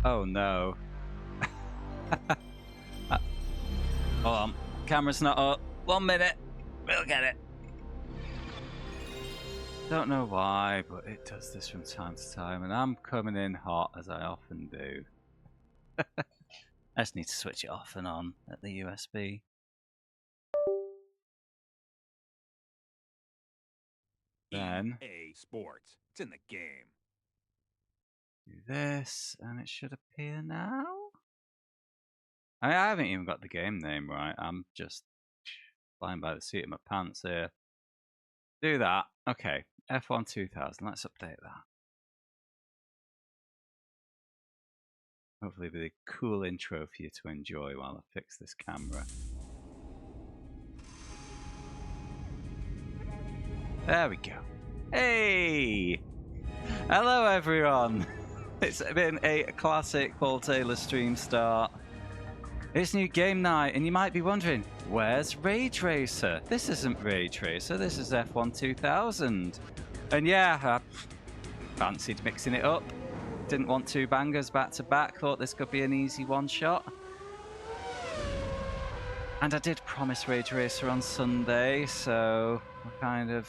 Oh no. Hold on. Camera's not up. 1 minute. We'll get it. Don't know why, but it does this from time to time, and I'm coming in hot as I often do. I just need to switch it off and on at the USB. Then EA Sports. It's in the game. Do this, and it should appear now. I haven't even got the game name right. I'm just flying by the seat of my pants here. Do that. Okay, F1 2000. Let's update that. Hopefully, it'll be a cool intro for you to enjoy while I fix this camera. There we go. Hey! Hello, everyone. It's been a classic Paul Taylor stream start. It's new game night, and you might be wondering, where's Ray Tracer? This isn't Ray Tracer, this is F1 2000. And yeah, I fancied mixing it up. Didn't want two bangers back to back, thought this could be an easy one shot. And I did promise Ray Tracer on Sunday, so we're kind of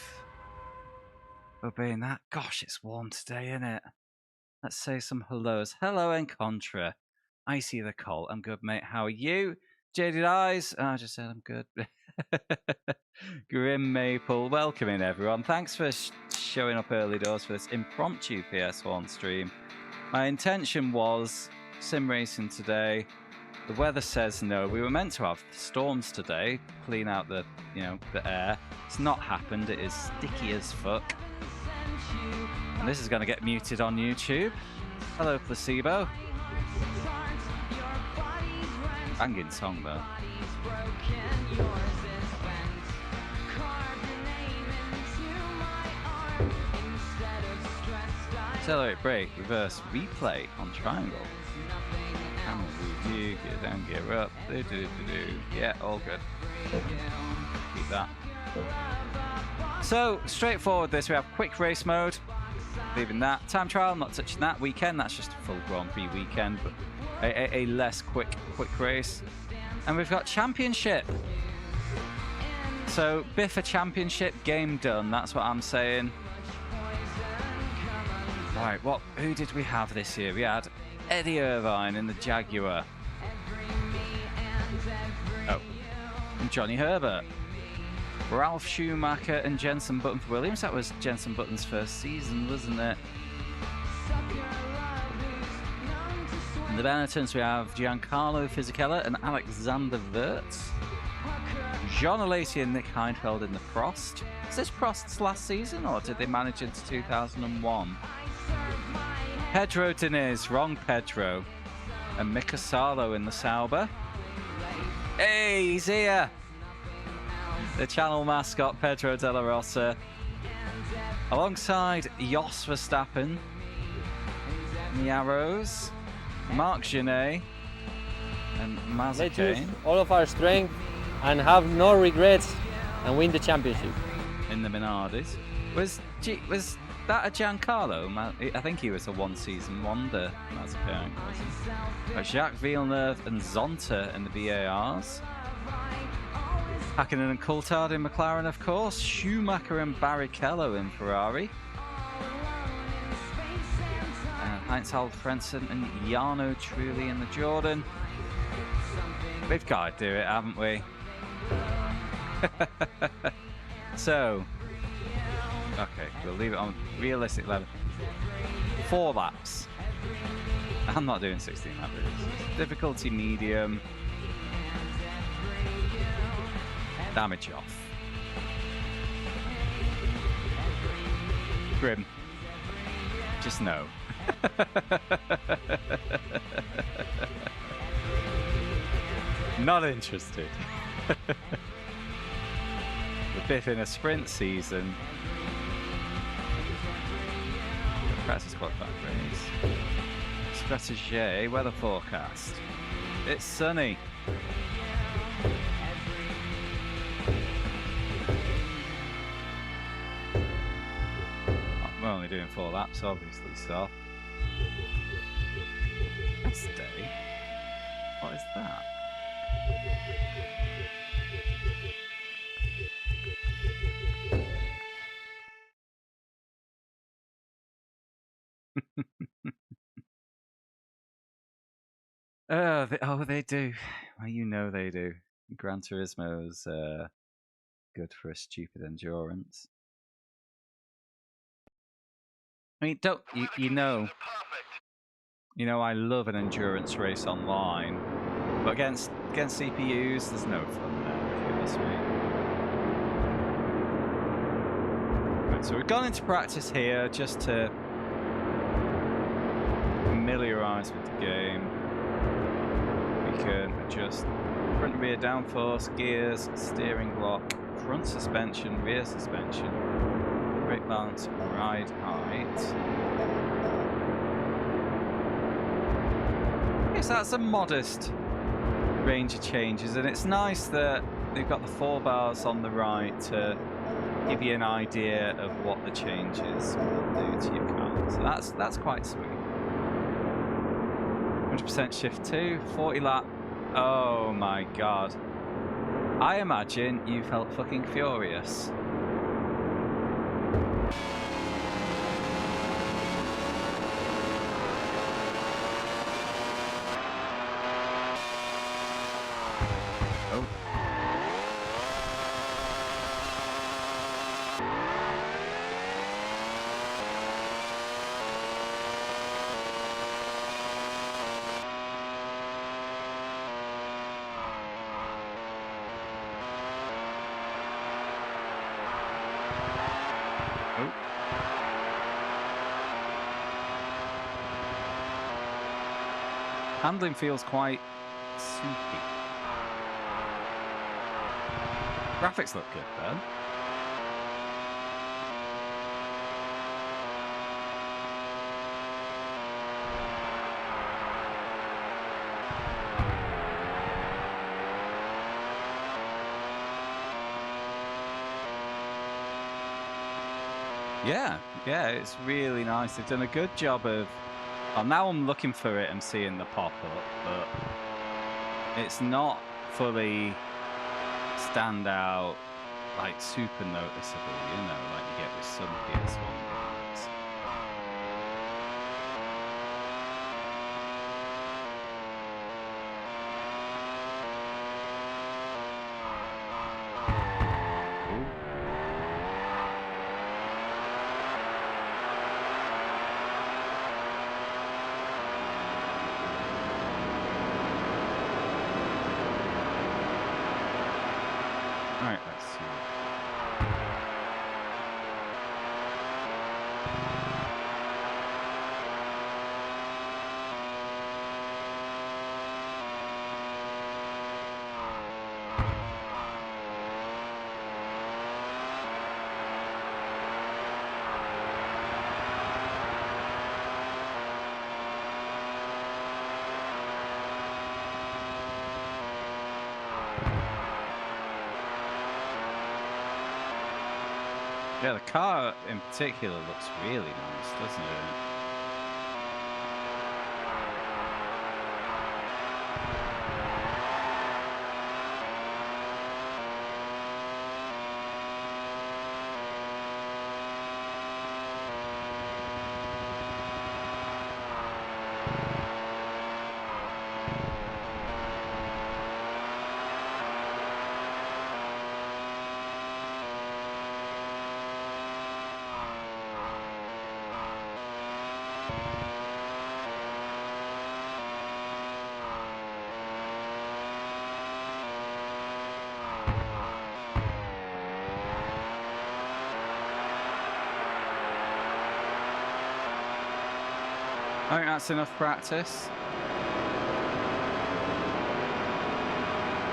obeying that. Gosh, it's warm today, isn't it? Let's say some hellos. Hello, Encontra. I see the Colt. I'm good, mate. How are you? Jaded Eyes. Oh, I just said I'm good. Grim Maple. Welcome in, everyone. Thanks for showing up early doors for this impromptu PS1 stream. My intention was sim racing today. The weather says no. We were meant to have storms today, clean out the, the air. It's not happened. It is sticky as fuck. And this is going to get muted on YouTube. Hello, Placebo. Banging song, though. Accelerate, brake, reverse, replay on triangle. Camera review, gear down, gear up. Yeah, all good. Keep that. So, straightforward this. We have quick race mode. Leaving that. Time trial, not touching that. Weekend, that's just a full Grand Prix weekend, but a less quick race. And we've got championship. So, Biffa championship, game done. That's what I'm saying. Right, who did we have this year? We had Eddie Irvine in the Jaguar. Oh, and Johnny Herbert. Ralph Schumacher and Jenson Button for Williams. That was Jenson Button's first season, wasn't it? In the Benettons, we have Giancarlo Fisichella and Alexander Wirtz. Jean Alesi and Nick Heidfeld in the Prost. Is this Prost's last season, or did they manage into 2001? Pedro Diniz, wrong Pedro. And Mika Salo in the Sauber. Hey, he's here! The channel mascot, Pedro de la Rosa. Alongside Jos Verstappen. The Arrows. Marc Genet. And Let's use Mazepin. all of our strength and have no regrets and win the championship. In the Minardis. Was that a Giancarlo? I think he was a one-season wonder. Mazepin, wasn't he? Jacques Villeneuve and Zonta in the BARs. Hakkinen and Coulthard in McLaren, of course. Schumacher and Barrichello in Ferrari. Heinz-Harald Frentzen and Jarno Trulli in the Jordan. We've got to do it, haven't we? So, okay, we'll leave it on realistic level. 4 laps. I'm not doing 16 laps. Difficulty medium. Damage off. Grim. Just no. Not interested. We're Biff in a sprint season. Practice qualifying race. Strategy weather forecast. It's sunny. We're only doing 4 laps, obviously, so. Test day? What is that? They do. Well, you know they do. Gran Turismo's good for a stupid endurance. I mean, don't you know? You know, I love an endurance race online, but against CPUs, there's no fun there. If you ask me. Right, so we've gone into practice here just to familiarise with the game. We can adjust front and rear downforce, gears, steering block, front suspension, rear suspension, brake balance, ride height. Yes, that's a modest range of changes, and it's nice that they've got the 4 bars on the right to give you an idea of what the changes will do to your car. So that's quite sweet. 100% shift 2, 40 lap. Oh my god. I imagine you felt fucking furious. Handling feels quite soupy. Graphics look good though. Yeah, it's really nice. They've done a good job of... Well, now I'm looking for it and seeing the pop-up, but it's not fully standout, like super noticeable, you know, like you get with some PS1 games. Alright, let's see. Yeah, the car in particular looks really nice, doesn't it? I think that's enough practice.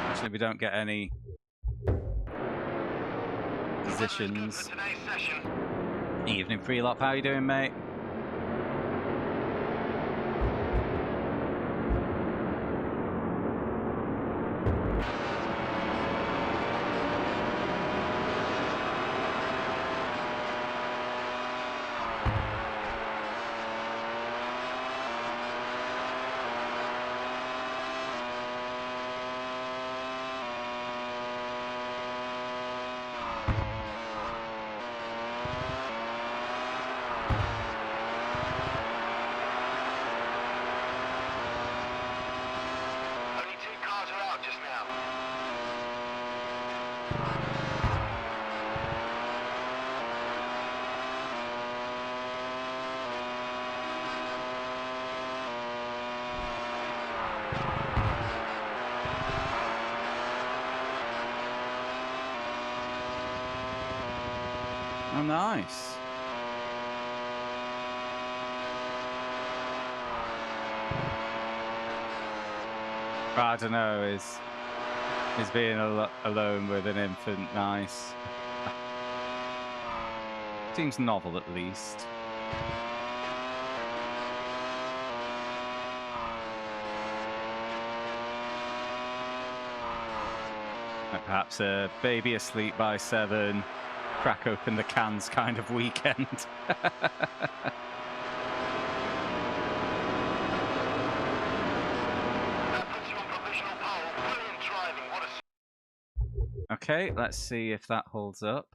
Actually, we don't get any positions. Evening pre-lap, how you doing, mate? Oh, nice. I don't know, is being alone with an infant nice? Seems novel, at least. Like perhaps a baby asleep by 7, crack open the cans kind of weekend. Okay, let's see if that holds up.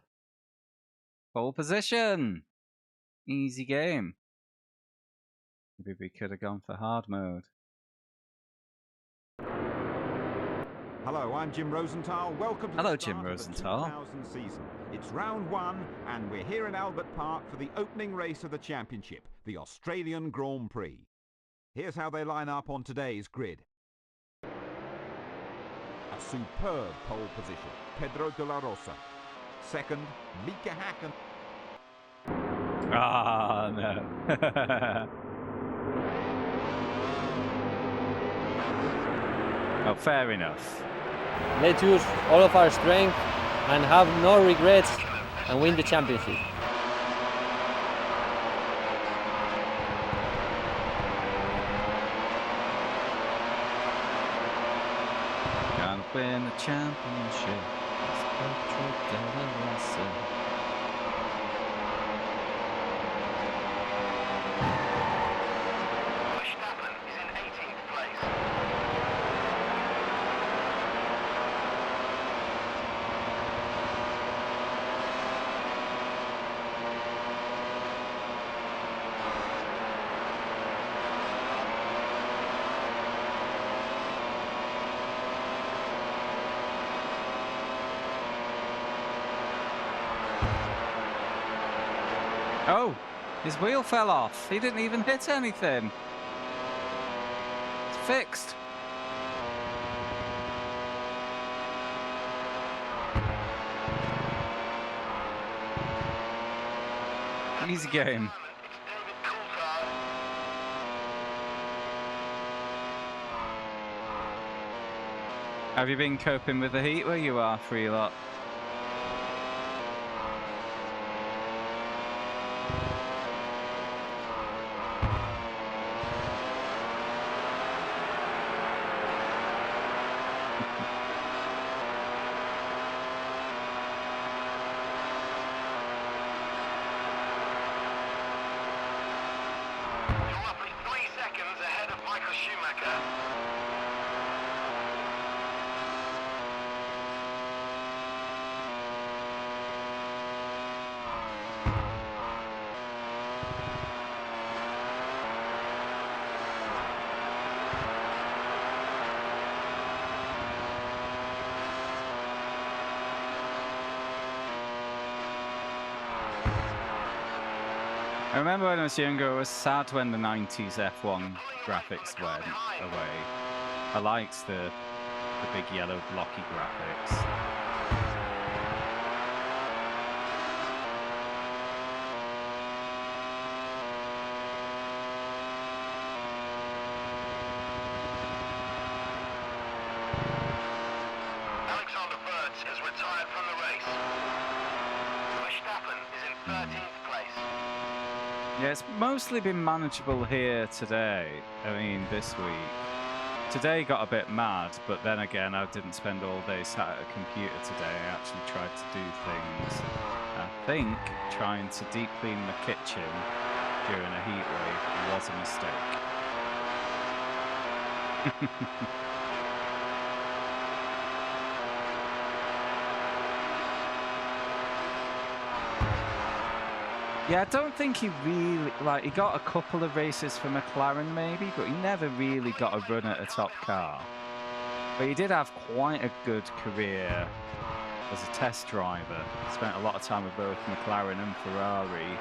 Pole position! Easy game. Maybe we could have gone for hard mode. Hello, I'm Jim Rosenthal. Welcome to the Jim start Rosenthal. of the 2000 season. It's round 1, and we're here in Albert Park for the opening race of the championship, the Australian Grand Prix. Here's how they line up on today's grid. A superb pole position, Pedro de la Rosa. Second, Mika Hakkinen. Ah, no. Oh, fair enough. Let's use all of our strength and have no regrets and win the championship. Gonna win the championship. Pedro de la Rosa. Oh, his wheel fell off. He didn't even hit anything. It's fixed. Easy game. Have you been coping with the heat where you are, free lot? I remember when I was younger, I was sad when the 90s F1 graphics went away. I liked the big yellow blocky graphics. Alexander Wirtz has retired from the race. Verstappen is in 13th place. Yeah, it's mostly been manageable here today. I mean, this week. Today got a bit mad, but then again, I didn't spend all day sat at a computer today. I actually tried to do things. I think trying to deep clean the kitchen during a heat wave was a mistake. Yeah, I don't think he really, he got a couple of races for McLaren maybe, but he never really got a run at a top car. But he did have quite a good career as a test driver. Spent a lot of time with both McLaren and Ferrari.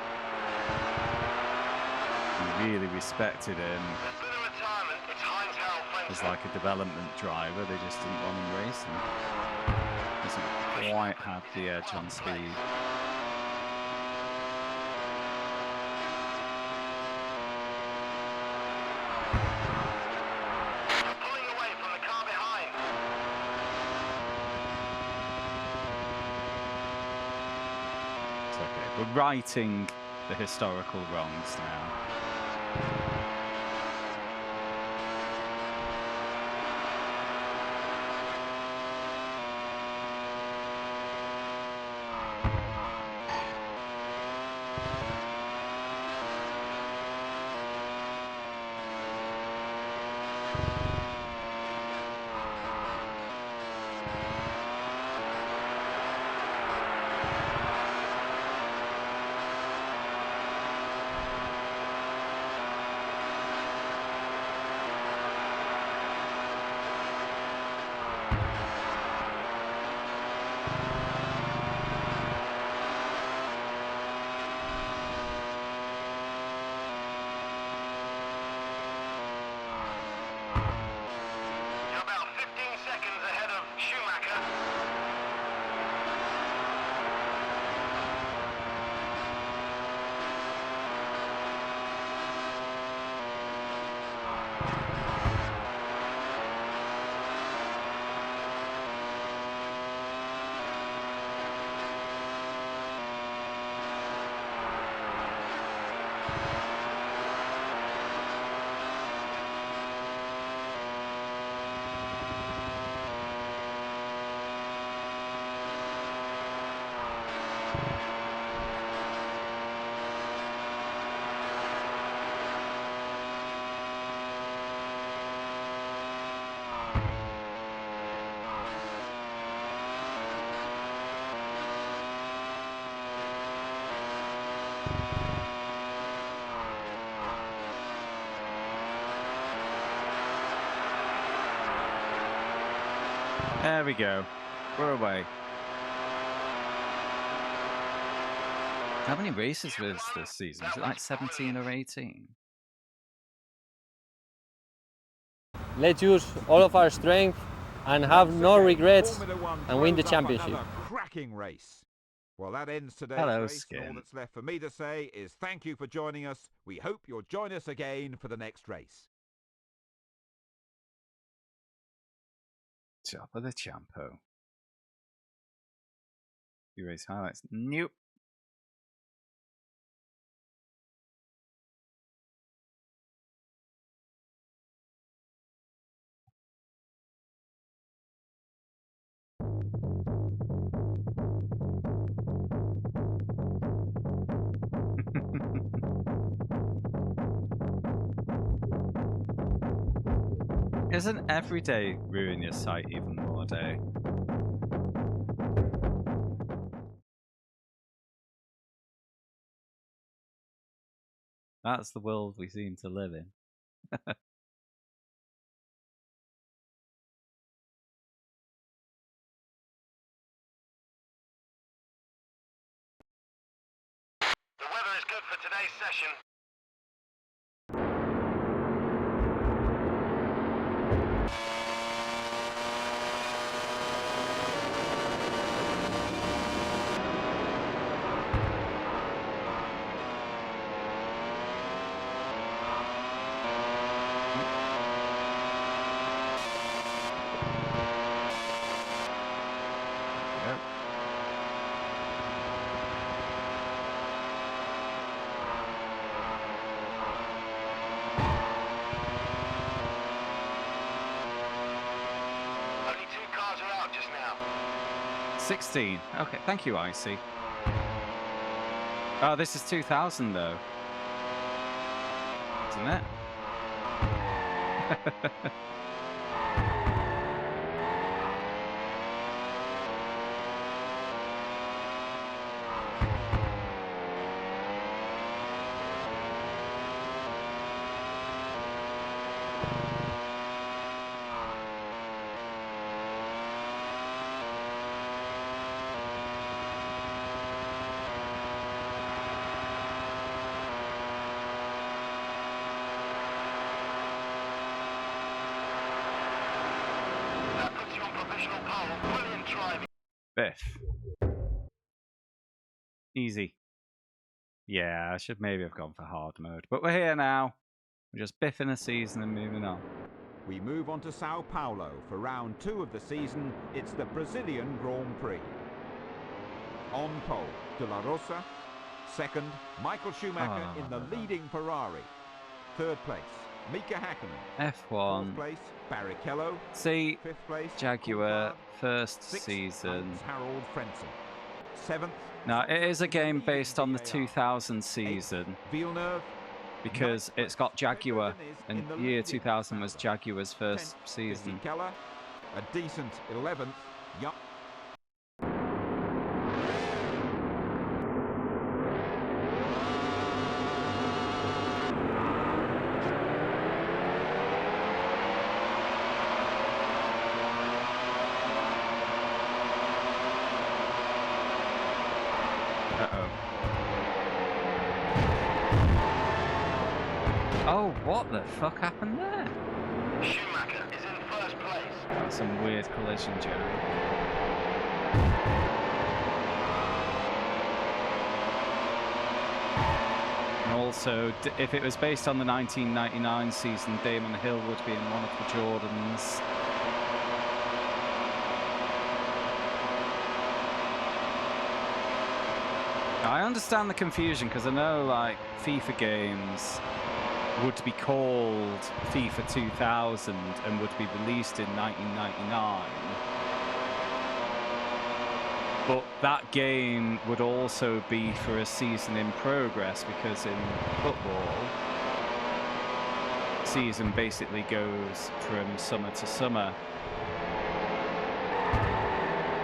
He really respected him as like a development driver. They just didn't want him racing. Hasn't quite had the edge on speed. We're righting the historical wrongs now. You're about 15 seconds ahead of Schumacher. There we go. We're away. How many races was this season? Was it like 17 or 18? Let's use all of our strength and have no regrets and win the championship. Another cracking race. Well, that ends today's Hello, race. And all Skin. that's left for me to say is thank you for joining us. We hope you'll join us again for the next race. Top of the Champo. Few race highlights. Nope. Isn't every day ruin your sight even more, day? That's the world we seem to live in. The weather is good for today's session. Yep. Only 2 cars are out just now. 16. Okay, thank you, Icy. Oh, this is 2000 though. Isn't it? That puts you on provisional pole. Brilliant driving. Biff. Easy. Yeah, I should maybe have gone for hard mode. But we're here now. We're just biffing a season and moving on. We move on to Sao Paulo for round 2 of the season. It's the Brazilian Grand Prix. On pole, De La Rosa. Second, Michael Schumacher in the leading Ferrari. Third place, Mika Hakkinen. F1. Fourth place, Barrichello. See, Fifth place, Jaguar, Coulthard. first Sixth, season. Hans-Harold Frentzen. Seventh. Now, it is a game leading based on the VAR. 2000 season Villeneuve. because Ninth it's got place, Jaguar, Pedro Diniz and in the year leading 2000 was Sauber. Jaguar's first 10th, season. Keller. A decent 11th. Young. Oh, what the fuck happened there? Schumacher is in first place. That's some weird collision, Jerry. And also, if it was based on the 1999 season, Damon Hill would be in one of the Jordans. Now, I understand the confusion because I know, like, FIFA games would be called FIFA 2000 and would be released in 1999. But that game would also be for a season in progress because in football, season basically goes from summer to summer.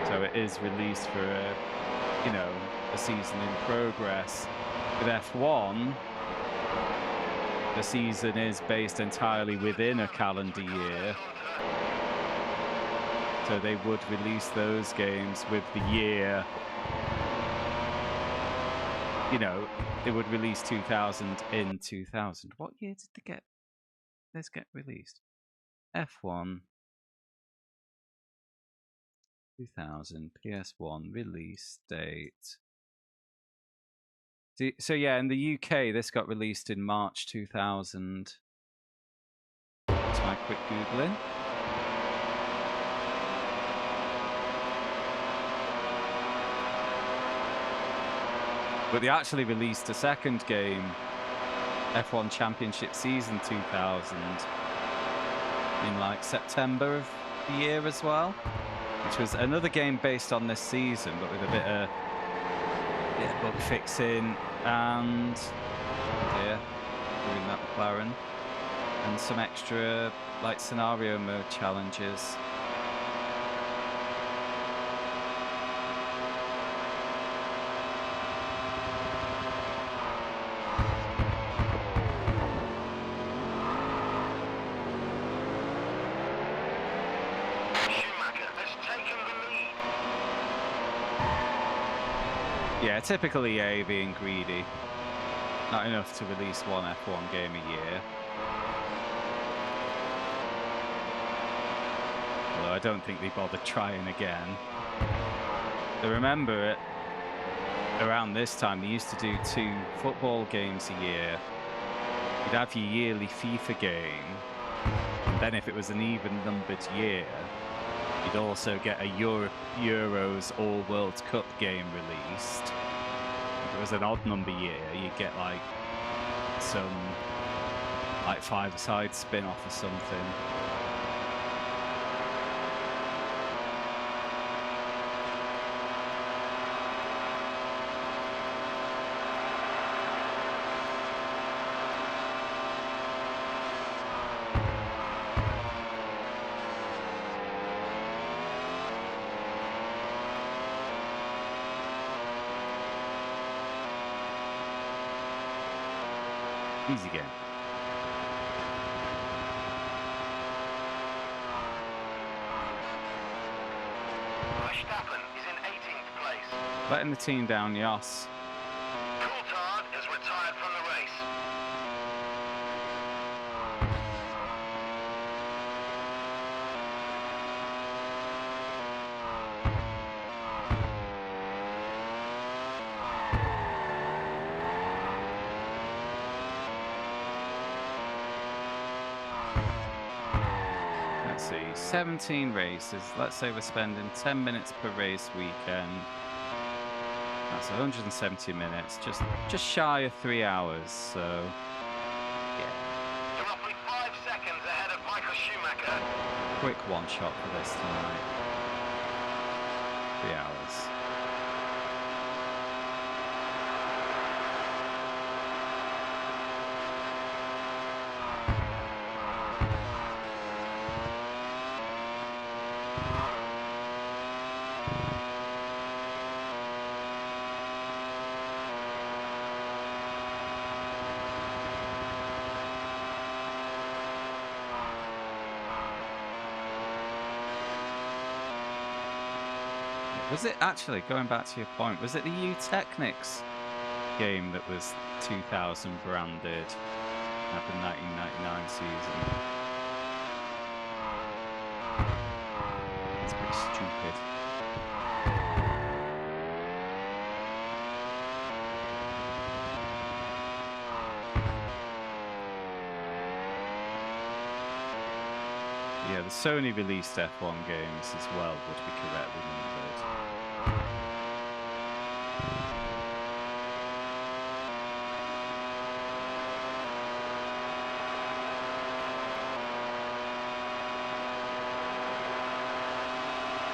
So it is released for a, you know, a season in progress. With F1, the season is based entirely within a calendar year. So they would release those games with the year. You know, they would release 2000 in 2000. What year did this get released? F1 2000 PS1 release date. So yeah, in the UK, this got released in March 2000. That's my quick Googling. But they actually released a second game, F1 Championship Season 2000, in like September of the year as well, which was another game based on this season, but with a bit of bug fixing and doing that McLaren, and some extra like scenario mode challenges. Schumacher has taken the lead. Yeah, typical EA being greedy. Not enough to release one F1 game a year. Although I don't think they bothered trying again. I remember it around this time, they used to do 2 football games a year. You'd have your yearly FIFA game, and then if it was an even numbered year, you'd also get a Euros All World Cup game released. If it was an odd number year, you'd get like some like 5-side spin-off or something. Easy game. Verstappen is in 18th place. Letting the team down, Jos. Coulthard has retired from the race. Let's see, 17 races. Let's say we're spending 10 minutes per race weekend. That's 170 minutes, just shy of 3 hours, so yeah. You're roughly 5 seconds ahead of Michael Schumacher. Quick one shot for this tonight. 3 hours. Was it actually, going back to your point, was it the U-Technics game that was 2000 branded at the 1999 season? It's pretty stupid. Yeah, the Sony released F1 games as well would be correctly numbered.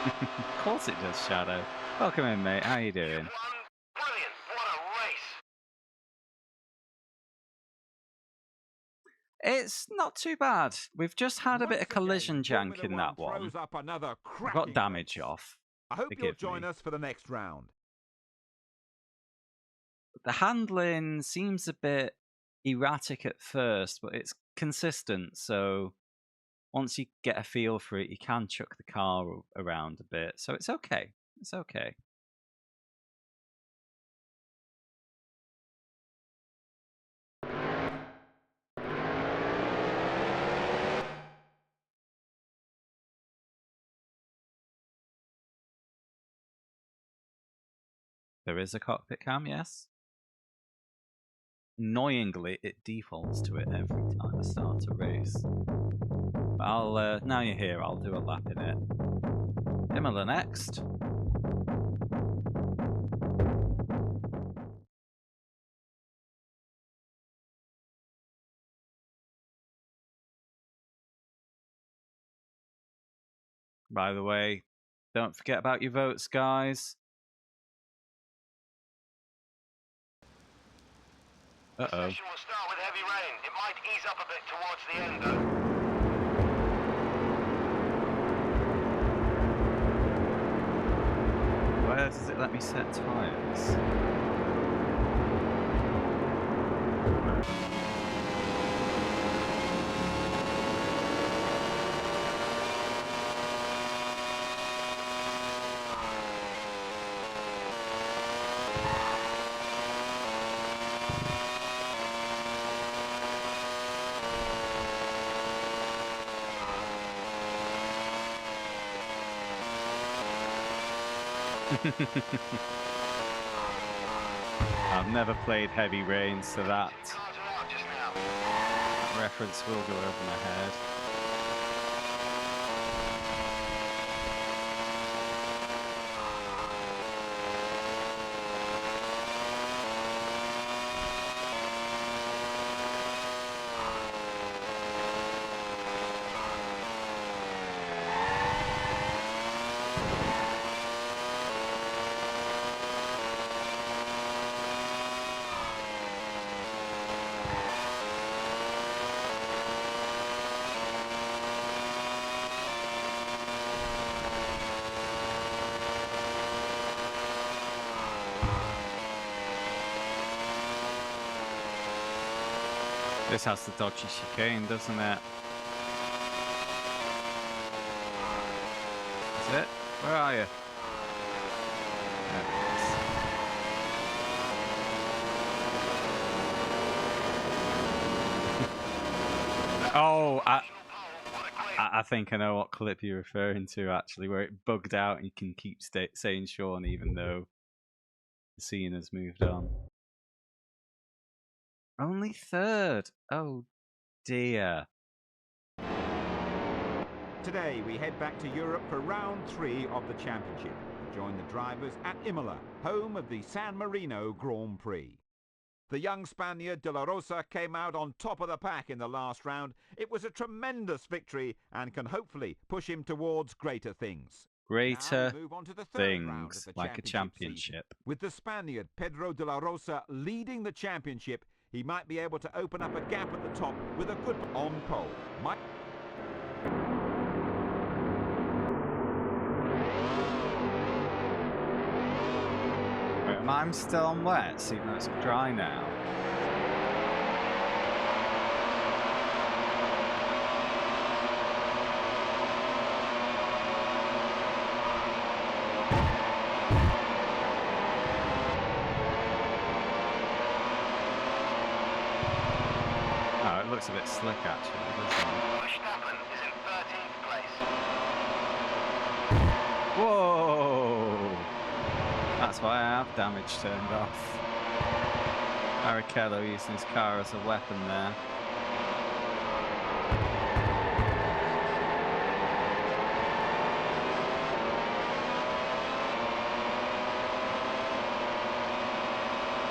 Of course it does, Shadow. Welcome in, mate. How you doing? Brilliant. What a race. It's not too bad. We've just had a bit of collision jank in that one. We've got damage off. I hope you'll Forgive join me. us for the next round. The handling seems a bit erratic at first, but it's consistent, so once you get a feel for it, you can chuck the car around a bit. So it's okay. It's okay. There is a cockpit cam, yes. Annoyingly, it defaults to it every time I start a race. But I'll, now you're here, I'll do a lap in it. Imola next. By the way, don't forget about your votes, guys. Uh-oh. Session will start with heavy rain. It might ease up a bit towards the end, though. Where does it let me set tyres? I've never played Heavy Rain, so that Cars are out just now. reference will go over my head. This has the dodgy chicane, doesn't it? Is it? Where are you? There it is. Oh, I think I know what clip you're referring to, actually, where it bugged out and you can keep saying Sean even though the scene has moved on. Only third. Oh dear. Today we head back to Europe for round 3 of the championship. join the drivers at Imola, home of the San Marino Grand Prix. The young Spaniard De La Rosa came out on top of the pack in the last round. It was a tremendous victory and can hopefully push him towards greater things. Greater Now we move on to the third round of things, the like a season. championship. With the Spaniard Pedro De La Rosa leading the championship, he might be able to open up a gap at the top with a good on pole. I'm still on wets, even though it's dry now. Oh, it looks a bit slick actually, doesn't it? Verstappen is in 13th place. Whoa! That's why I have damage turned off. Barrichello using his car as a weapon there.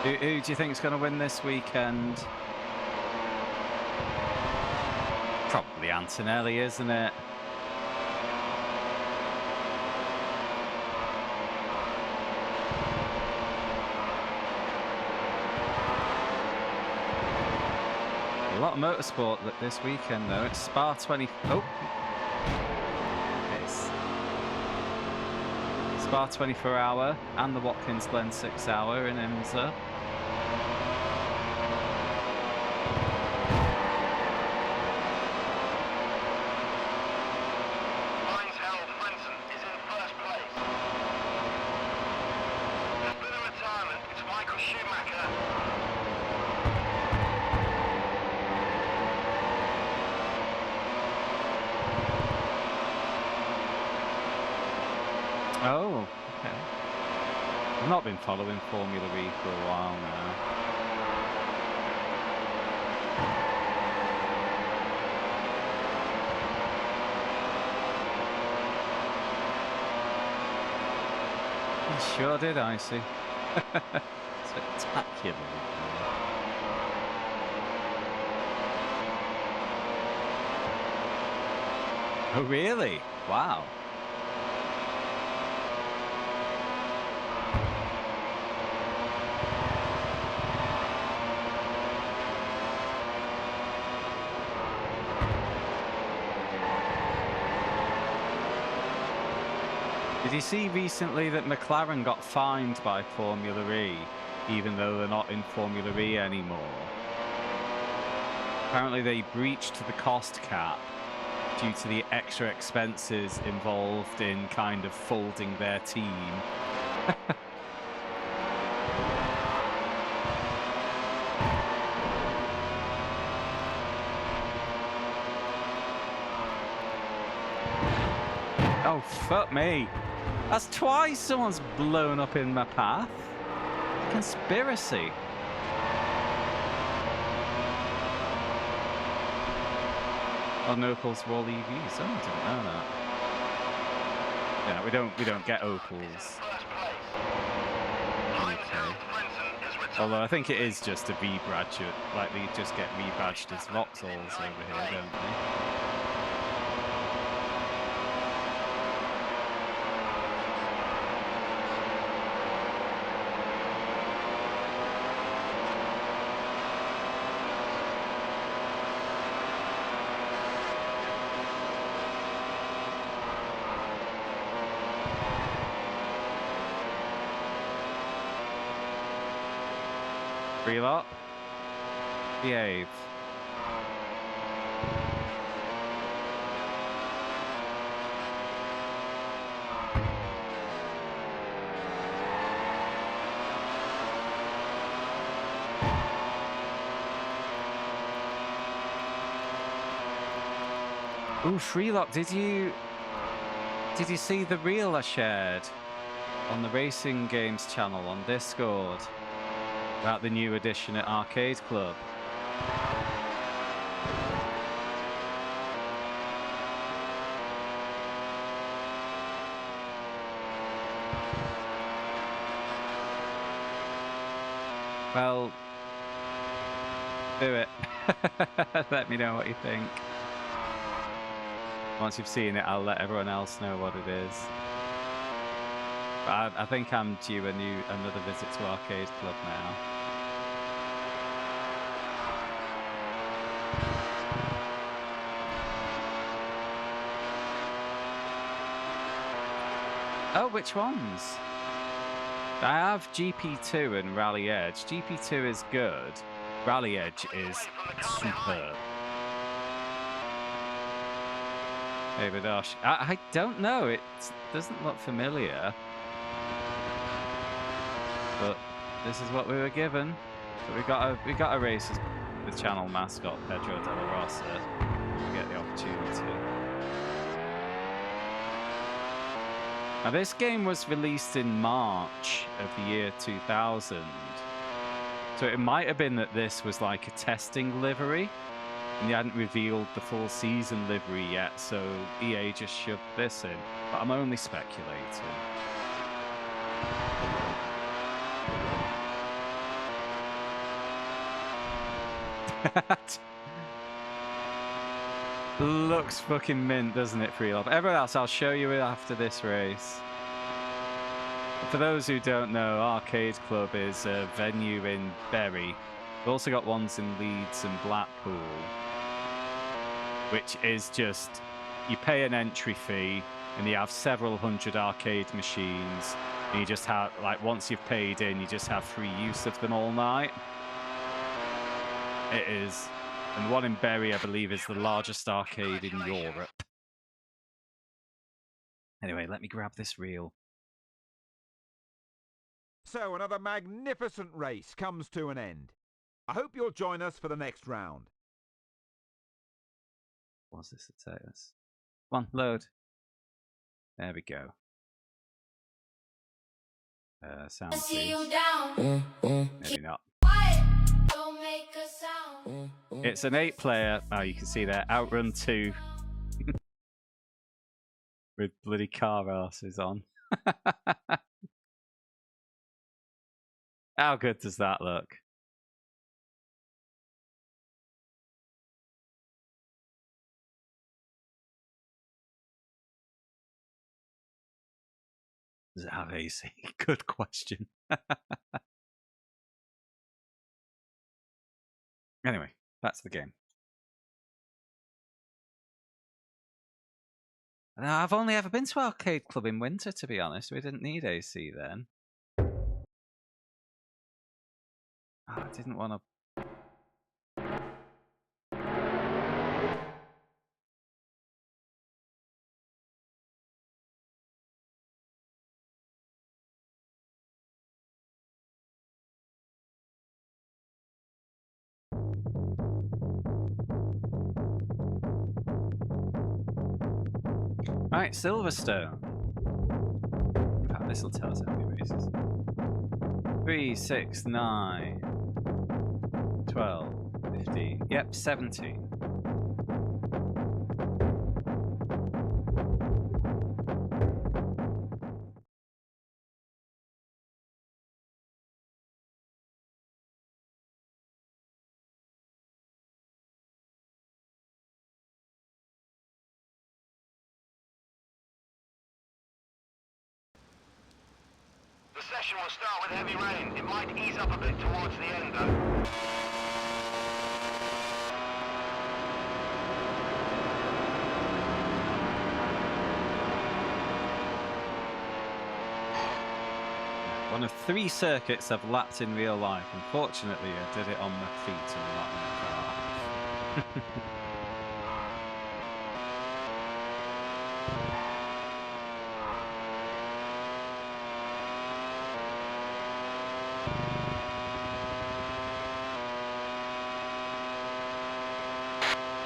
Who do you think is going to win this weekend? Probably Antonelli, isn't it? A lot of motorsport this weekend, though. It's Spa 20. Oh, it's Spa 24 hour and the Watkins Glen 6 hour in IMSA. Oh, okay. I've not been following Formula E for a while now. You sure did, Icy. Spectacular. Oh, really? Wow. Did you see recently that McLaren got fined by Formula E, even though they're not in Formula E anymore? Apparently they breached the cost cap due to the extra expenses involved in kind of folding their team. Oh, fuck me. That's twice someone's blown up in my path. Conspiracy. On Opals for all EVs. Oh, I didn't know that. Yeah, we don't get Opals. Okay. Although I think it is just a V badge, like they just get rebadged as Vauxhalls over here, don't they? Free lot. Behave. Ooh, Freelock, did you see the reel I shared on the Racing Games channel on Discord about the new edition at Arcade Club? Well, do it. Let me know what you think. Once you've seen it, I'll let everyone else know what it is. But I think I'm due another visit to Arcade Club now. Oh, which ones? I have GP2 and Rally Edge. GP2 is good. Rally Edge is superb. Hey, Badosh. I don't know. It doesn't look familiar. But this is what we were given. But we got a race as the channel mascot, Pedro de la Rosa. We get the opportunity. Now, this game was released in March of the year 2000. So it might have been that this was like a testing livery, and they hadn't revealed the full season livery yet, so EA just shoved this in. But I'm only speculating. Looks fucking mint, doesn't it, Freelove? Everyone else, I'll show you it after this race. For those who don't know, Arcade Club is a venue in Bury. We've also got ones in Leeds and Blackpool, which is just, you pay an entry fee and you have several hundred arcade machines, and you just have, like, once you've paid in, you just have free use of them all night. It is. And the one in Bury, I believe, is the largest arcade in Europe. Anyway, let me grab this reel. So another magnificent race comes to an end. I hope you'll join us for the next round. What's this to take us? Come on, load. There we go. Sound please. Maybe not. It's an 8-player. Oh, you can see there. Outrun 2. With bloody car asses on. How good does that look? Does it have AC? Good question. Anyway, that's the game. I've only ever been to Arcade Club in winter, to be honest. We didn't need AC then. Oh, I didn't want to... Right, Silverstone. In fact, this will tell us how many races. 3, 6, 9, 12, 15. Yep, 17. The session will start with heavy rain. It might ease up a bit towards the end, though. One of 3 circuits I've lapped in real life. Unfortunately, I did it on my feet and not in the car.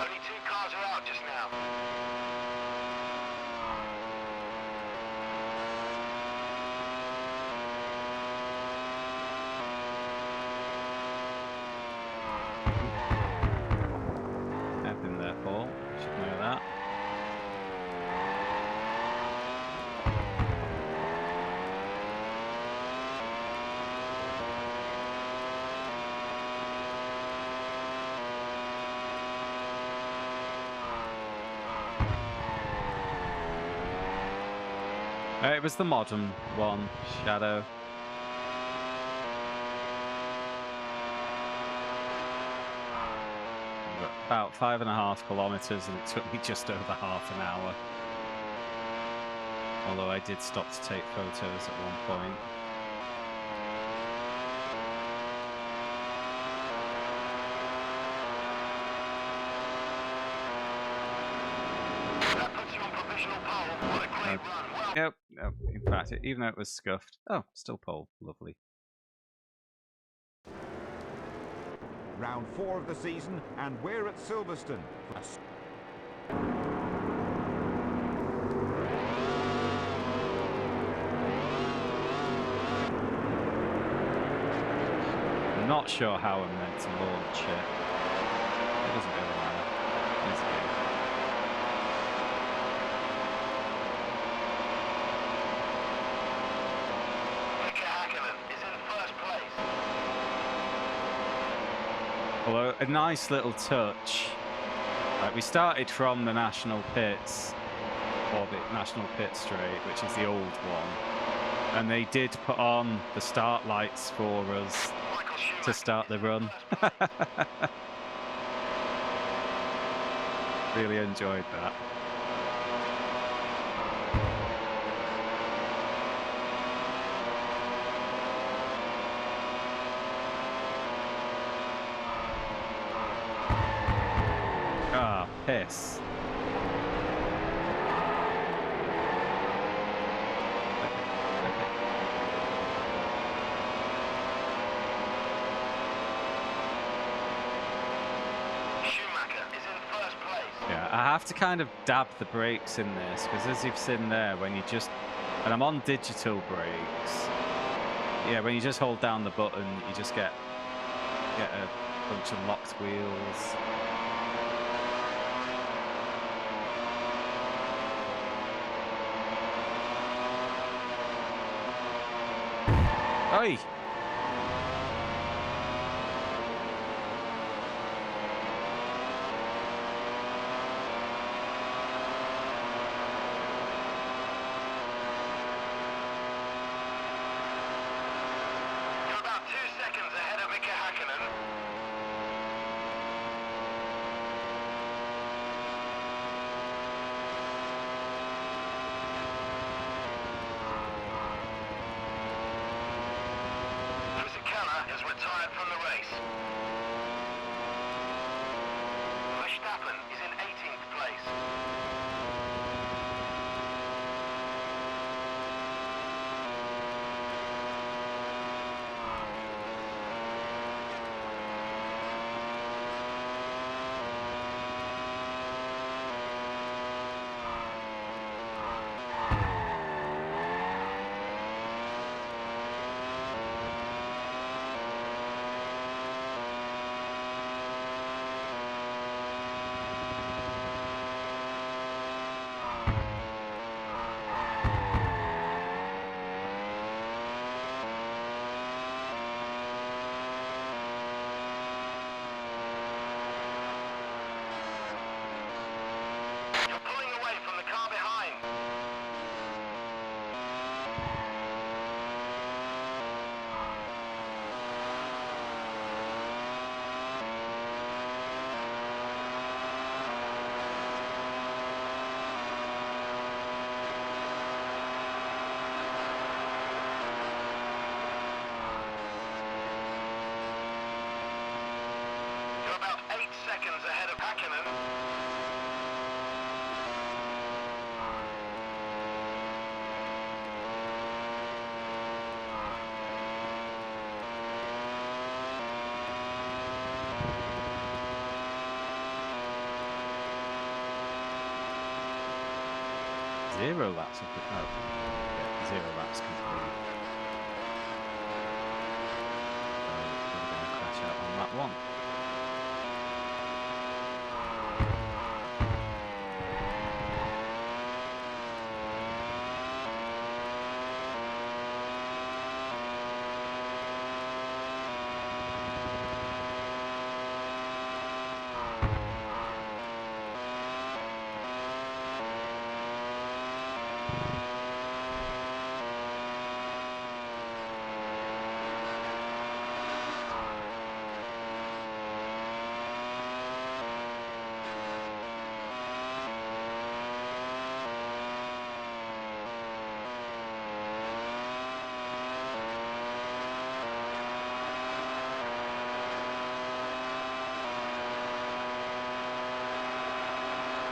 Only 2 cars are out just now. It was the modern one, Shadow. About 5.5 kilometers, and it took me just over half an hour. Although I did stop to take photos at one point. That puts you on provisional pole. What a great run. Well, Nope. In fact, even though it was scuffed. Oh, still pole. Lovely. Round 4 of the season, and we're at Silverstone. I'm not sure how I'm meant to launch it. It doesn't really matter. It's good. Mika Häkkinen is in first place. Although a nice little touch. Like, we started from the national pits, or the national pit straight, which is the old one, and they did put on the start lights for us Michael Schumacher to start the is in run. first place. Really enjoyed that. Ah, piss. Schumacher is in first place. Yeah, I have to kind of dab the brakes in this, because as you've seen there, when you just... And I'm on digital brakes. Yeah, when you just hold down the button, you just get a bunch of locked wheels. Oi! You're about 2 seconds ahead of Mika Häkkinen. Fisichella is retired from the race. Verstappen is in 18th place. You're pulling away from the car behind. You're about 8 seconds ahead of Häkkinen. Zero laps of the... Oh, yeah, 0 laps complete. So we're going to crash out on lap 1.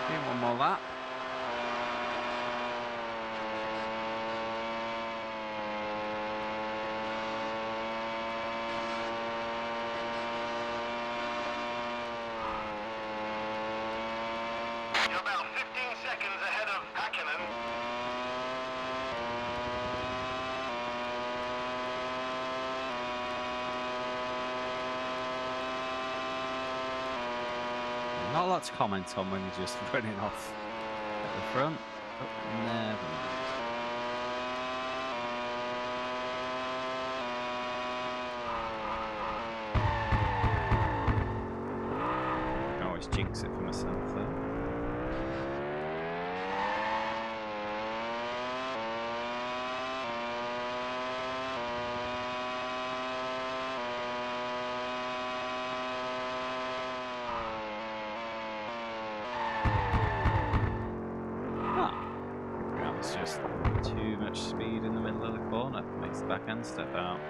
Doing one more lap. You're about 15 seconds ahead of Hakkinen. Not a lot to comment on when you're just running off at the front. Oh, never mind. I can always jinx it for myself though. It's just too much speed in the middle of the corner. Makes the back end step out.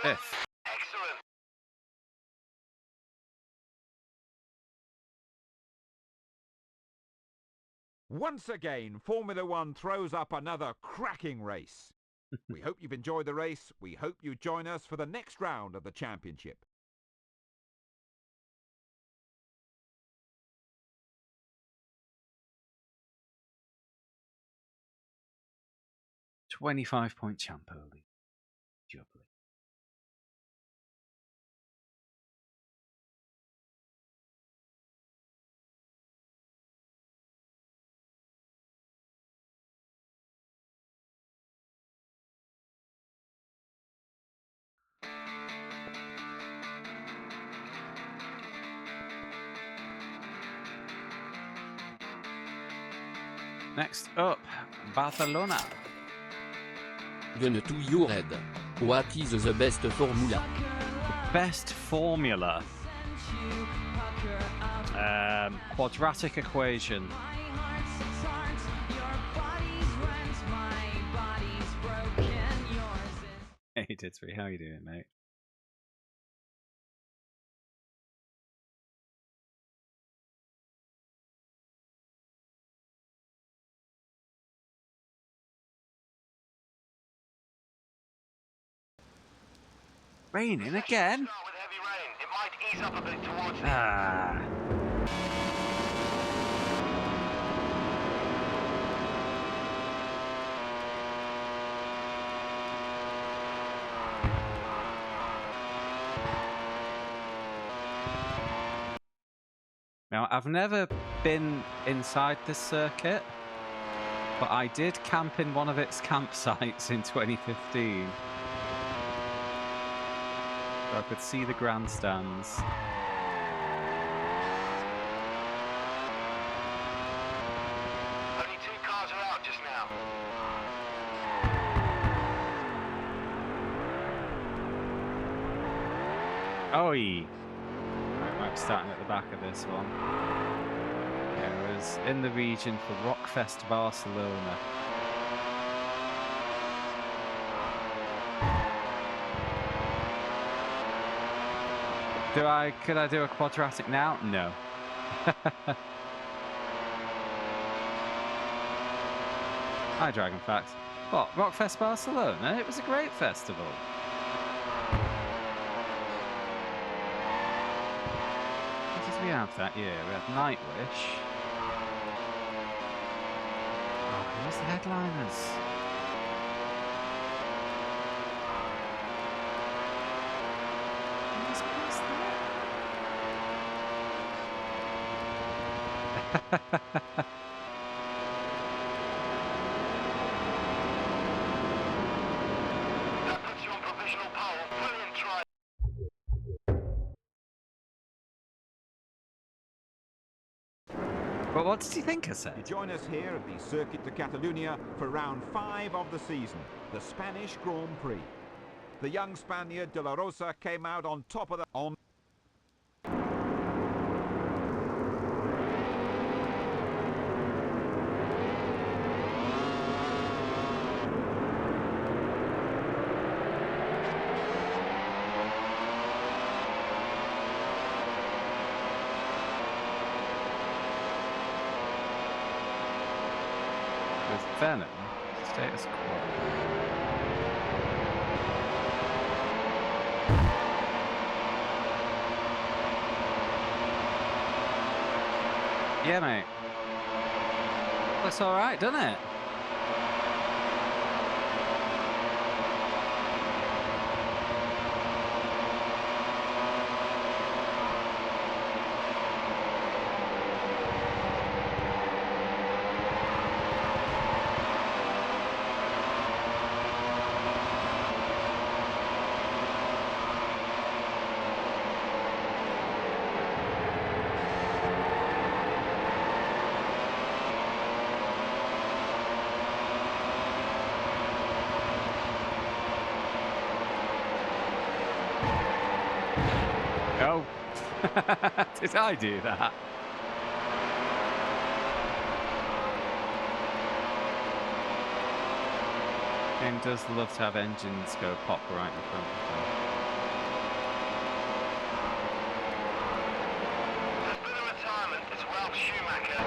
Fifth. Excellent. Once again, Formula One throws up another cracking race. We hope you've enjoyed the race. We hope you join us for the next round of the championship. $25 champ early. Jubbly. Next up, Barcelona. Gun to you red. What is the best formula? Best formula. Quadratic equation. Hey, Ditsby, how you doing, mate? Raining again? Start with heavy rain. It might ease up a bit towards the Now, I've never been inside this circuit, but I did camp in one of its campsites in 2015. So I could see the grandstands. Only 2 cars are out just now. Oi! I might be starting at the back of this one. Yeah, I was in the region for Rockfest Barcelona. Could I do a quadratic now? No. Hi, Dragon Facts. What, Rockfest Barcelona? It was a great festival. What did we have that year? We had Nightwish. Oh, who's the headliners? Who's past that? That puts you on provisional pole. Brilliant try. But what did you think I You said? join us here at the Circuit de Catalunya for round 5 of the season, the Spanish Grand Prix. The young Spaniard De La Rosa came out on top of the... With Venom, status quo. Yeah, mate. Looks alright, doesn't it? Oh. Did I do that? Game does love to have engines go pop right in front of them. There's been a retirement. It's Ralph Schumacher.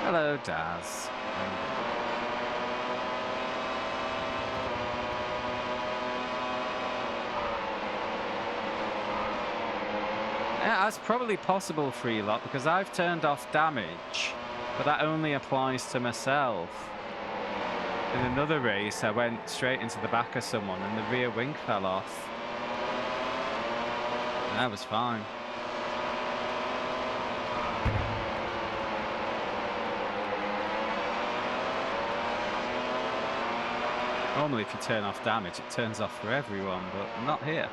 Hello, Daz. Yeah, that's probably possible, Freelot, because I've turned off damage, but that only applies to myself. In another race, I went straight into the back of someone and the rear wing fell off. And that was fine. Normally, if you turn off damage, it turns off for everyone, but not here.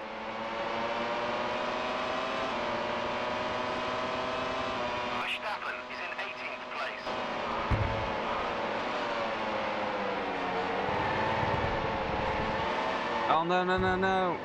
Verstappen is in 18th place. Oh, no, no, no, no.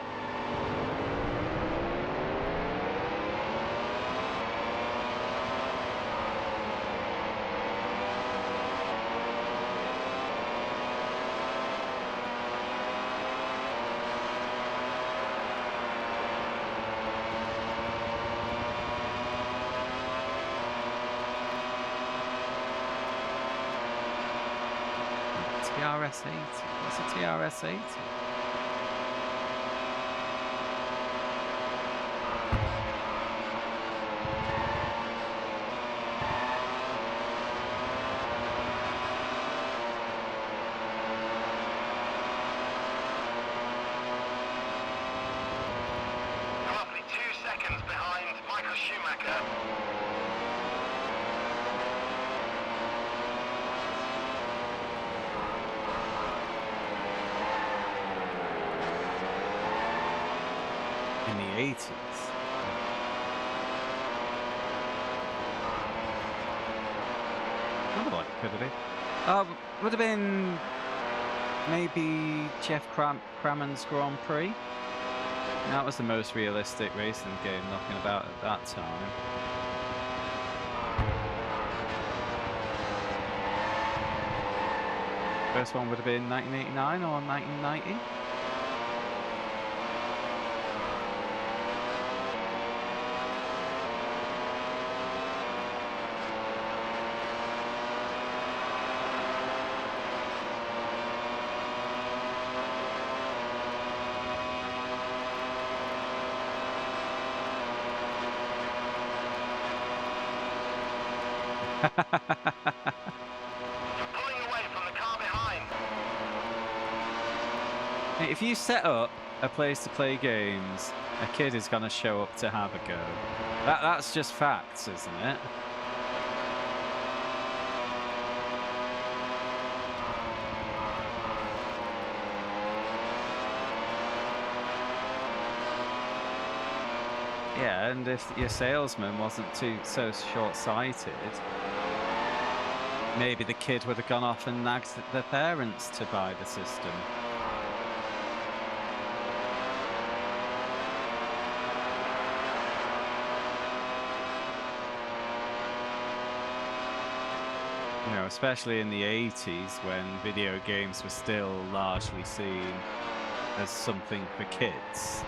TRS-80. What's a TRS-80? Roughly 2 seconds behind Michael Schumacher. In the 80s. I wonder what it could have been. Would have been maybe Jeff Crammond's Grand Prix. That was the most realistic racing game knocking about at that time. First one would have been 1989 or 1990. You're pulling away from the car behind. If you set up a place to play games, a kid is going to show up to have a go. That's just facts, isn't it? Yeah, and if your salesman wasn't so short-sighted, maybe the kid would have gone off and nagged their parents to buy the system. You know, especially in the 80s when video games were still largely seen as something for kids.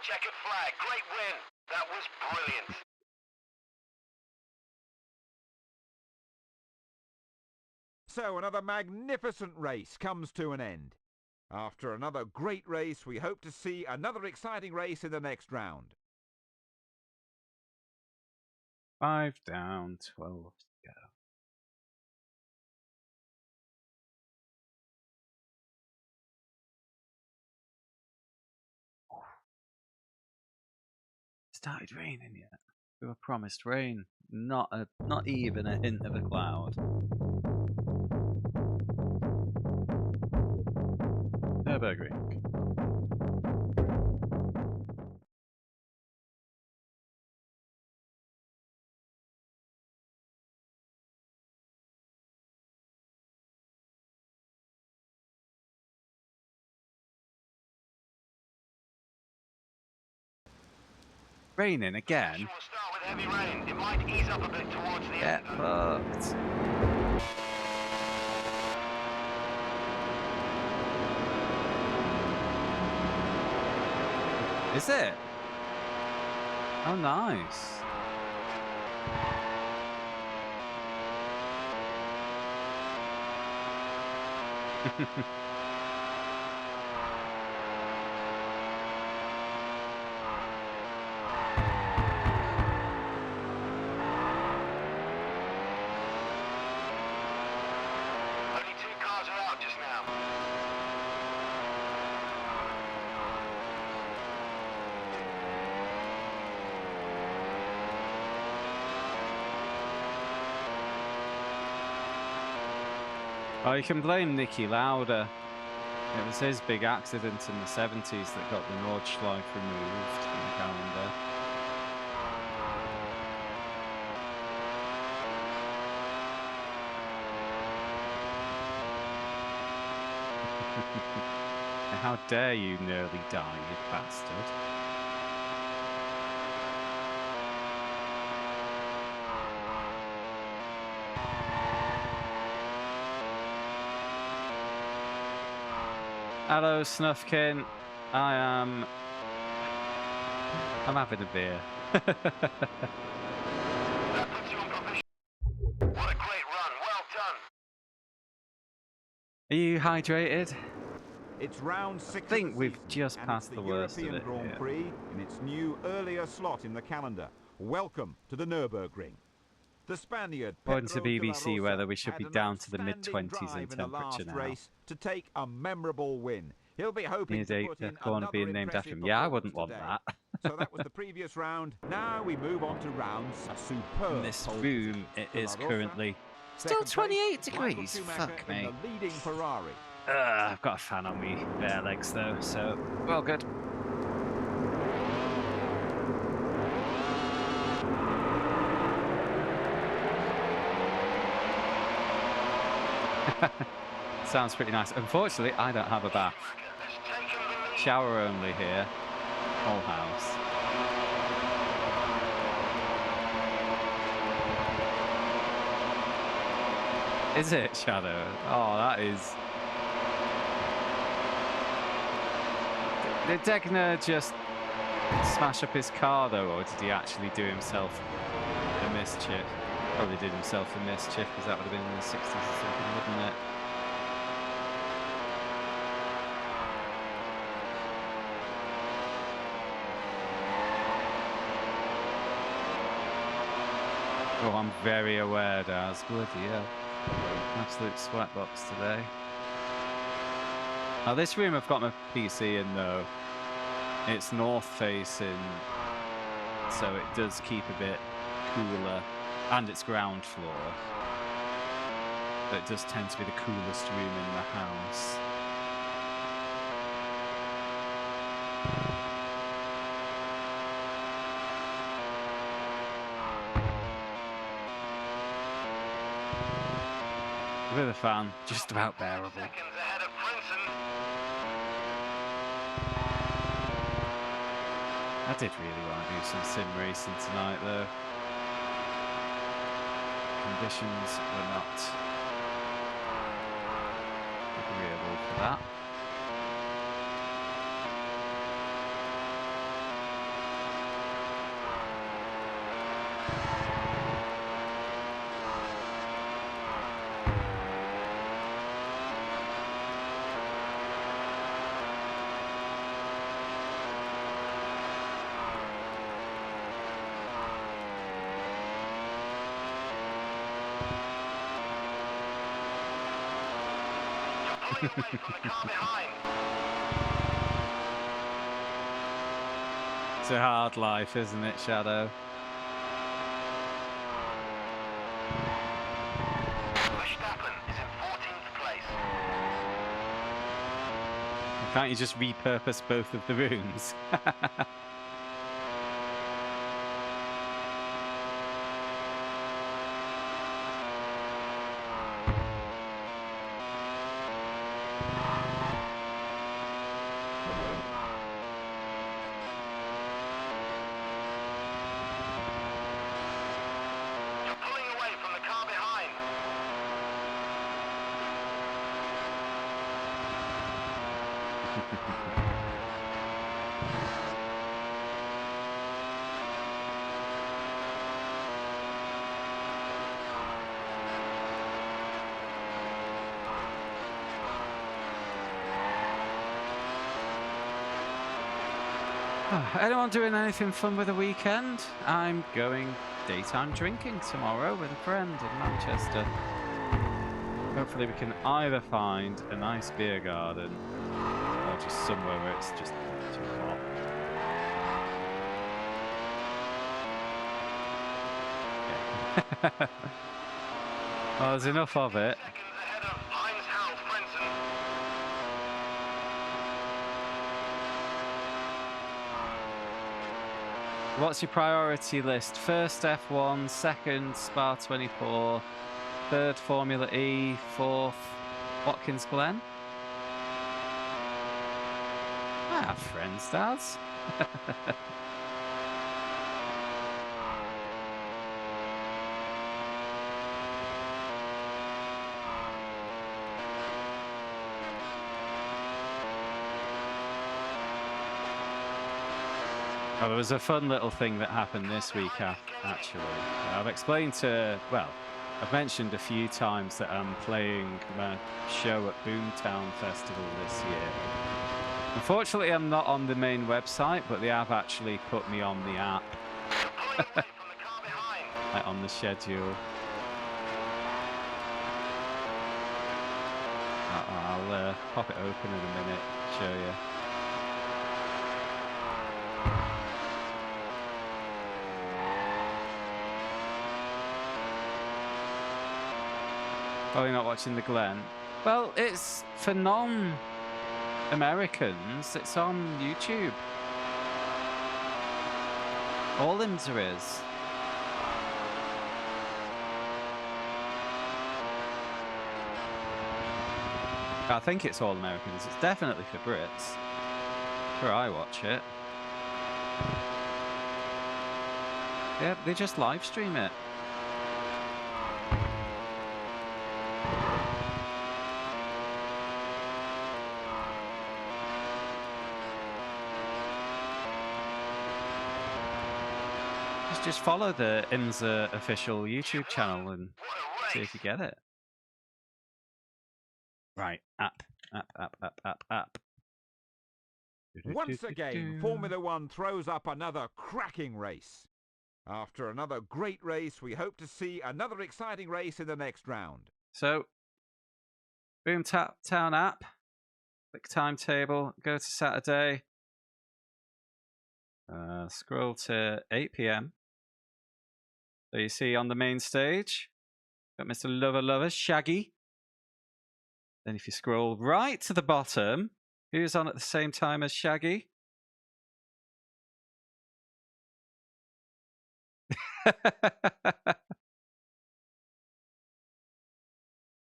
Checkered flag, great win. That was brilliant. So another magnificent race comes to an end. After another great race, we hope to see another exciting race in the next round. 5 down, 12 to go. Started raining yet. We were promised rain. Not even a hint of a cloud. Nürburgring. Raining again. We'll start with heavy rain. It might ease up a bit towards the Get end. fucked. Is it? Oh, nice. Only 2 cars are out just now. Oh, you can blame Nicky Lauda. It was his big accident in the 70s that got the Nordschleife removed from the calendar. How dare you nearly die, you bastard. Hello, Snuffkin. I'm having a beer. That puts you in position. What a great run. Well done. Are you hydrated? It's round 6 I think of the we've season, just and passed it's the worst of European it Grand here. Prix in its new earlier slot in the calendar. Welcome to the Nürburgring. The Spaniard According to Pedro de la BBC Rosa weather, we should had be an down to the outstanding mid-20s in drive the last temperature now. race to take a memorable win. He'll be hoping Need to a put in corner another being named after impressive him. Yeah, I performance wouldn't want today. that. So that was the previous round. Now we move on to rounds. A superb In this pole room, position. it De La is Rosa, currently still second place, 28 Michael degrees. Schumacher Fuck in me. the leading Ferrari. I've got a fan on me bare legs though, so well good. Sounds pretty nice. Unfortunately, I don't have a bath. Has taken the lead. Shower only here. Whole house. Is it, Shadow? Oh, that is... Did Degner just smash up his car, though, or did he actually do himself a mischief? Probably did himself a mischief, because that would have been in the 60s or something, wouldn't it? Oh, I'm very aware, Daz. Bloody hell. Absolute sweatbox today. Now, this room I've got my PC in, though. It's north facing, so it does keep a bit cooler. And it's ground floor. But it does tend to be the coolest room in the house. With a fan, just about bearable. Seconds ahead of Princeton. I did really want to do some sim racing tonight, though. Conditions were not agreeable for that. Pulling away from the car behind. It's a hard life, isn't it, Shadow? Verstappen is in 14th place. Can't you just repurpose both of the rooms? You're pulling away from the car behind. Anyone doing anything fun with the weekend? I'm going daytime drinking tomorrow with a friend in Manchester. Hopefully we can either find a nice beer garden or just somewhere where it's just too hot. Yeah. Well, there's enough of it. Seconds ahead of Heinz House Princeton. What's your priority list? First F1, second Spa 24, third Formula E, fourth Watkins Glen? I have friends, Daz. Oh, there was a fun little thing that happened this week, actually. I've explained to, well, I've mentioned a few times that I'm playing my show at Boomtown Festival this year. Unfortunately, I'm not on the main website, but they have actually put me on the app, You're pulling away from the car behind. like on the schedule. I'll pop it open in a minute, show you. Oh, you're not watching the Glen? Well, it's for non-Americans. It's on YouTube. All IMSA is. I think it's all Americans. It's definitely for Brits. Sure, I watch it. Yeah, they just live stream it. Just follow the IMSA official YouTube channel and see if you get it. Right, app. Once again, Formula One throws up another cracking race. After another great race, we hope to see another exciting race in the next round. So, Boomtown app, click timetable, go to Saturday, scroll to 8 PM. So you see on the main stage, got Mr. Lover, Shaggy. Then if you scroll right to the bottom, who's on at the same time as Shaggy?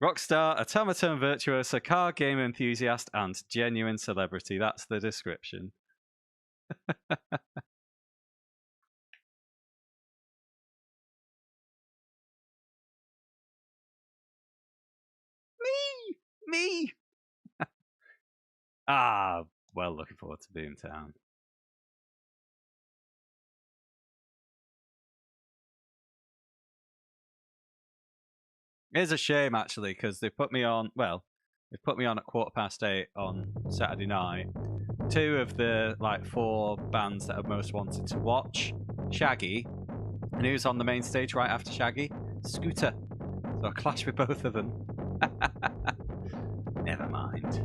Rockstar, automaton virtuoso, car game enthusiast, and genuine celebrity. That's the description. Me! Well, looking forward to Boomtown. It's a shame, actually, because they put me on, well, they put me on at 8:15 on Saturday night. 2 of the, 4 bands that I most wanted to watch, Shaggy, and who's on the main stage right after Shaggy? Scooter. So I clashed with both of them. Never mind.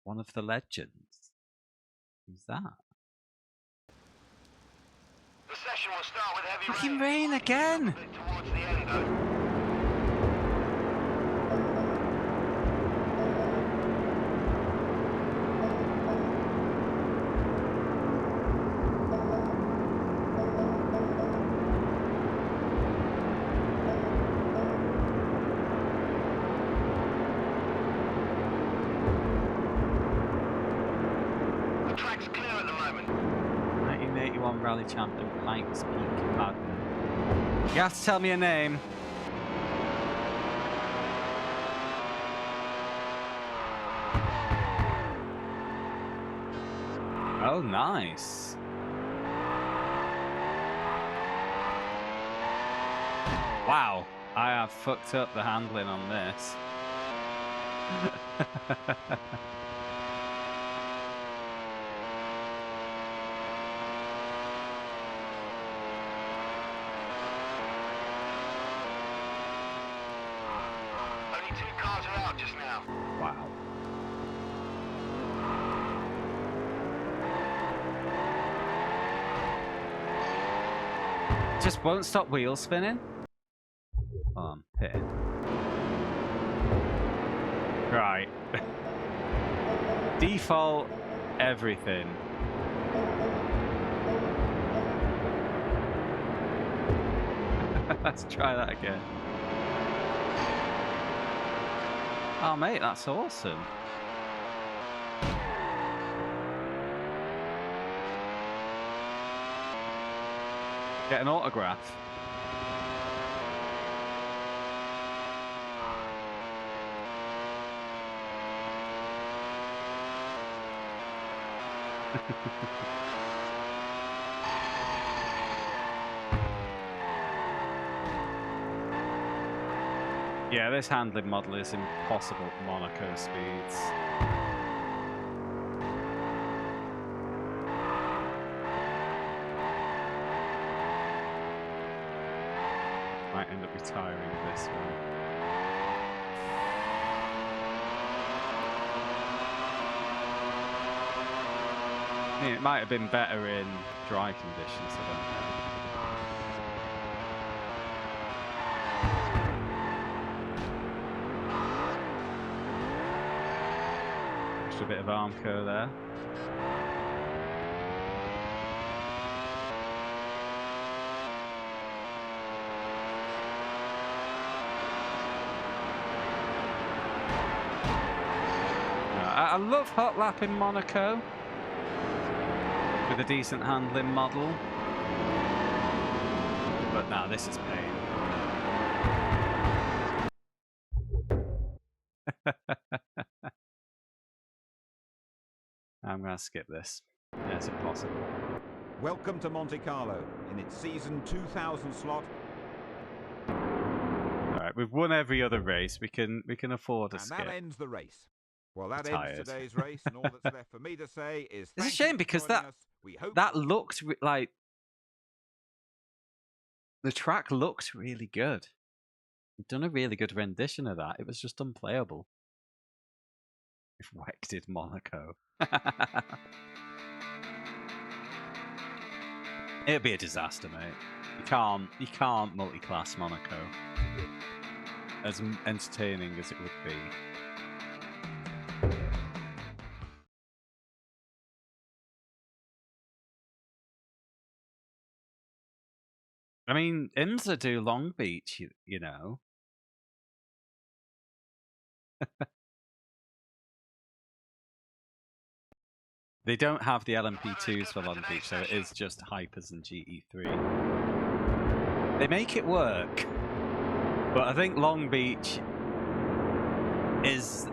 One of the legends. Who's that? The session will start with heavy Fucking rain again! towards the end, though. The track's clear at the moment. 1981 rally champion, Pikes Peak Magnum. You have to tell me a name. Oh, nice. Wow, I have fucked up the handling on this. Only 2 cars are out just now. Wow. Just won't stop wheel spinning? Oh, I'm pitting. Right. Default everything. Let's try that again. Oh, mate, that's awesome. Get an autograph. Yeah, this handling model is impossible at Monaco speeds. Might end up retiring this one. I mean, it might have been better in dry conditions, I don't know. A bit of Armco there. I love hot lap in Monaco with a decent handling model, but now this is pain. I skip this? Yeah, it's impossible. Welcome to Monte Carlo in its season 2000 slot. Alright, we've won every other race. We can afford a And skip. that ends the race. Well, that Tired. ends today's race, and all that's left for me to say is It's a thank shame you for because joining us. We hope that looked like the track looked really good. You've done a really good rendition of that. It was just unplayable. If Weck did Monaco. It'd be a disaster, mate. You can't multi-class Monaco. As entertaining as it would be. I mean, IMSA do Long Beach, you know. They don't have the LMP2s for Long Beach, so it is just Hypers and GE3. They make it work, but I think Long Beach is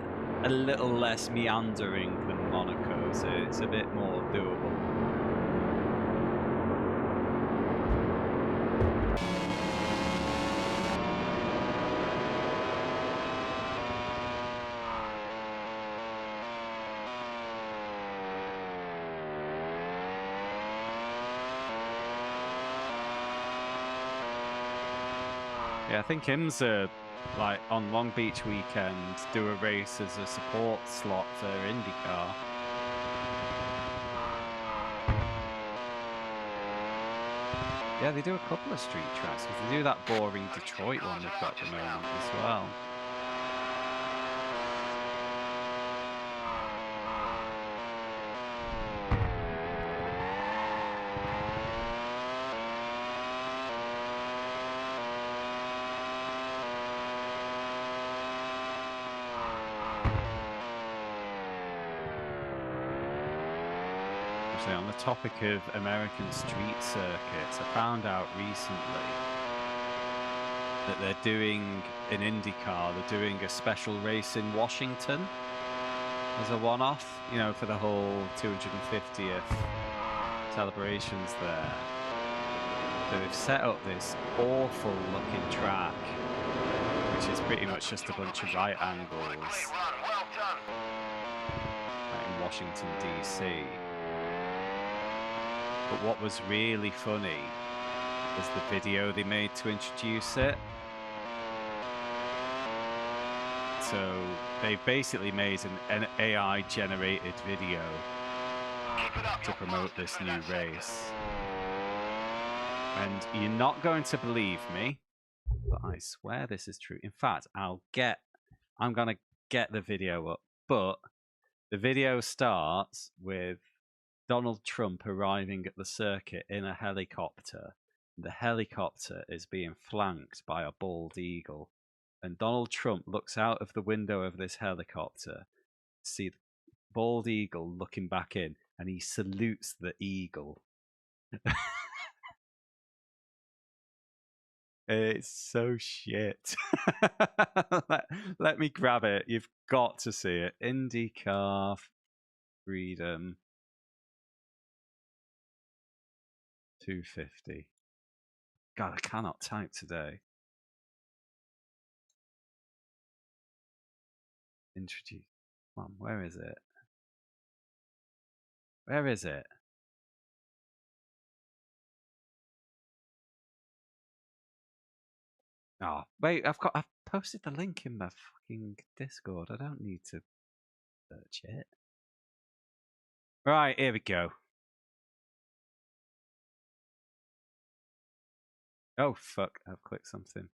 a little less meandering than Monaco, so it's a bit more doable. Yeah, I think IMSA, like on Long Beach weekend, do a race as a support slot for IndyCar. Yeah, they do a couple of street tracks, because they do that boring Detroit one they've got at the moment as well. On the topic of American street circuits, I found out recently that they're doing in IndyCar, they're doing a special race in Washington as a one-off, you know, for the whole 250th celebrations there. So they've set up this awful looking track, which is pretty much just a bunch of right angles, like in Washington, DC. But what was really funny was the video they made to introduce it. So they've basically made an AI-generated video to promote this new race. And you're not going to believe me, but I swear this is true. In fact, I'm going to get the video up. But the video starts with Donald Trump arriving at the circuit in a helicopter. The helicopter is being flanked by a bald eagle. And Donald Trump looks out of the window of this helicopter, see the bald eagle looking back in, and he salutes the eagle. It's so shit. Let me grab it. You've got to see it. IndyCar Freedom 250. God, I cannot type today. Introduce. Come on, where is it? Where is it? Oh, wait, I've posted the link in my fucking Discord. I don't need to search it. Right, here we go. Oh, fuck. I've clicked something.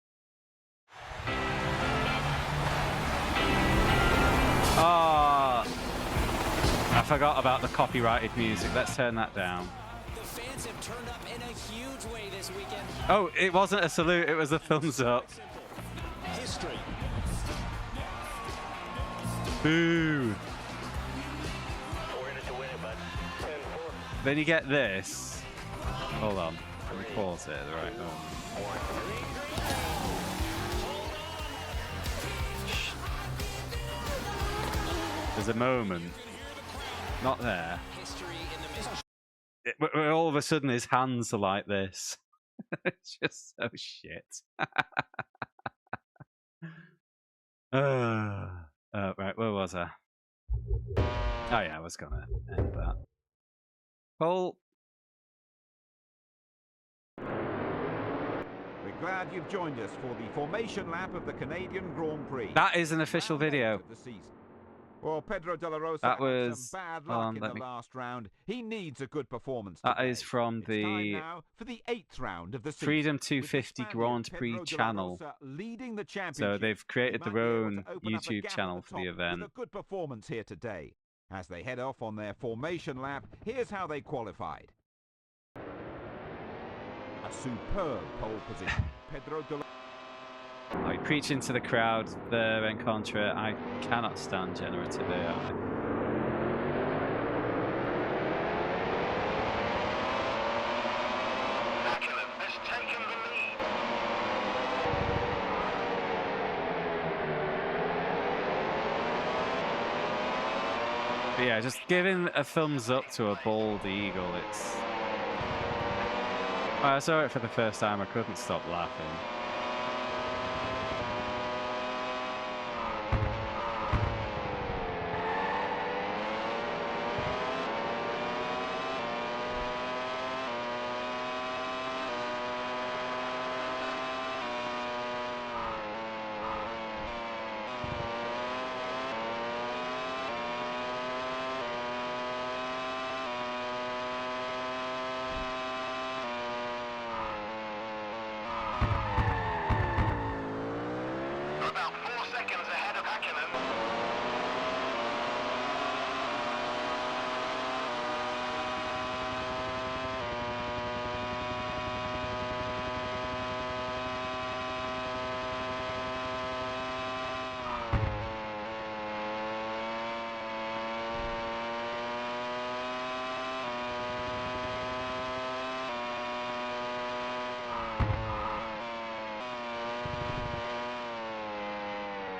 Oh, I forgot about the copyrighted music. Let's turn that down. The fans have turned up in a huge way this weekend. Oh, it wasn't a salute. It was a thumbs up. History. Boo. Then you get this. Hold on. Let me pause it at the right moment. There's a moment not there. History in the making. But all of a sudden his hands are like this. It's just so shit. Right, where was I? Oh yeah, I was gonna end that. Paul. We're glad you've joined us for the formation lap of the Canadian Grand Prix. That is an official Round 8 video. of the season. Well, Pedro de la Rosa That had was some bad luck in let the me. last round. He needs a good performance That today. is from It's time the now for the 8th round of the season. Freedom With the 250 Spaniard Grand Pedro Prix de la channel. Rosa leading the So championship. they've created He might their be able own to open up a YouTube gap at channel for the top event. With a good performance here today. As they head off on their formation lap, here's how they qualified. A superb pole position. Pedro de la Like preaching to the crowd, the rencontre. I cannot stand generative AI. Hakkinen has taken the lead. But yeah, just giving a thumbs up to a bald eagle. It's. I saw it for the first time. I couldn't stop laughing. About 4 seconds ahead of Hakkinen.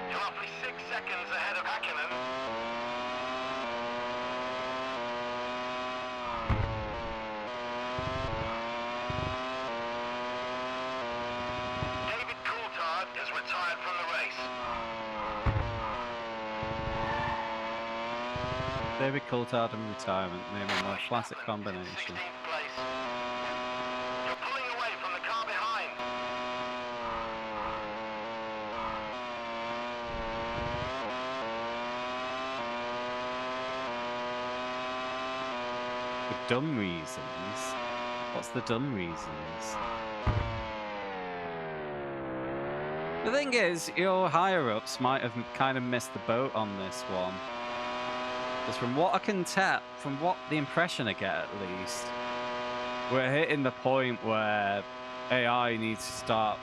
You're roughly 6 seconds ahead of Hakkinen. David Coulthard is retired from the race. David Coulthard and retirement, maybe a more classic combination. 16th place. You're pulling away from the car behind. For dumb reasons. What's the dumb reasons? The thing is, your higher-ups might have kind of missed the boat on this one. Because from what I can tell, from what the impression I get at least, we're hitting the point where AI needs to start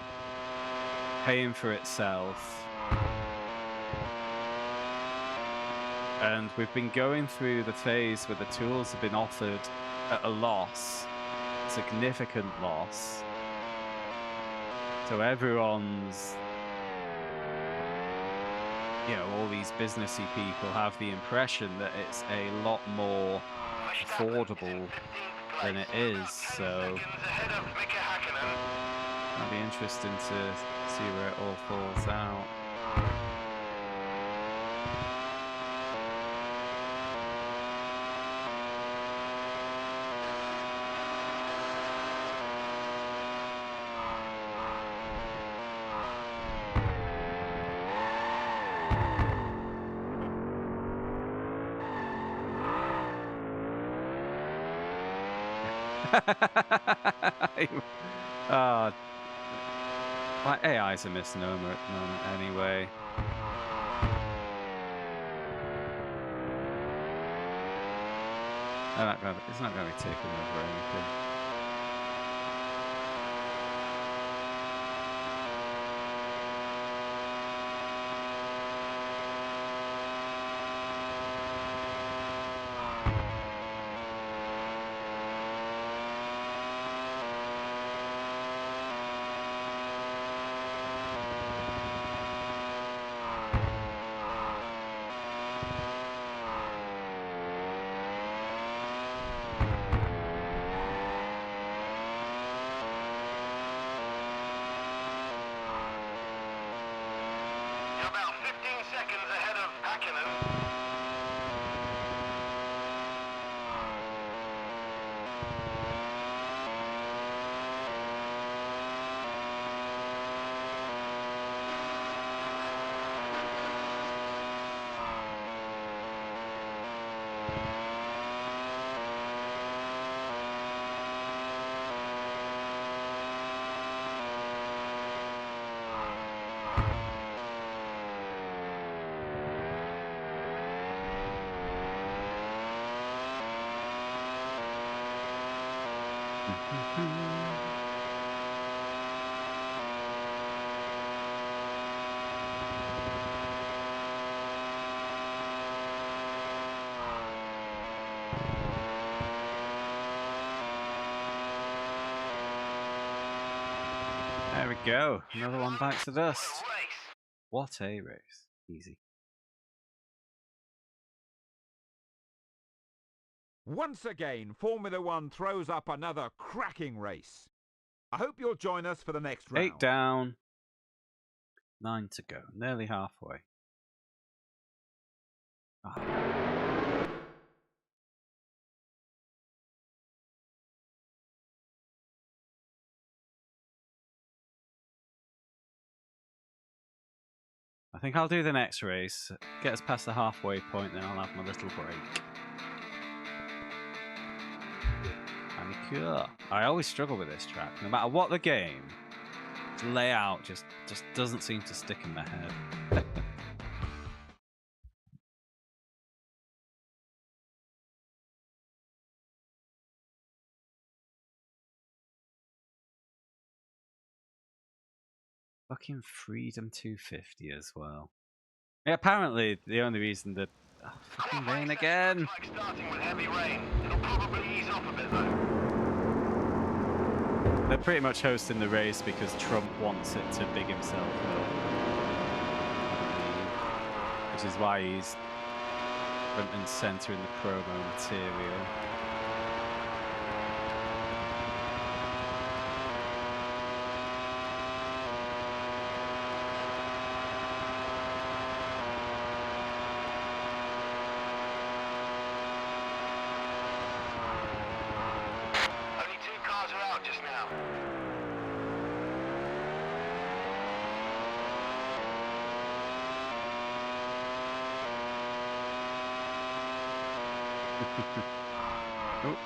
paying for itself. And we've been going through the phase where the tools have been offered at a loss, significant loss. So everyone's, you know, all these businessy people have the impression that it's a lot more affordable than it is. So Seconds ahead of Mika Hakkinen. it'll be interesting to see where it all falls out. Oh, like AI's a misnomer at the moment anyway. It's not going to be taken over or anything. seconds ahead of Hakkinen. There we go. Another one bites the dust. Race. What a race. Easy. Once again, Formula One throws up another cracking race. I hope you'll join us for the next round. 8 down. 9 to go. Nearly halfway. Ah. I think I'll do the next race. Get us past the halfway point, then I'll have my little break. Manicure. I always struggle with this track. No matter what the game, its layout just doesn't seem to stick in my head. Fucking Freedom 250 as well. Yeah, apparently the only reason that fucking rain again. Looks like starting with heavy rain. It'll probably ease off a bit though. They're pretty much hosting the race because Trump wants it to big himself up. Which is why he's front and centre in the promo material. Only 2 cars are out just now. Oh.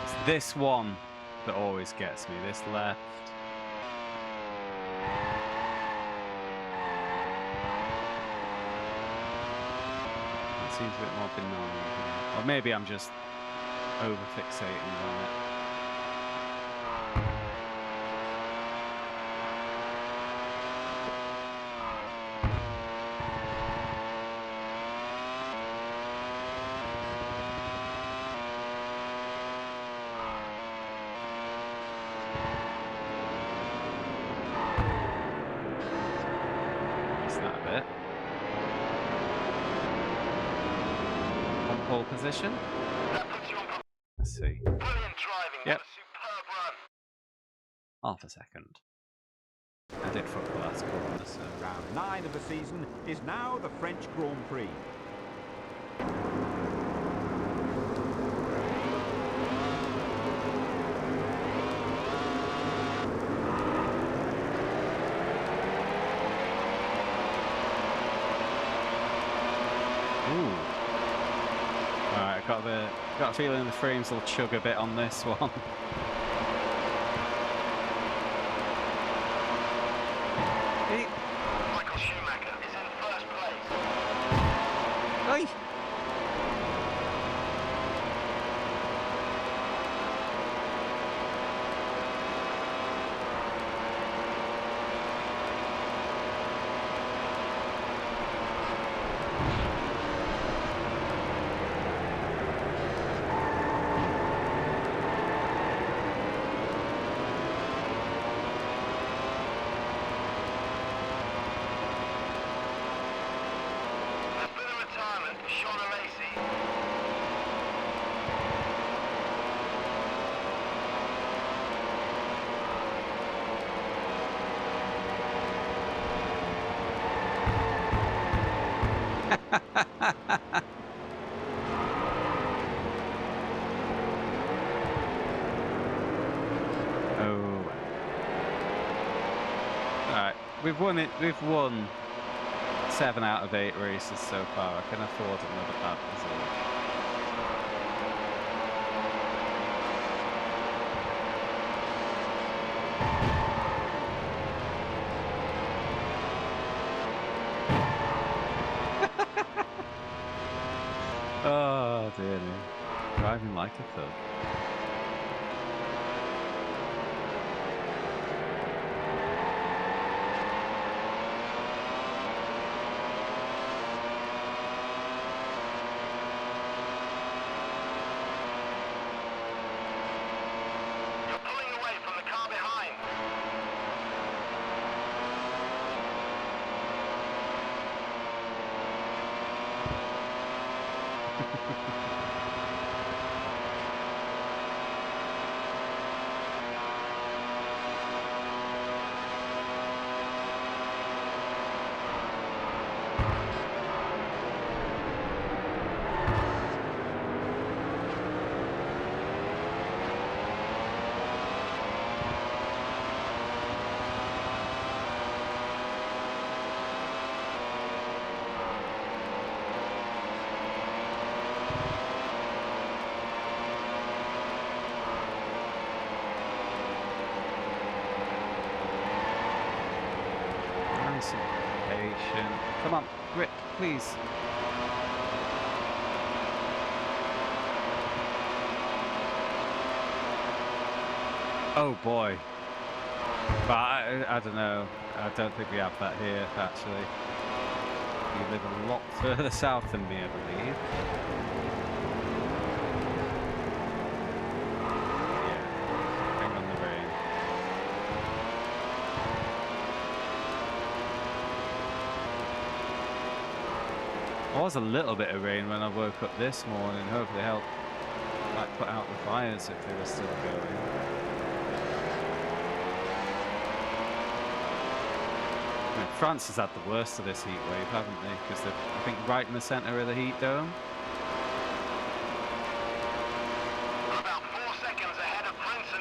It's this one that always gets me, this left. That seems a bit more benign. Yeah. Or maybe I'm just over fixating on it. Pole position. That puts you on. Let's see. Brilliant driving. Yep. What a superb run. Half a second. I did fuck the last corner, so. Round 9 of the season is now the French Grand Prix. Ooh. Alright, got a feeling the frames will chug a bit on this one. Michael Schumacher is in first place. Oi! we've won it. We've won 7 out of 8 races so far. I can afford another bad result. Oh dear me. Driving like a thug. You're pulling away from the car behind. Nice and patient. Come on, Rick, please. Oh boy. But I don't know. I don't think we have that here, actually. You live a lot further south than me, I believe. Yeah. Bring on the rain. There was a little bit of rain when I woke up this morning. Hopefully helped like put out the fires if they were still going. I mean, France has had the worst of this heat wave, haven't they? Because they're, I think, right in the centre of the heat dome. About 4 seconds ahead of Princeton.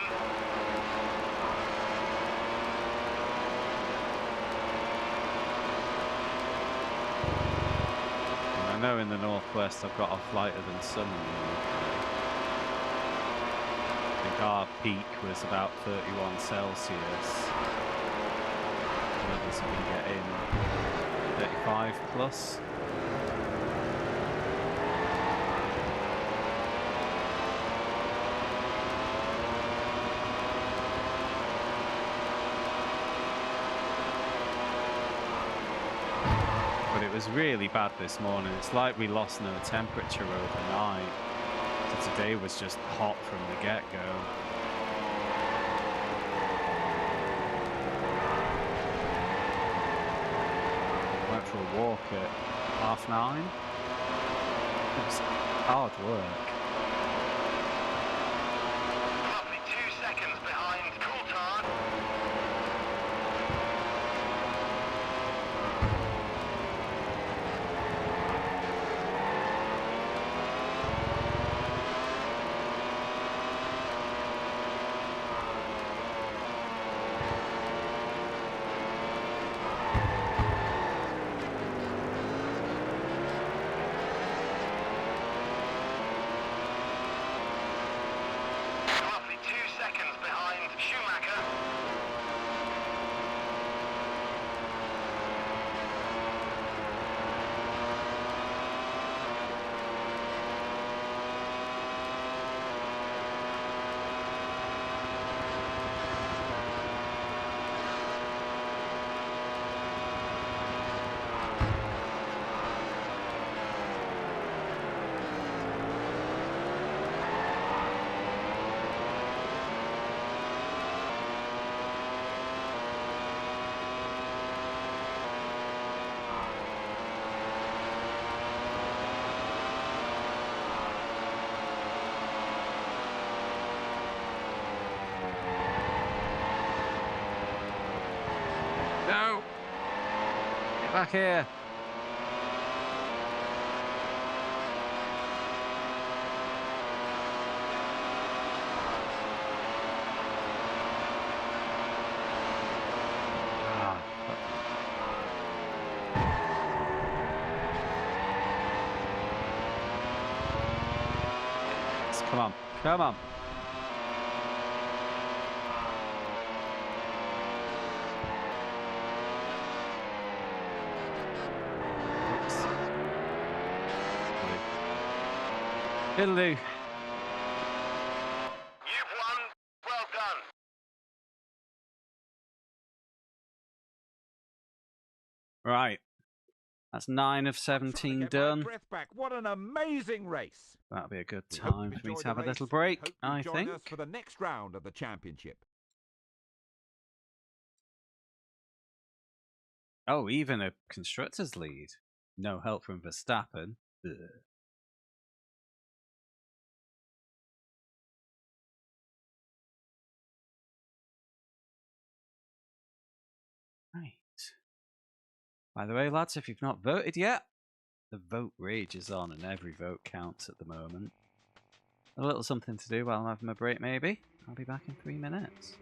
And I know in the northwest I've got off lighter than some in the UK. I think our peak was about 31 Celsius. Others have been getting 35 plus. But it was really bad this morning. It's like we lost no temperature overnight. So today was just hot from the get-go. Went for a walk at 9:30. It was hard work. Roughly 2 seconds behind Coulthard. Roughly 2 seconds behind Schumacher. No! Get back here! Ah, fuck. Come on. Come on. It'll do. You've won. Well done. Right. That's 9 of Trying to 17 get my done. breath back. What an amazing race! That'll be a good We hope time you've for me enjoyed to have the a little race. break, Hope you I join think. us for the next round of the championship. Oh, even a constructor's lead. No help from Verstappen. Ugh. Right. By the way, lads, if you've not voted yet, the vote rage is on and every vote counts at the moment. A little something to do while I'm having my break, maybe. I'll be back in 3 minutes.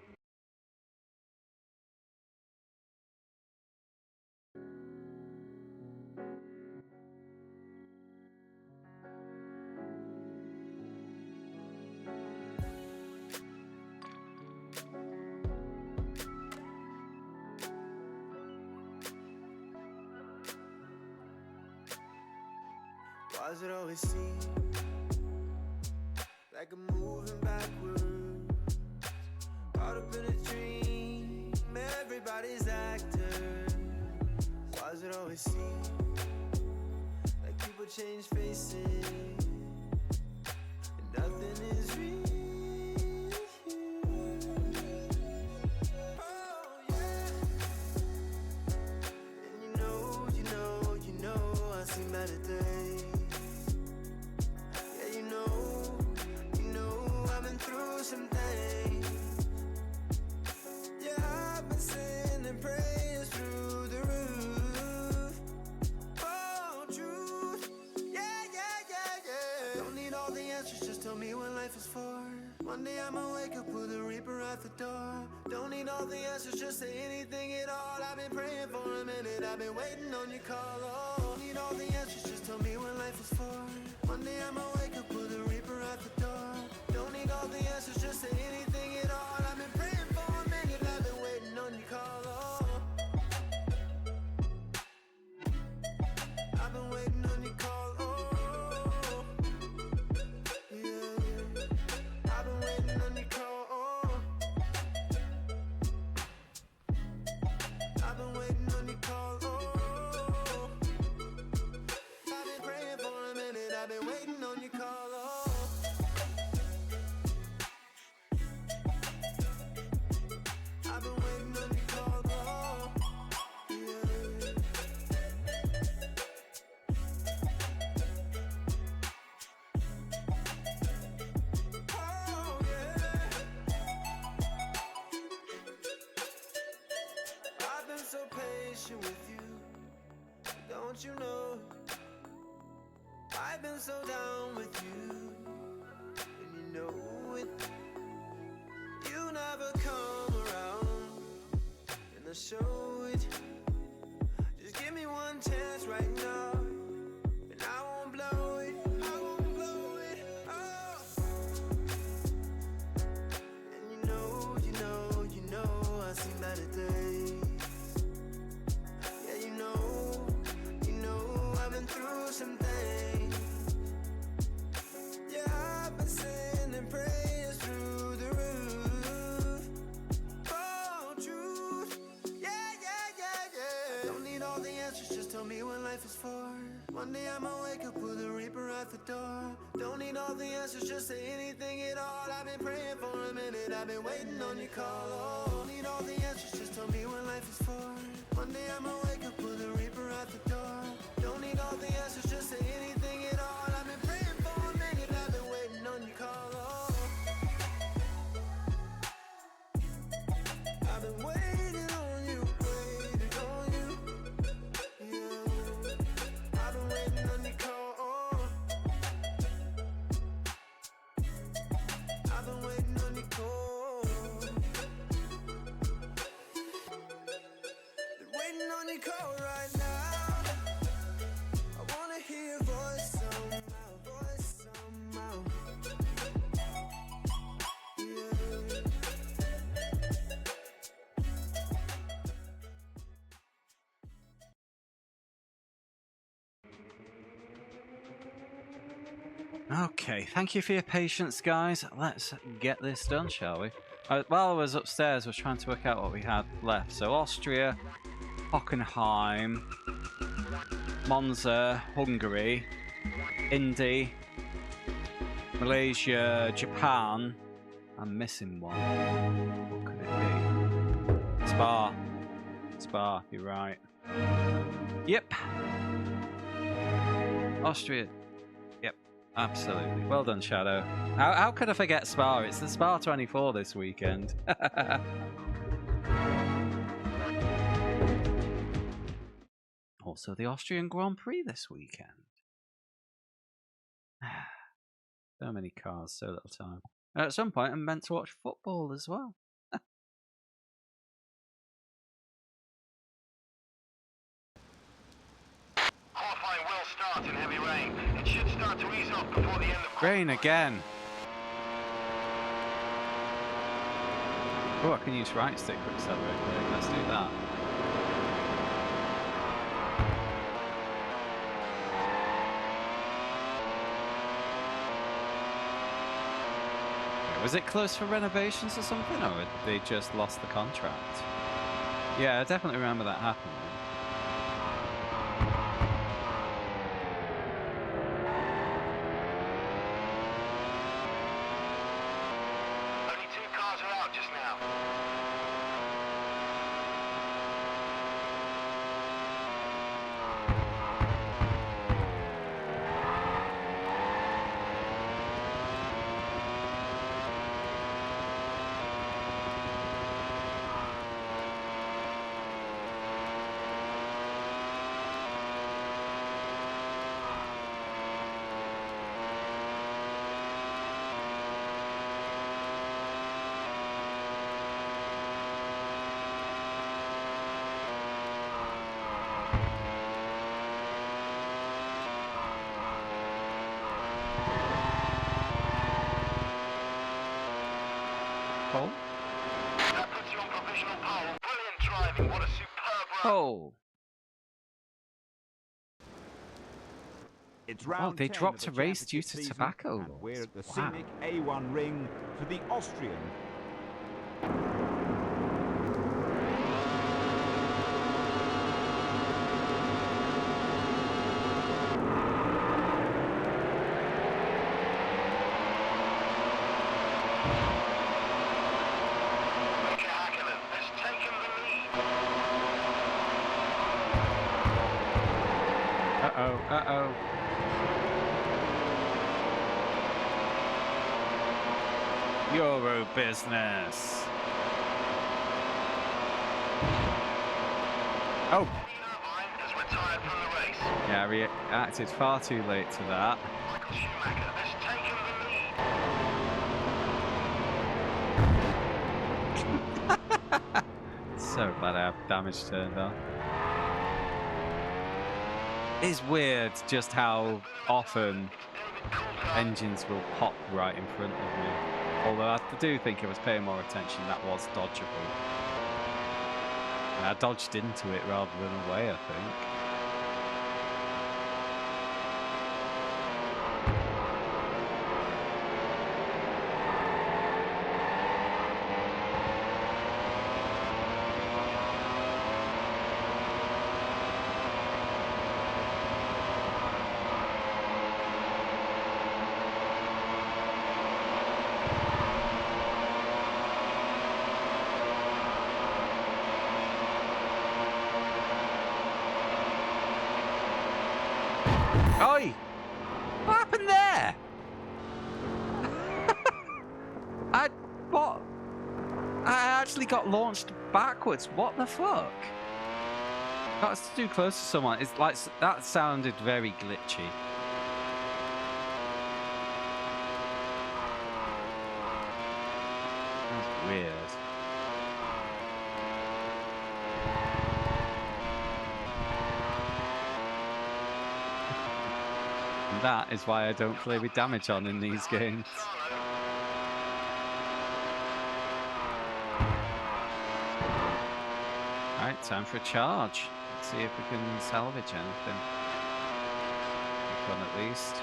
Why does it always seem like I'm moving backwards? Caught up in a dream, everybody's actors. Why does it always seem like people change faces and nothing is real? Oh yeah. And you know I've seen better days. Yeah, you know I've been through some things. Yeah, I've been sending prayers through the roof. Oh, truth. Yeah. Don't need all the answers, just tell me what life is for. One day I'ma wake up with a reaper at the door. Don't need all the answers, just say anything at all. I've been praying for a minute, I've been waiting on your call. Oh, don't need all the answers, just tell me what life is for. One day I'ma wake up with a reaper at the door. Don't need all the answers, just say anything at all. I've been praying for a minute, I've been waiting on your call. Oh, I've been waiting on your call. Oh, yeah. I've been waiting on your call. Oh, I've been waiting on your call. Oh, I've been praying for a minute, I've been waiting on your call. Oh, I've been waiting on your call. Oh, yeah. Oh, yeah. I've been so patient with you, don't you know? I've been so down with you, and you know it. You never come around, and I show it. Just give me one chance right now, and I won't blow it. I won't blow it. Oh. And you know I've seen better days. Yeah, you know I've been through some things. Yeah, I've been sending prayers through the roof. Oh, truth. Yeah. Don't need all the answers, just tell me what life is for. One day I'ma wake up with a reaper at the door. Don't need all the answers, just say anything at all. I've been praying for a minute, I've been waiting on your call. Oh, don't need all the answers, just tell me what life is for. One day I'ma wake up with a reaper at the door. Don't need all the answers, just say anything at all. I've been praying for a minute, I've been waiting on your call. Oh, I've been waiting on you. Yeah, I've been waiting on your call. Oh, I've been waiting on your call. Been waiting on your call right now. I wanna hear your voice somehow. Okay, thank you for your patience, guys. Let's get this done, shall we? While I was upstairs, I was trying to work out what we had left. So Austria, Hockenheim, Monza, Hungary, Indy, Malaysia, Japan. I'm missing one. What could it be? Spa. Spa, you're right. Yep. Austria. Yep, absolutely. Well done, Shadow. How could I forget Spa? It's the Spa 24 this weekend. Also, the Austrian Grand Prix this weekend. So many cars, so little time. At some point, I'm meant to watch football as well. Qualifying will start in heavy rain. It should start to ease off before the end of Rain again. Oh, I can use right stick for accelerating. Let's do that. Was it close for renovations or something, or had they just lost the contract? Yeah, I definitely remember that happening. Only 2 cars are out just now. Pole? That puts you on provisional pole. Brilliant driving. What a superb run. Oh! It's round they 10 dropped of a the race due championship to season, tobacco and laws. we're at the Wow. scenic A1 ring for the Austrian. Mika Häkkinen has taken the lead. Uh-oh, uh-oh. Euro business. Oh! Irvine has retired from the race. Yeah, I reacted far too late to that. Michael Schumacher has taken the lead. So glad I have damage turned on. It's weird just how often engines will pop right in front of me. Although I do think if I was paying more attention, that was dodgeable. And I dodged into it rather than away, I think. Oi! What happened there? What? I actually got launched backwards. What the fuck? That's too close to someone. It's like that sounded very glitchy. That's weird. And that is why I don't play with damage on in these games. Alright, time for a charge. Let's see if we can salvage anything. Quick one at least.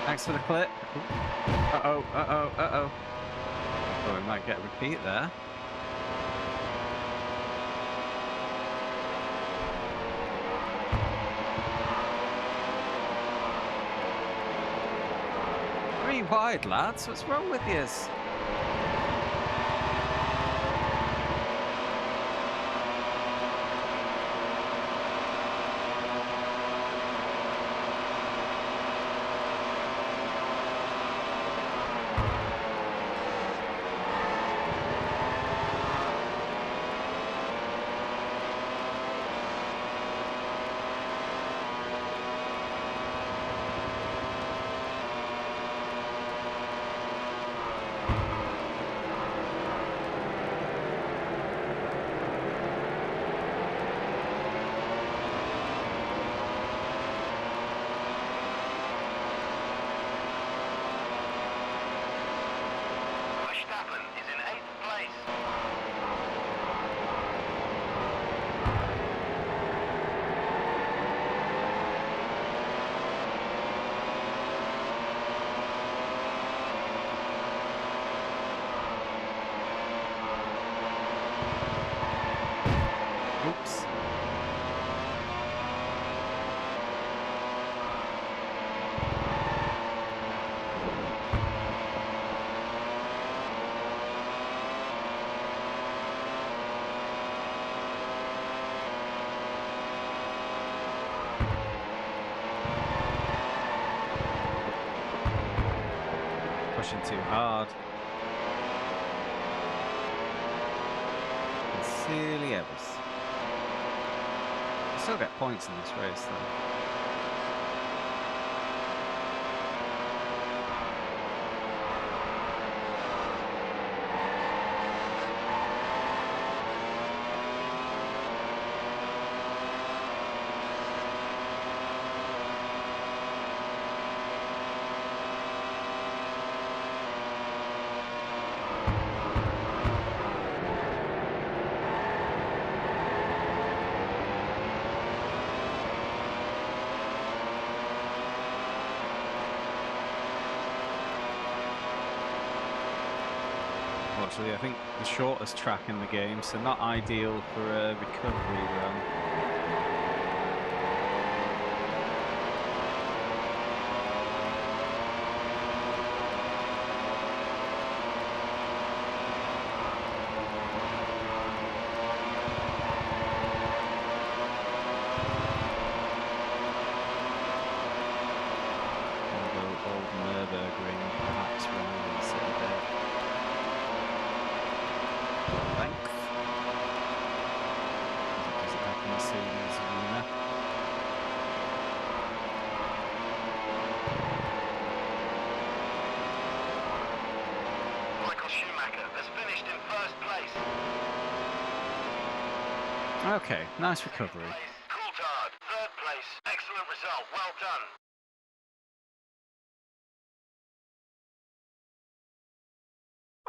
Thanks for the clip. Uh-oh, uh-oh, uh-oh. Oh, we might get a repeat there. Three wide, lads. What's wrong with yous? Verstappen is in 8th place. Oops. Pushing too hard. Sincerely ever. Still get points in this race though. Unfortunately, I think the shortest track in the game, so not ideal for a recovery run. Although old Nürburgring perhaps rivals in there. Length. Does it happen to see as a winner? Michael Schumacher has finished in 1st place. Okay, nice recovery. Coulthard, 3rd place. Excellent result. Well done.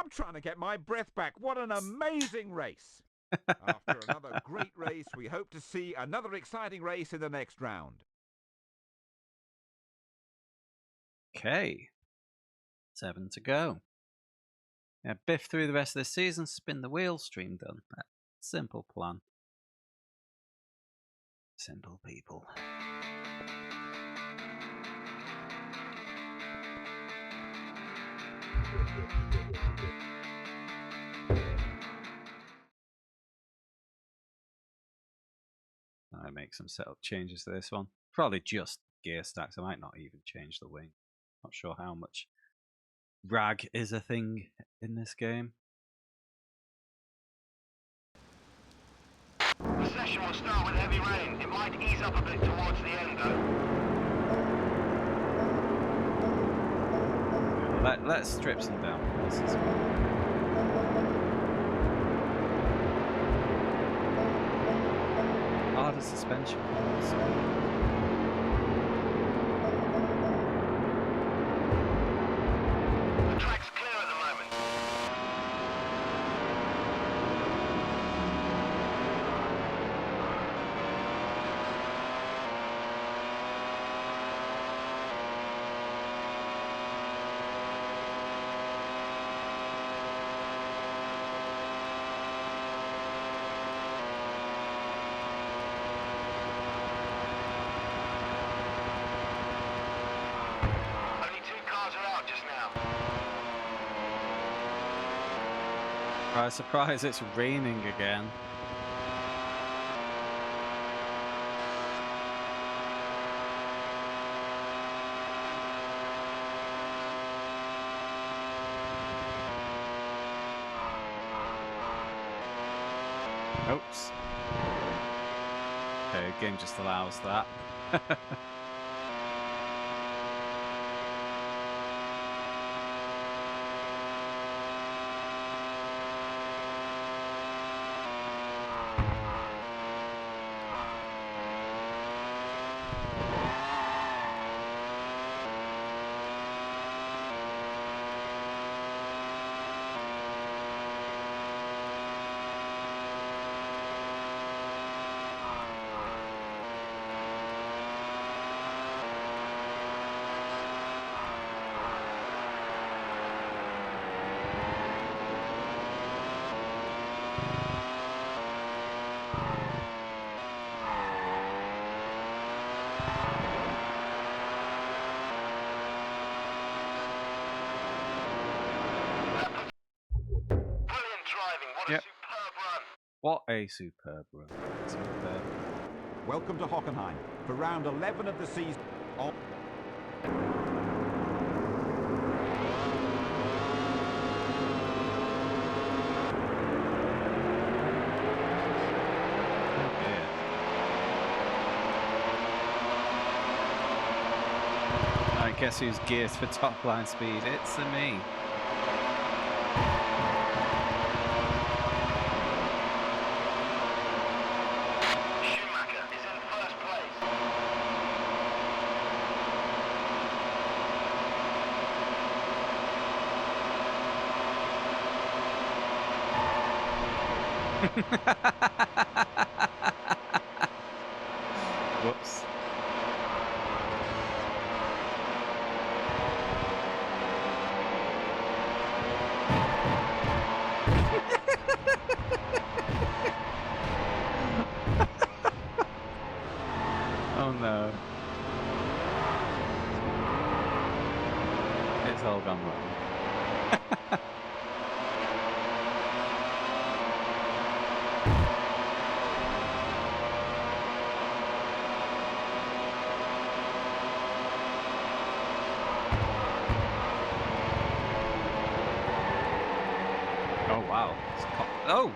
I'm trying to get my breath back. What an amazing race. After another great race, we hope to see another exciting race in the next round. Okay. 7 to go. Yeah, biff through the rest of this season, spin the wheel, stream done. Simple plan. Simple people. I make some setup changes to this one. Probably just gear stacks. I might not even change the wing. Not sure how much rag is a thing in this game. The session will start with heavy rain. It might ease up a bit towards the end, though. Let's strip some down for this as well. Harder suspension. The track's clear at the moment. Surprise, it's raining again. Oops. Okay, game just allows that. Yep. What a superb run. Superb. Welcome to Hockenheim for round 11 of the season. I guess who's geared for top line speed? It's me. Whoops. Oh no. It's all gone wrong. Oh wow. Oh!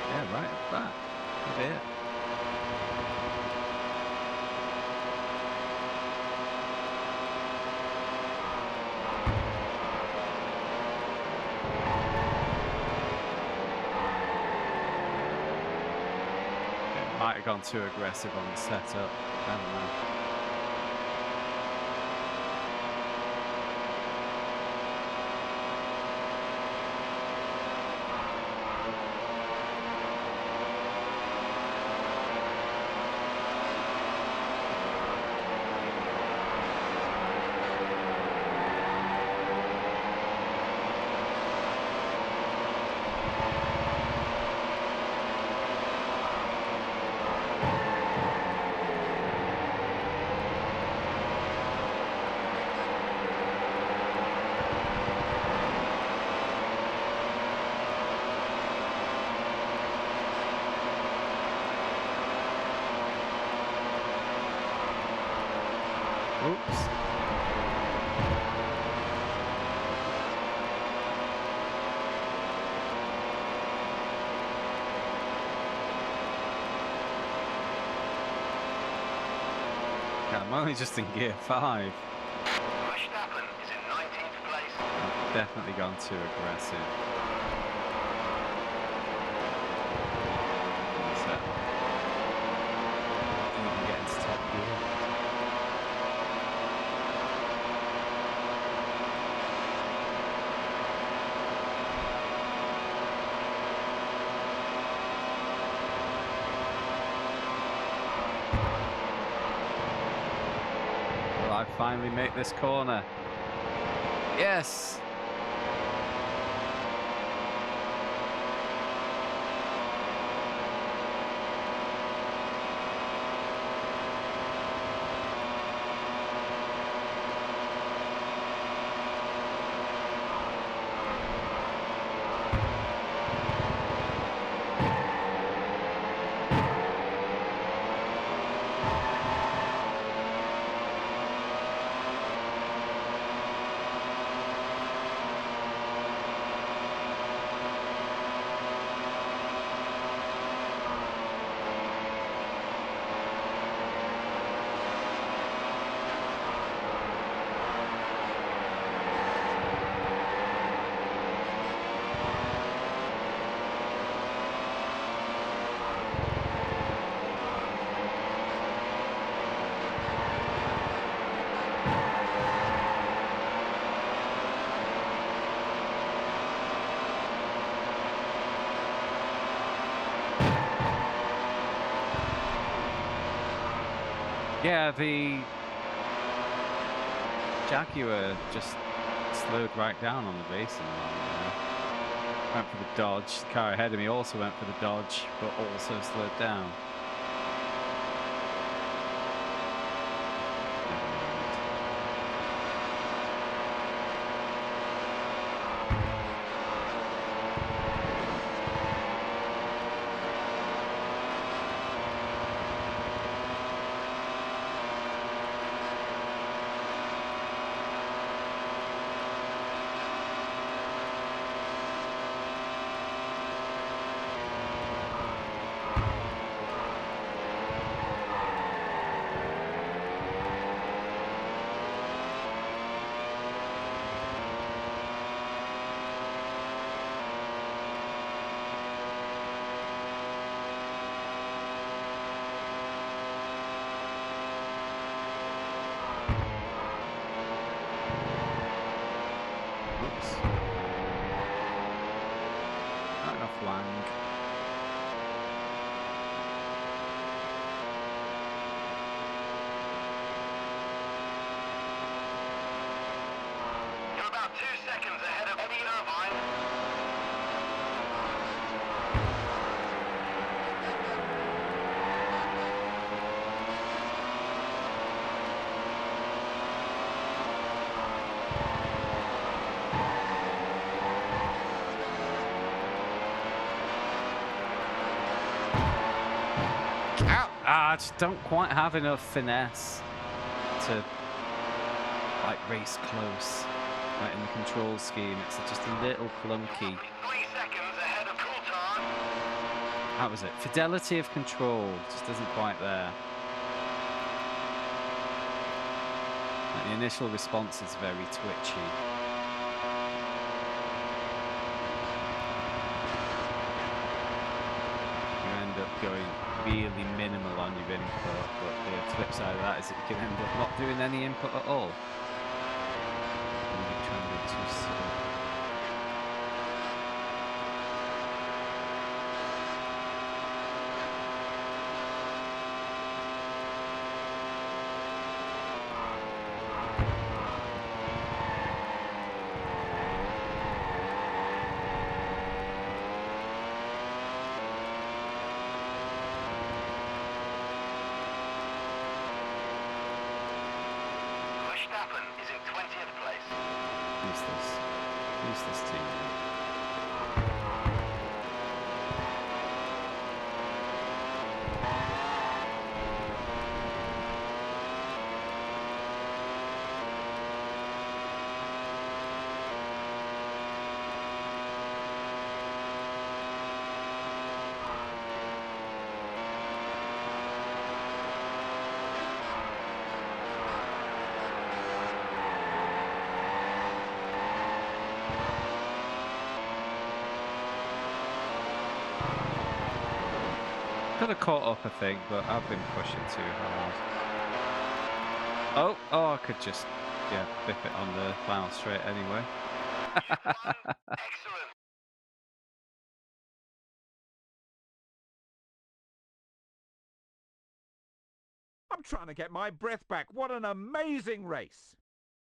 Yeah, right at that. Oh dear. Might have gone too aggressive on the setup. I don't know. Oops. Yeah, I'm only just in gear 5. Verstappen is in 19th place. I've definitely gone too aggressive. So, I think I can get into top gear. I finally make this corner. Yes! Yeah, the Jaguar just slowed right down on the racing line. You know? Went for the dodge. The car ahead of me also went for the dodge, but also slowed down. Oops. Not enough lang. You're about 2 seconds ahead of Eddie Irvine. I just don't quite have enough finesse to like race close. Like in the control scheme, it's just a little clunky. 3 seconds ahead of Coulthard. How was it? Fidelity of control just isn't quite there. Like the initial response is very twitchy. You end up going really minimal on your input, but the flip side of that is that you can end up not doing any input at all. And you try and go too slow. Verstappen is in 20th place. Who's this team? Could have caught up, I think, but I've been pushing too hard. Oh, I could just, yeah, bip it on the final straight anyway. Excellent. I'm trying to get my breath back. What an amazing race.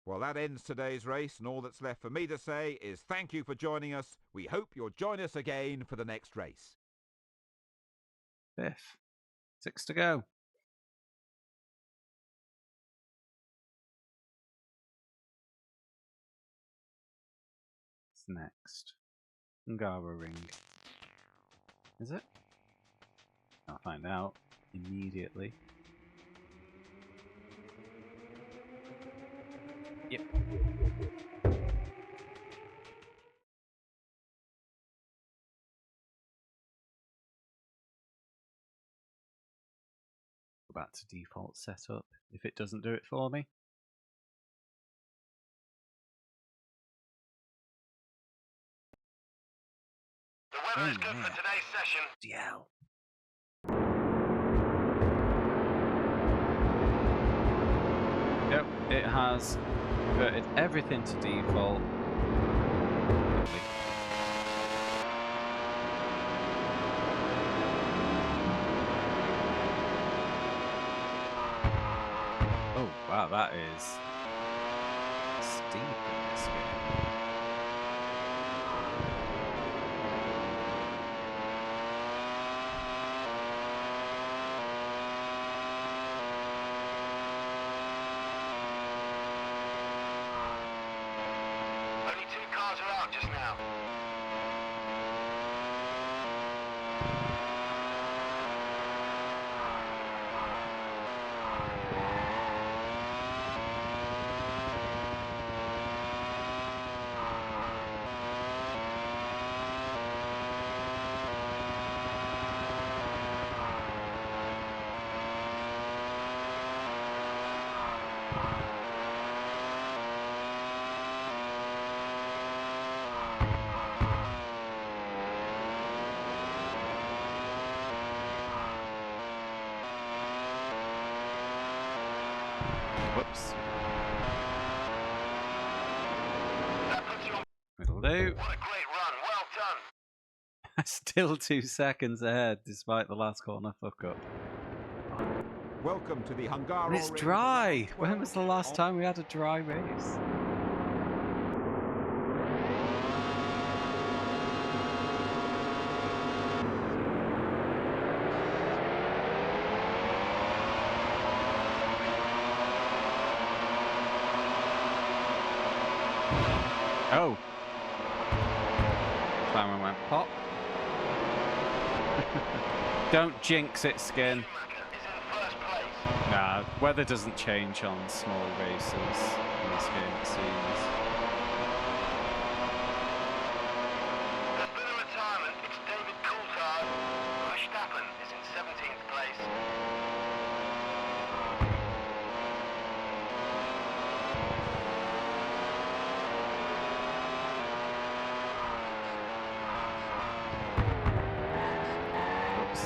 Well, that ends today's race, and all that's left for me to say is thank you for joining us. We hope you'll join us again for the next race. 5th. 6 to go. What's next? Ngara Ring. Is it? I'll find out immediately. Yep. Go back to default setup if it doesn't do it for me. The weather is good for today's session. DL. Yep, it has converted everything to default. Lovely. Wow, that is steep in this game. Only 2 cars are out just now. Whoops. That puts you on. It'll do. What a great run. Well done. Still 2 seconds ahead despite the last corner fuck up. Welcome to the Hungaro. And it's dry! When was the last time we had a dry race? Oh! Simon went pop. Don't jinx it, Skin. Schumacher is in first place. Nah, weather doesn't change on small races in this game, it seems. There's been a retirement. It's David Coulthard. Verstappen is in 17th place. Oops.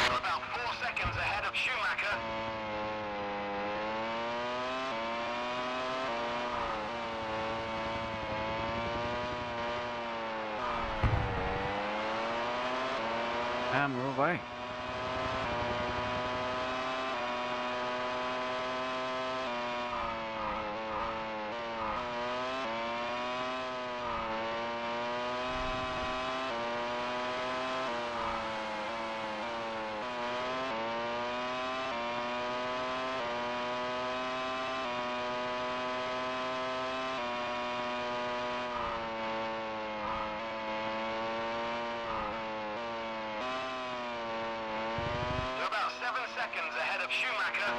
We're about 4 seconds ahead of Schumacher. And we're away. You're about 7 seconds ahead of Schumacher.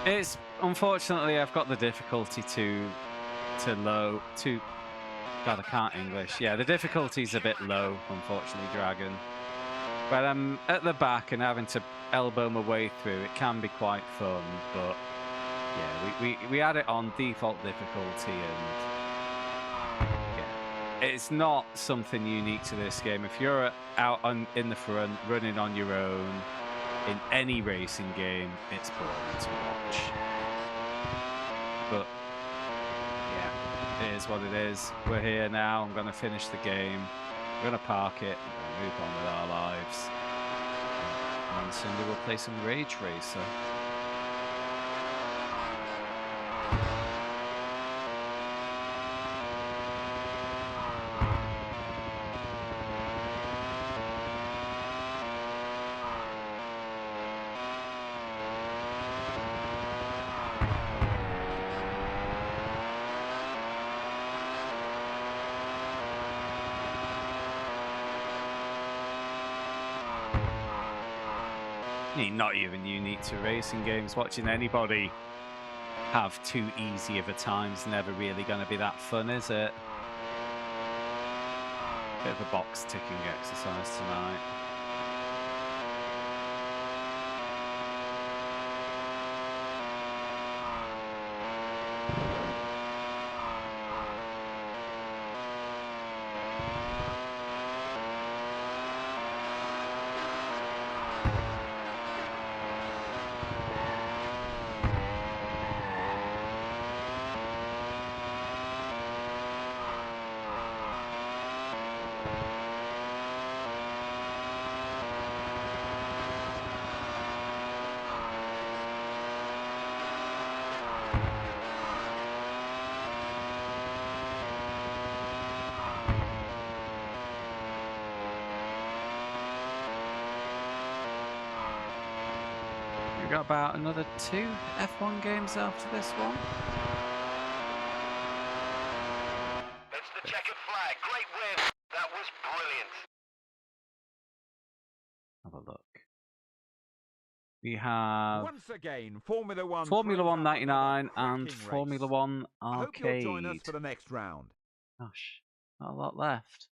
It's unfortunately I've got the difficulty to low to God, I can't English. Yeah, the difficulty's a bit low, unfortunately, Dragon. When I'm at the back and having to elbow my way through, it can be quite fun, but yeah, we had it on default difficulty and yeah. It's not something unique to this game. If you're out in the front, running on your own, in any racing game, it's boring to watch. But yeah, it is what it is. We're here now. I'm going to finish the game. We're going to park it. We're going to move on with our lives. And on Sunday we'll play some Rage Racer. not even unique to racing games. Watching anybody have too easy of a time's never really going to be that fun, is it? Bit of a box ticking exercise tonight. We've got about another 2 F1 games after this one. It's the checkered flag. Great win. That was brilliant. Have a look. We have Once again, Formula One Formula throws One up 99 another and cracking Formula race. One I hope you'll join us Arcade. for the next round. Gosh, not a lot left.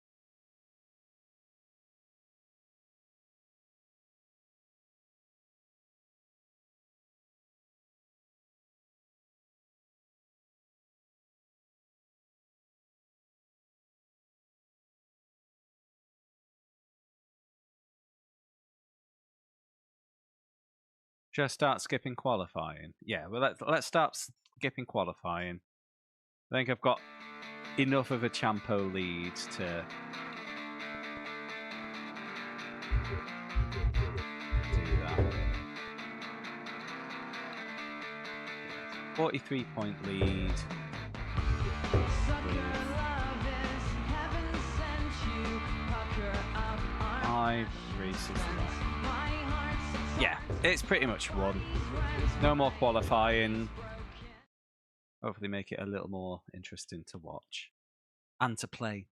Should I start skipping qualifying? Yeah, well, let's start skipping qualifying. I think I've got enough of a Champo lead to do that. 43-point lead. 5 races left. Yeah, it's pretty much won. No more qualifying. Hopefully make it a little more interesting to watch and to play.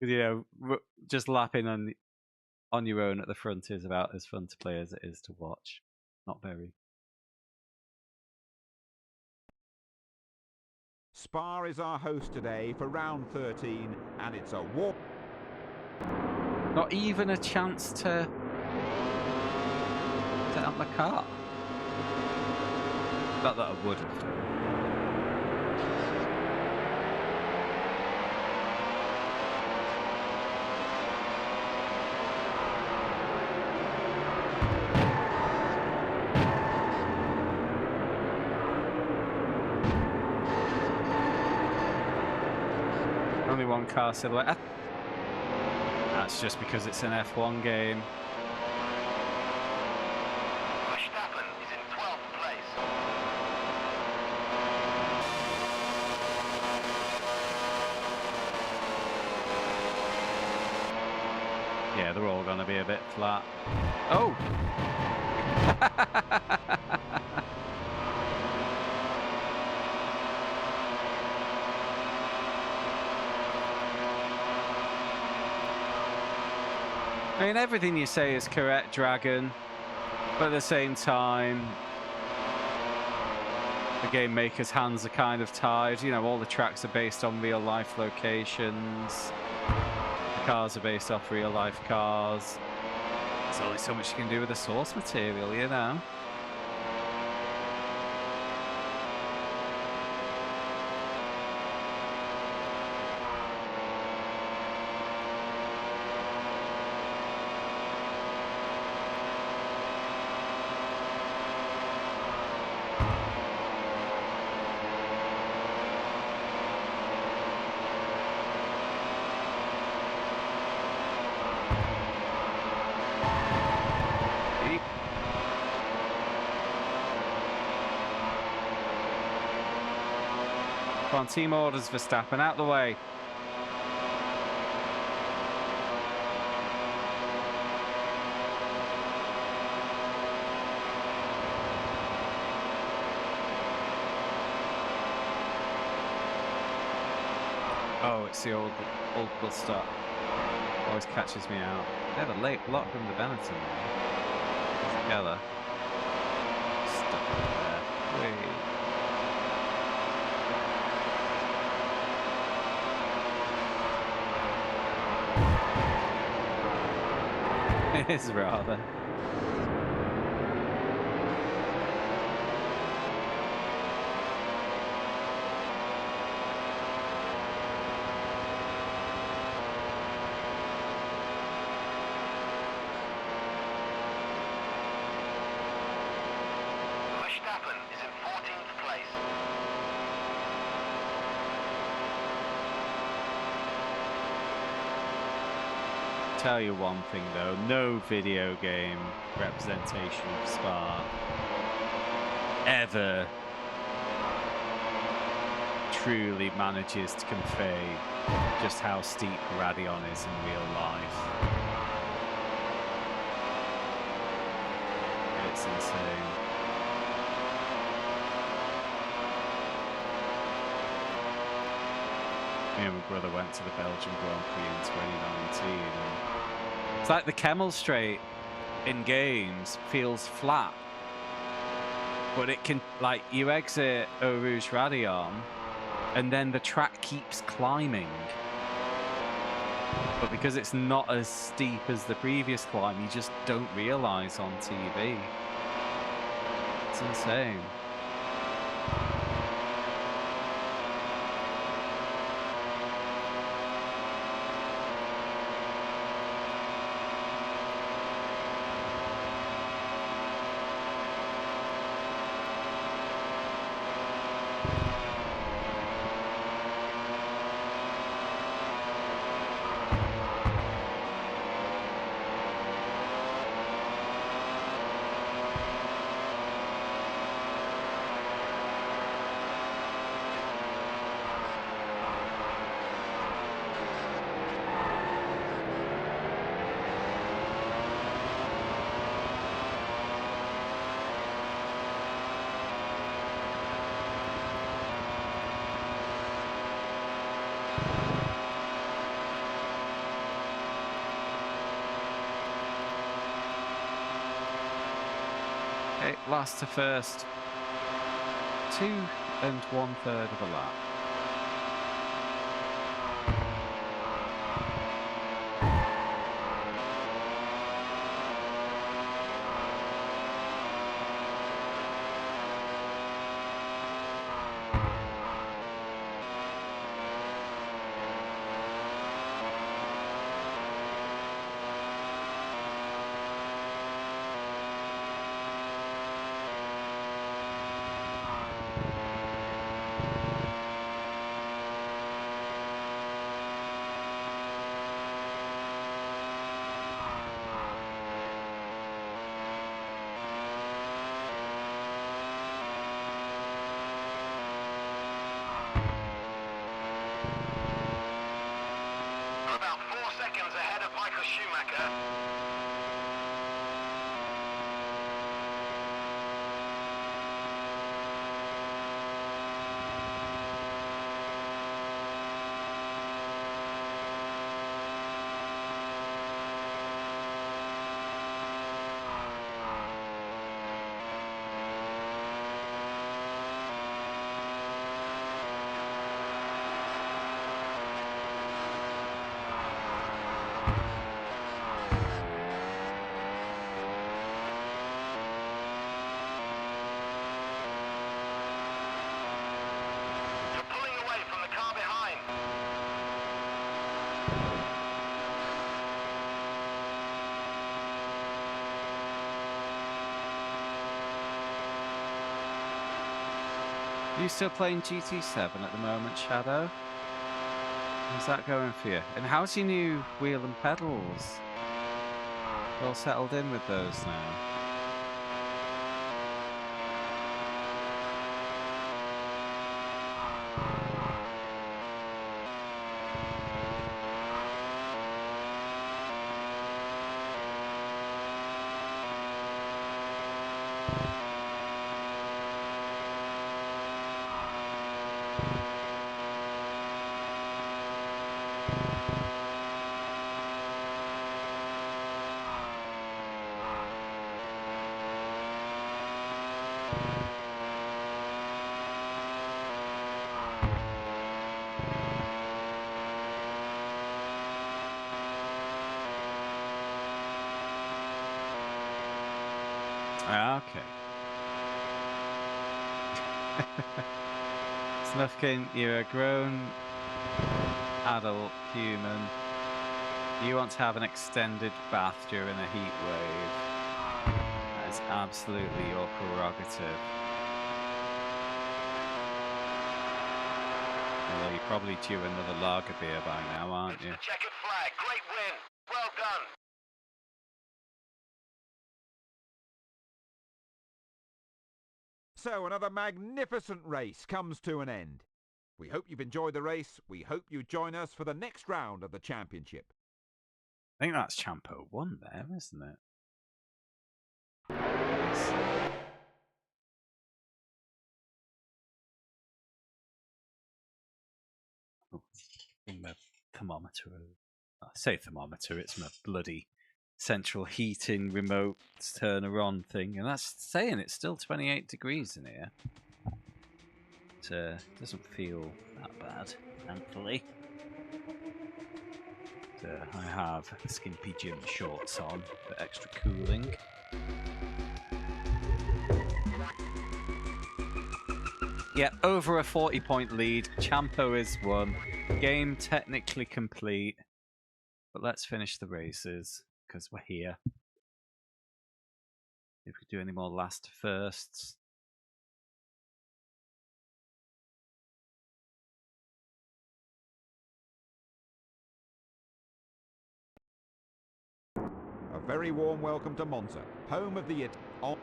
You know, just lapping on your own at the front is about as fun to play as it is to watch. Not very. Spa is our host today for round 13, and it's a walk. Not even a chance to set up my car. Not that I would have done. Only one car silhouette. That's just because it's an F1 game. Verstappen is in 12th place. Yeah, they're all going to be a bit flat. Oh! I mean, everything you say is correct, Dragon, but at the same time, the game maker's hands are kind of tied. You know, all the tracks are based on real-life locations. The cars are based off real-life cars. There's only so much you can do with the source material, you know? Come on, team orders, Verstappen, out the way. Oh, it's the old bus stop. Always catches me out. They have a late block from the Benetton. Together. Stuck there. Wait. It is rather. Verstappen is in 14th place. Tell you one thing though, no video game representation of Spa ever truly manages to convey just how steep Radion is in real life. It's insane. Me and my brother went to the Belgian Grand Prix in 2019 and it's like the Kemmel Straight in games feels flat, but it can, like, you exit Eau Rouge Radion and then the track keeps climbing, but because it's not as steep as the previous climb, you just don't realize on TV. It's insane. Okay, last to first. 2 1/3 of a lap. About 4 seconds ahead of Michael Schumacher. You're pulling away from the car behind. Are you still playing GT7 at the moment, Shadow? How's that going for you? And how's your new wheel and pedals? You all settled in with those now? Okay. Snufkin, you're a grown adult human. You want to have an extended bath during a heat wave. That is absolutely your prerogative. Although you're probably due another lager beer by now, aren't you? Checkered flag. Great win. Well done. So another magnificent race comes to an end. We hope you've enjoyed the race. We hope you join us for the next round of the championship. I think that's Champo 1 there, isn't it? Oh, bring my thermometer over. I say thermometer, it's my bloody central heating remote turner on thing, and that's saying it's still 28 degrees in here. It doesn't feel that bad, thankfully. I have skimpy gym shorts on for extra cooling. Yeah, over a 40-point lead. Champo is won. Game technically complete. But let's finish the races, because we're here. If we do any more last firsts. A very warm welcome to Monza, home of the Oh!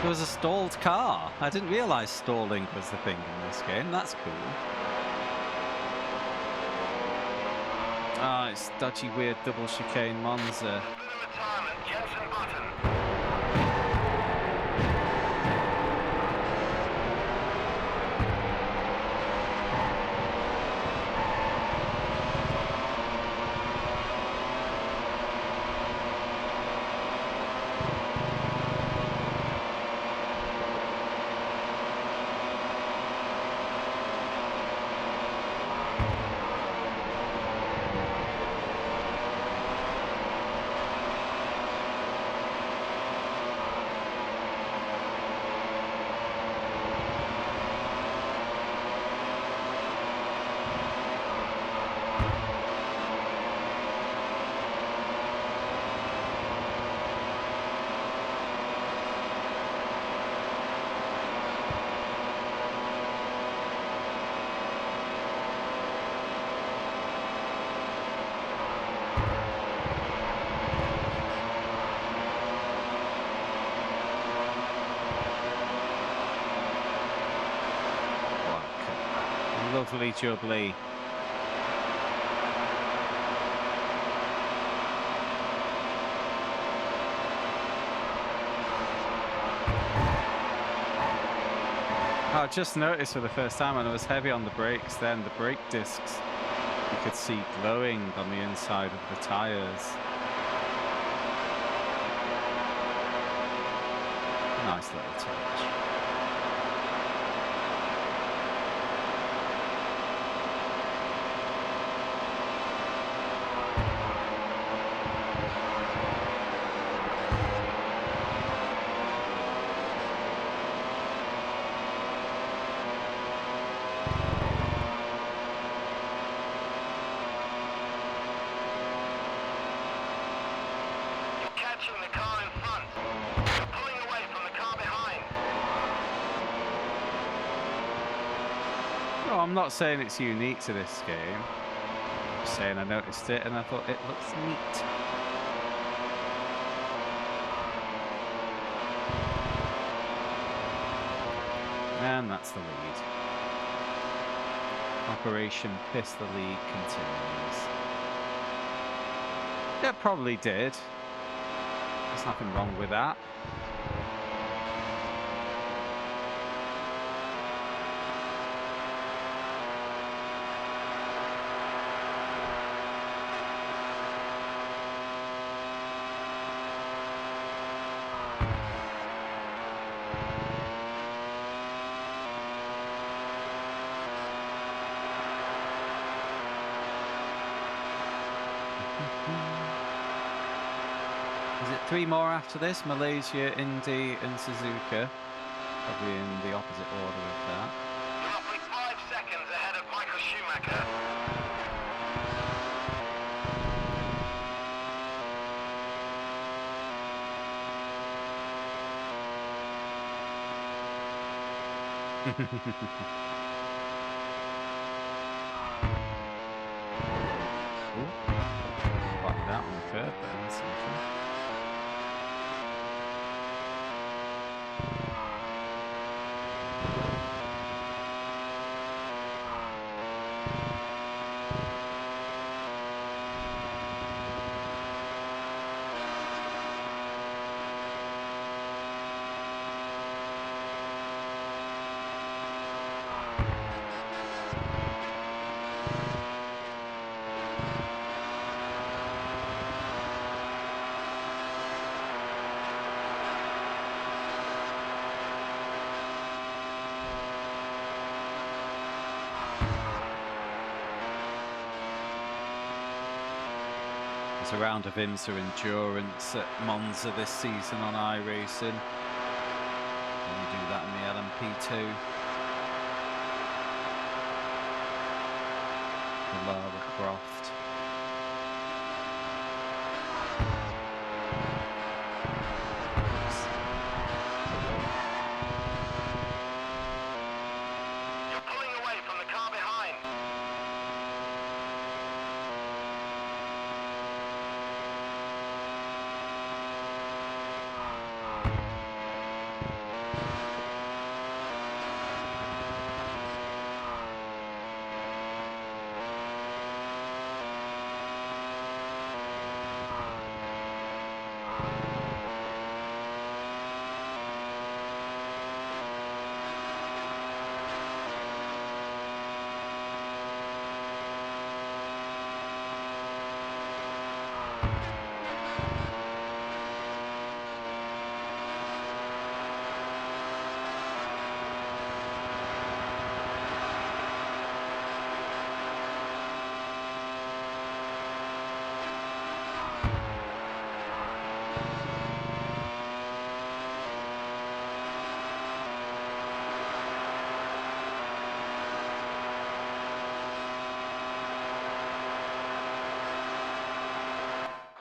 There was a stalled car. I didn't realise stalling was the thing in this game. That's cool. Ah, it's dodgy, weird double chicane Monza. Retirement. Jensen Button. Lovely jubbly. I just noticed for the first time when I was heavy on the brakes then, the brake discs you could see glowing on the inside of the tyres. Nice little touch. The car in front. You're pulling away from the car behind. No, I'm not saying it's unique to this game. I'm saying I noticed it and I thought it looks neat. And that's the lead. Operation Piss the League continues. It probably did. There's nothing wrong with that. Is it 3 more after this? Malaysia, Indy, and Suzuka. Probably in the opposite order of that. You're roughly 5 seconds ahead of Michael Schumacher. Fuck that on the curb, but that's something. There's a round of IMSA endurance at Monza this season on iRacing. We do that in the LMP2. The Lara Croft. You're pulling away from the car behind.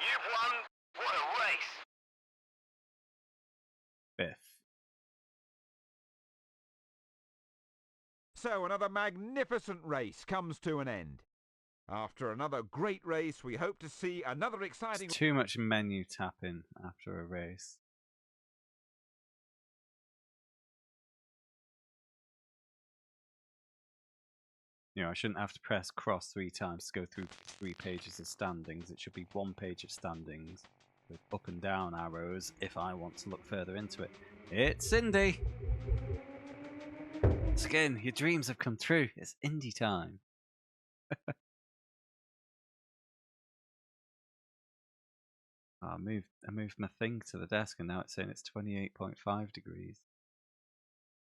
You've won. What a race. 5th. So another magnificent race comes to an end. After another great race, we hope to see another exciting... It's too much menu tapping after a race. You know, I shouldn't have to press cross 3 times to go through 3 pages of standings. It should be 1 page of standings with up and down arrows if I want to look further into it. It's Indy! Once again, your dreams have come true. It's Indy time. Oh, I moved my thing to the desk and now it's saying it's 28.5 degrees.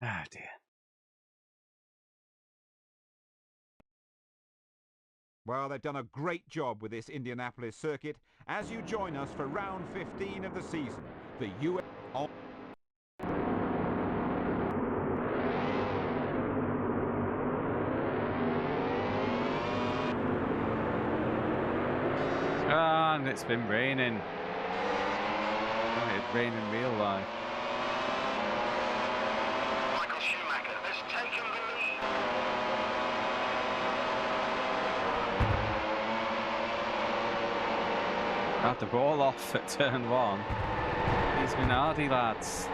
Ah, dear. Well, they've done a great job with this Indianapolis circuit as you join us for round 15 of the season. The US... Ah, and it's been raining. Oh, it'd rain in real life. Michael Schumacher has taken the lead. Had the ball off at turn 1. These Minardi lads.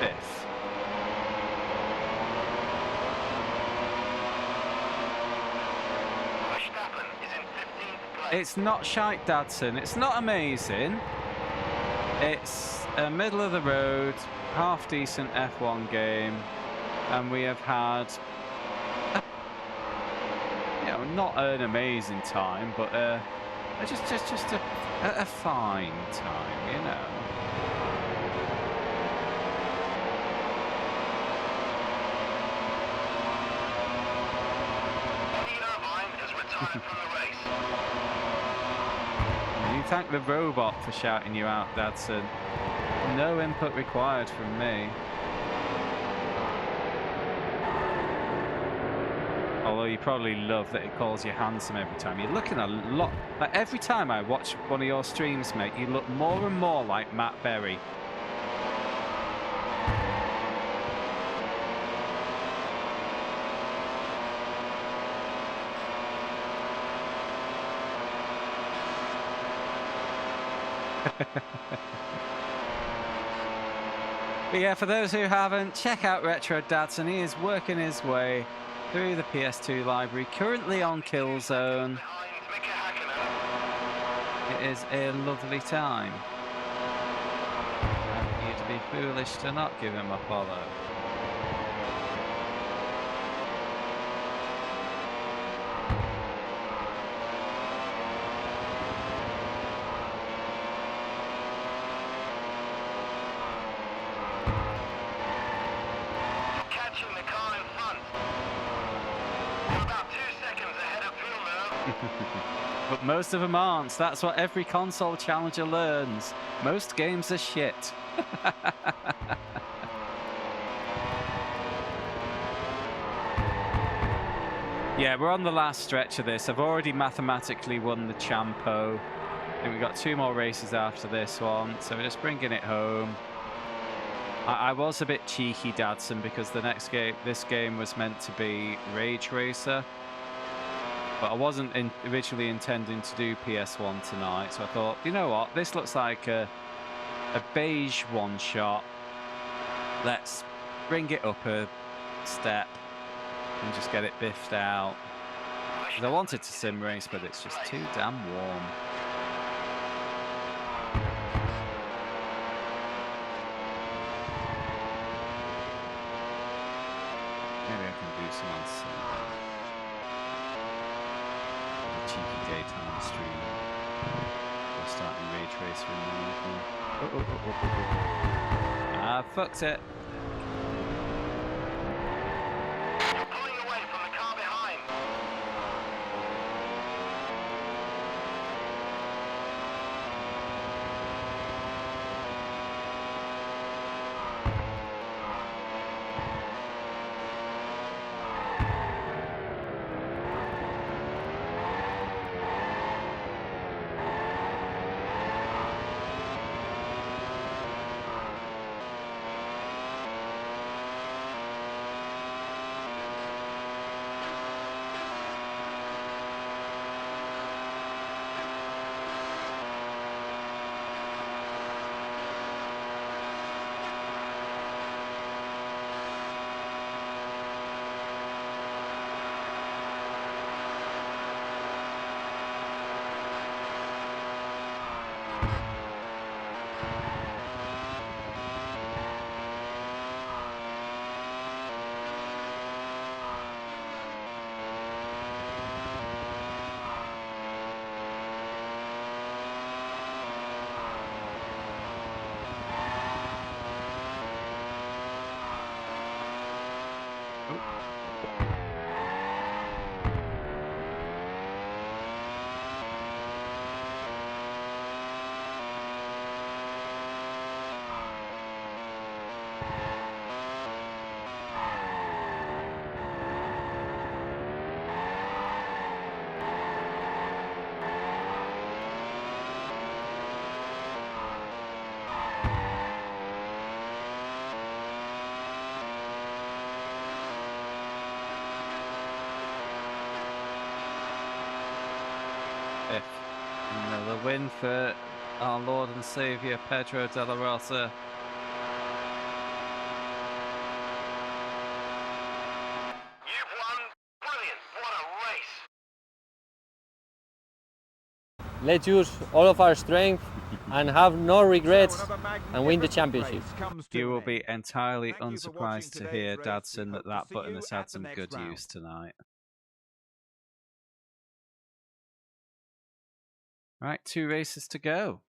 5th. Verstappen is in 15th place. It's not shite, Dadson. It's not amazing. It's a middle of the road, half decent F1 game, and we have had, not an amazing time, but just a fine time, you know. Eddie Irvine has retired from the race. You thank the robot for shouting you out, Dadson. No input required from me. Although you probably love that it calls you handsome every time. You're looking a lot... Like, every time I watch one of your streams, mate, you look more and more like Matt Berry. But yeah, for those who haven't, check out Retro Dadson. He is working his way through the PS2 library, currently on Killzone. It is a lovely time. And you'd be foolish to not give him a follow. But most of them aren't. That's what every console challenger learns. Most games are shit. Yeah, we're on the last stretch of this. I've already mathematically won the Champo. I think we've got 2 more races after this one, so we're just bringing it home. I was a bit cheeky, Dadson, because the next game, this game was meant to be Rage Racer. But I wasn't originally intending to do PS1 tonight, so I thought, you know what, this looks like a beige one-shot. Let's bring it up a step and just get it biffed out. Because I wanted to sim race, but it's just too damn warm. Maybe I can do some on sim. Cheeky daytime stream. We're starting Rage Racer in the evening. Ah, fucked it. You're pulling away from the car behind. Another win for our Lord and Saviour Pedro de la Rosa. You've won. Brilliant. What a race. Let's use all of our strength and have no regrets and win the championship. You will be entirely unsurprised to hear, Dadson, that that button has had some good use tonight. Right, 2 races to go.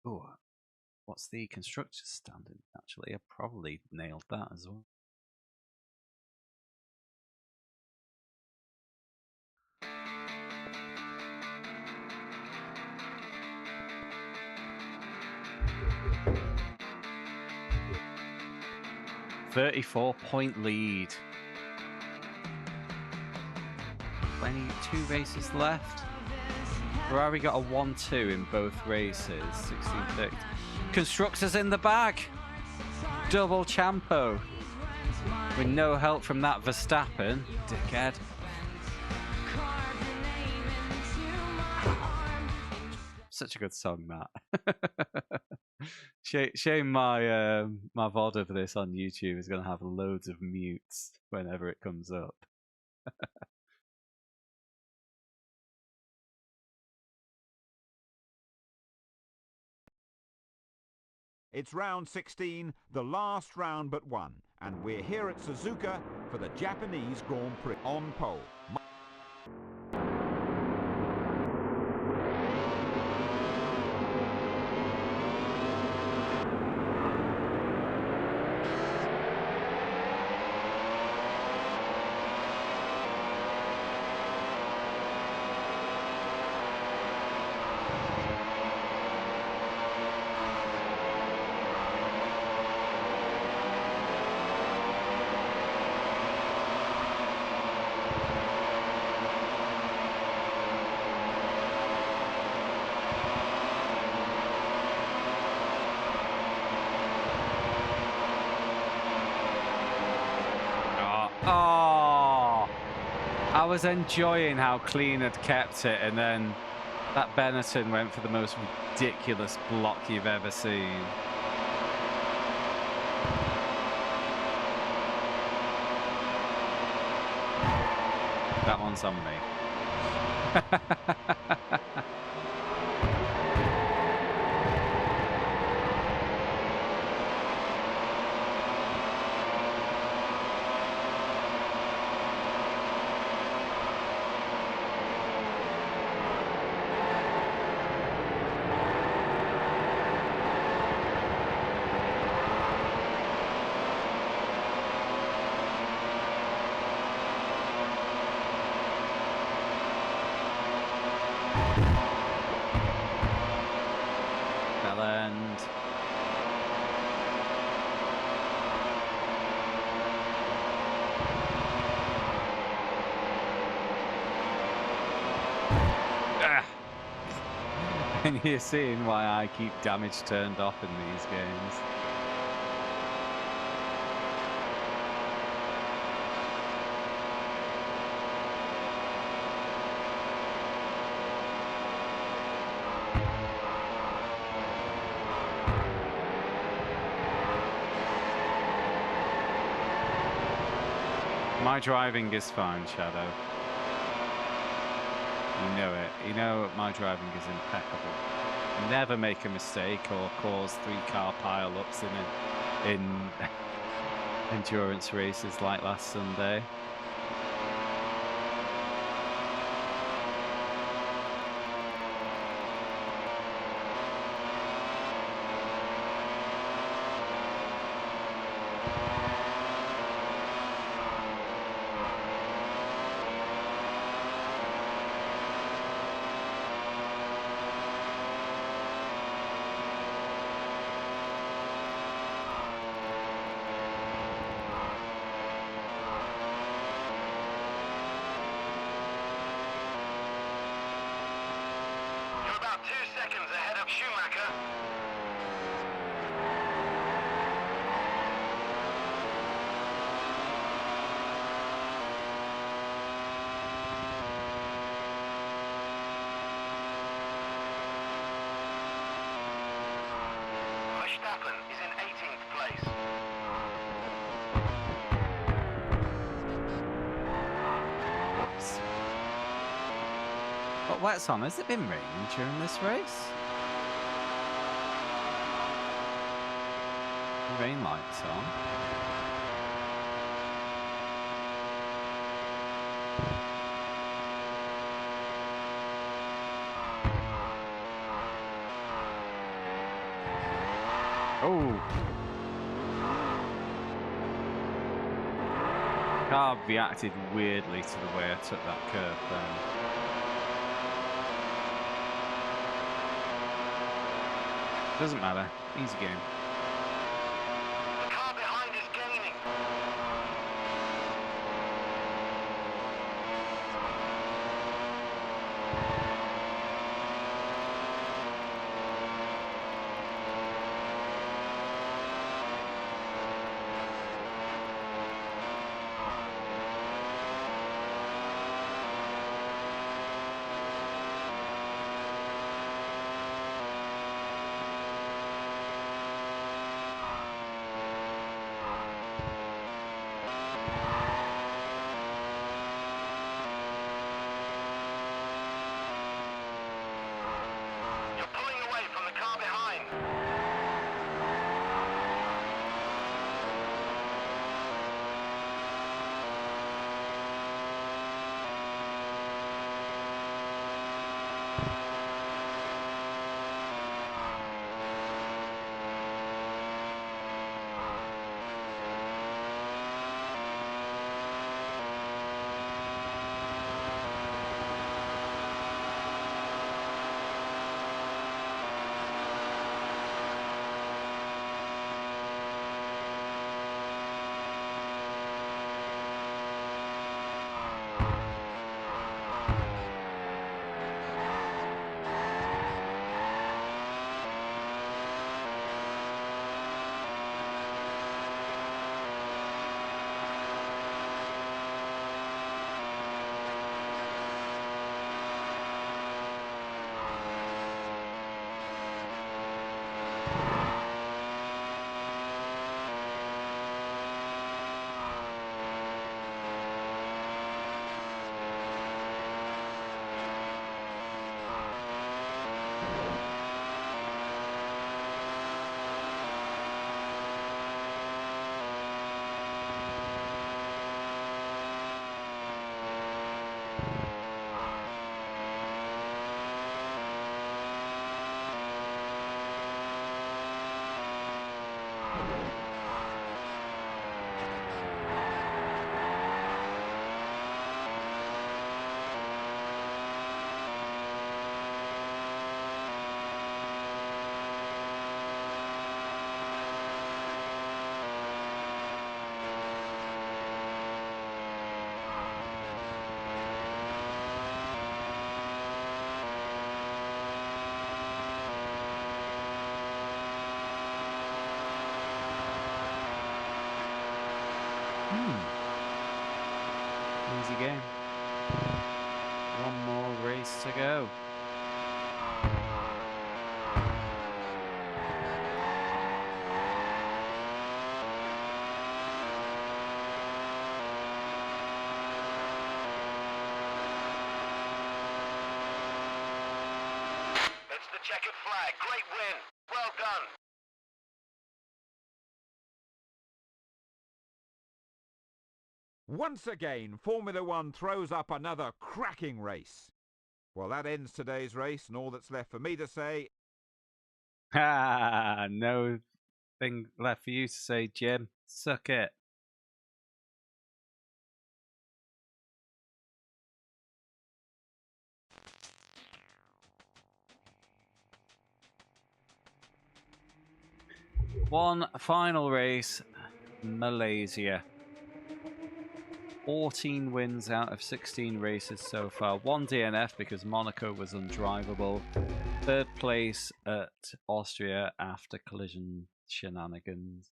Oh, what's the constructor's standard? Actually, I probably nailed that as well. .34 lead. 22 races left. Ferrari got a 1-2 in both races. 16-30. Constructors in the bag. Double Champo. With no help from that Verstappen. Dickhead. Such a good song, that. Shame my my VOD of this on YouTube is going to have loads of mutes whenever it comes up. It's round 16, the last round but one, and we're here at Suzuka for the Japanese Grand Prix. On pole. I was enjoying how clean had kept it, and then that Benetton went for the most ridiculous block you've ever seen. That one's on me. And you're seeing why I keep damage turned off in these games. My driving is fine, Shadow. You know it. You know my driving is impeccable. Never make a mistake or cause 3-car pile-ups in endurance races like last Sunday. What's on? Has it been raining during this race? The rain lights on. Oh! Car reacted weirdly to the way I took that curve then. Doesn't matter. Easy game. The car behind is gaining. You're pulling away from the car behind. Easy game. One more race to go. It's the checkered flag. Great win. Well done. Once again, Formula One throws up another cracking race. Well, that ends today's race, and all that's left for me to say... Ah, no thing left for you to say, Jim. Suck it. One final race, Malaysia. 14 wins out of 16 races so far. One DNF because Monaco was undrivable. Third place at Austria after collision shenanigans.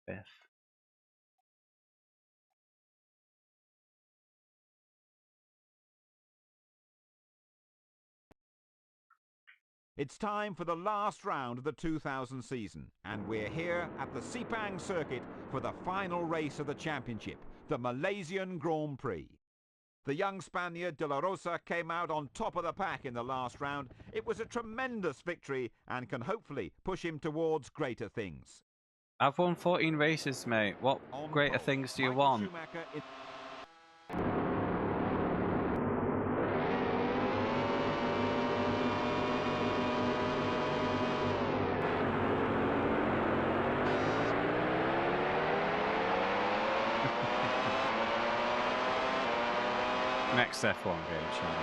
Fifth. It's time for the last round of the 2000 season, and we're here at the Sepang circuit for the final race of the championship, the Malaysian Grand Prix. The young Spaniard De La Rosa came out on top of the pack in the last round. It was a tremendous victory and can hopefully push him towards greater things. I've won 14 races, mate. What greater things do you want? Next F1 game, shall we?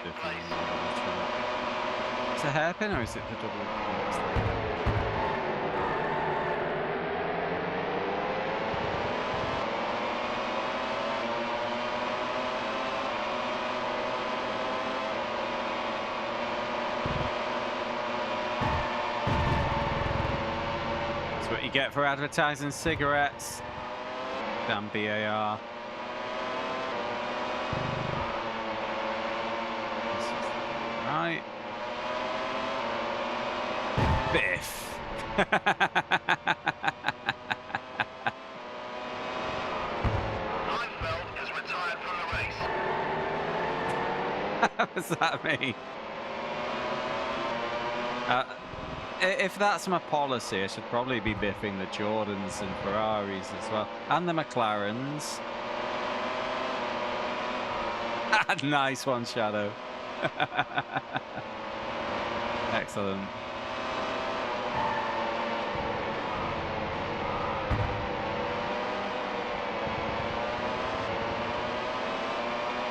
different. Is it a hairpin or is it the double box thing? That's what you get for advertising cigarettes. Damn BAR. Right. Biff. Heinfeld is retired from the race. What does that mean? If that's my policy, I should probably be biffing the Jordans and Ferraris as well. And the McLarens. Nice one, Shadow. Excellent.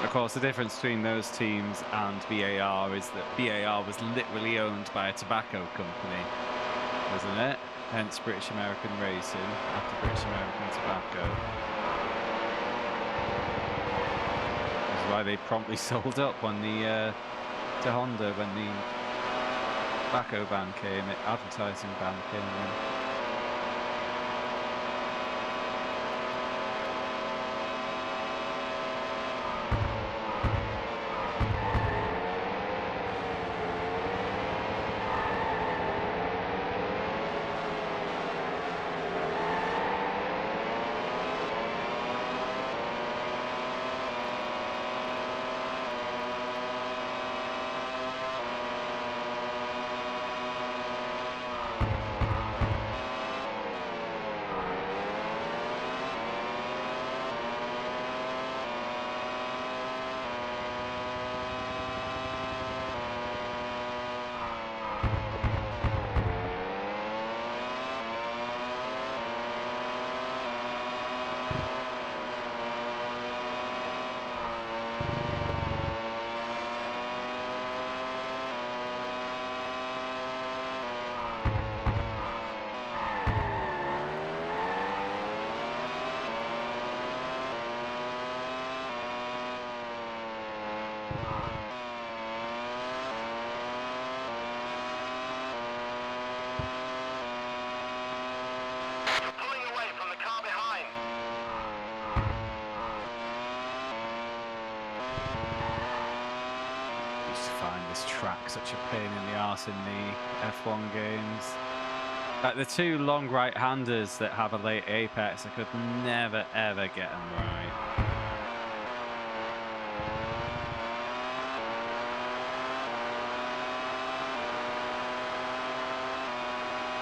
Of course, the difference between those teams and BAR is that BAR was literally owned by a tobacco company, wasn't it? Hence British American Racing after British American Tobacco. This is why they promptly sold up when the to Honda when the tobacco ban came, advertising ban came in. You're pulling away from the car behind. I used to find this track such a pain in the arse in the F1 games. Like the two long right-handers that have a late apex, I could never ever get them right.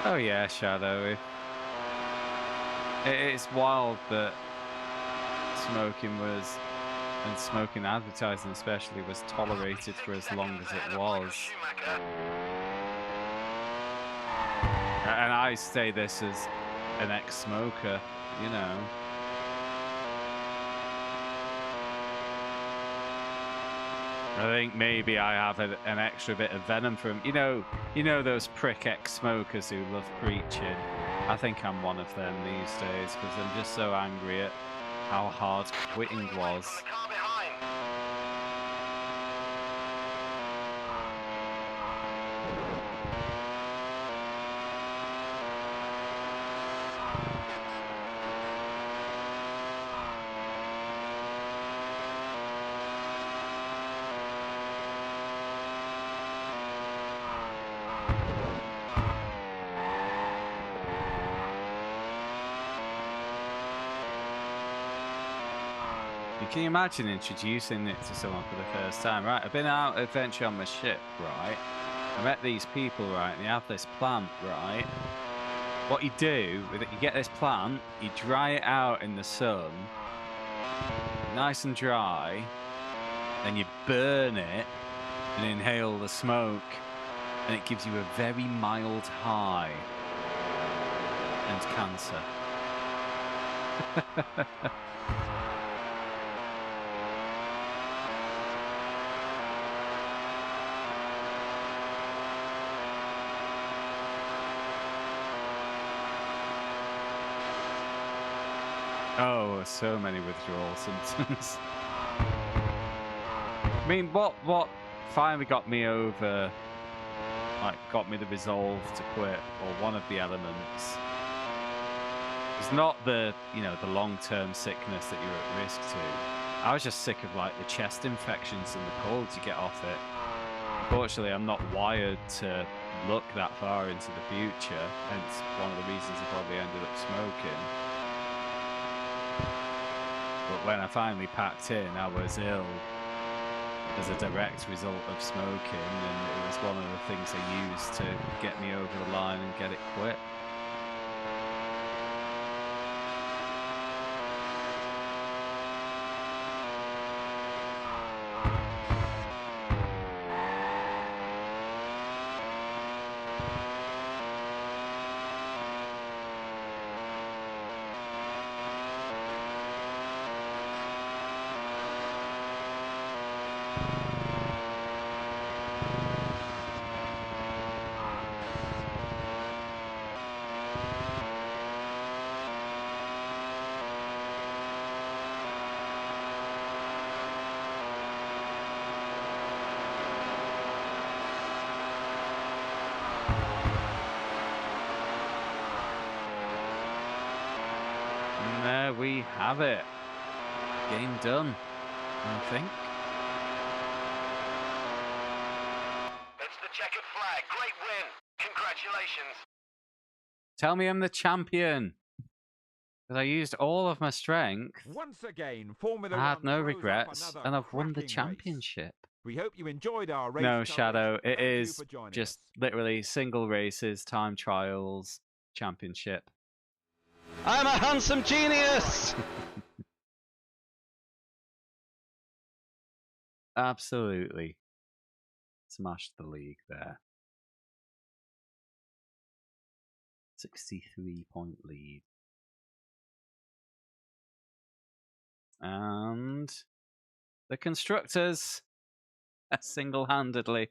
Oh yeah, Shadow. It's wild that smoking was, and smoking advertising especially, was tolerated for as long as it was. And I say this as an ex-smoker, you know. I think maybe I have an extra bit of venom from, you know those prick ex-smokers who love preaching. I think I'm one of them these days because I'm just so angry at how hard quitting was. From the car behind. Can you imagine introducing it to someone for the first time? Right, I've been out adventure on my ship, right? I met these people, right, and you have this plant, right? What you do with it, you get this plant, you dry it out in the sun, nice and dry, then you burn it and inhale the smoke, and it gives you a very mild high and cancer. Oh, so many withdrawal symptoms. I mean, what finally got me over, like, got me the resolve to quit, or one of the elements, was not the, you know, the long-term sickness that you're at risk to. I was just sick of, like, the chest infections and the cold you get off it. Unfortunately, I'm not wired to look that far into the future, hence one of the reasons I probably ended up smoking. But when I finally packed in, I was ill as a direct result of smoking, and it was one of the things I used to get me over the line and get it quit. And there we have it. Game done, I think. It's the checkered flag. Great win. Congratulations. Tell me I'm the champion. Because I used all of my strength. Once again, Formula I had One no throws up regrets, another and I've won the cracking race. championship. We hope you enjoyed our race No, coverage. Shadow, it Thank you is for joining just us. literally single races, time trials, championship. I'm a handsome genius! Absolutely. Smashed the league there. 63-point lead. And the constructors single-handedly.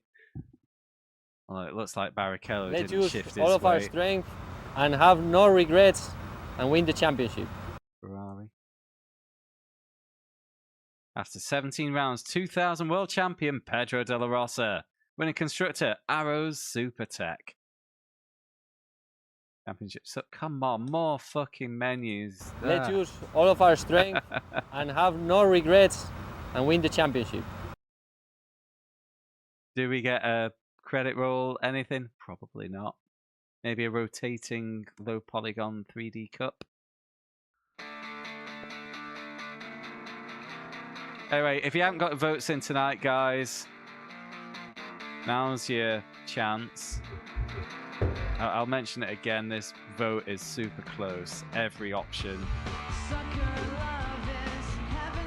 Well, it looks like Barrichello Let's didn't use shift his all of our weight. strength and have no regrets and win the championship. Ferrari. After 17 rounds, 2000 world champion Pedro de la Rosa, winning constructor Arrows Supertech. Championship. So come on, more fucking menus. Let's use all of our strength and have no regrets and win the championship. Do we get a credit roll? Anything? Probably not. Maybe a rotating low polygon 3D cup. Anyway, if you haven't got votes in tonight, guys, now's your chance. I'll mention it again. This vote is super close. Every option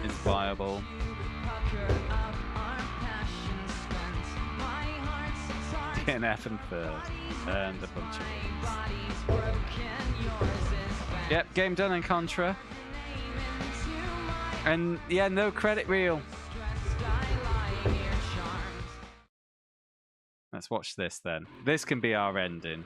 is viable. DNF and third. And a bunch of wins. Yep, game done in Contra. And yeah, no credit reel. Let's watch this then. This can be our ending.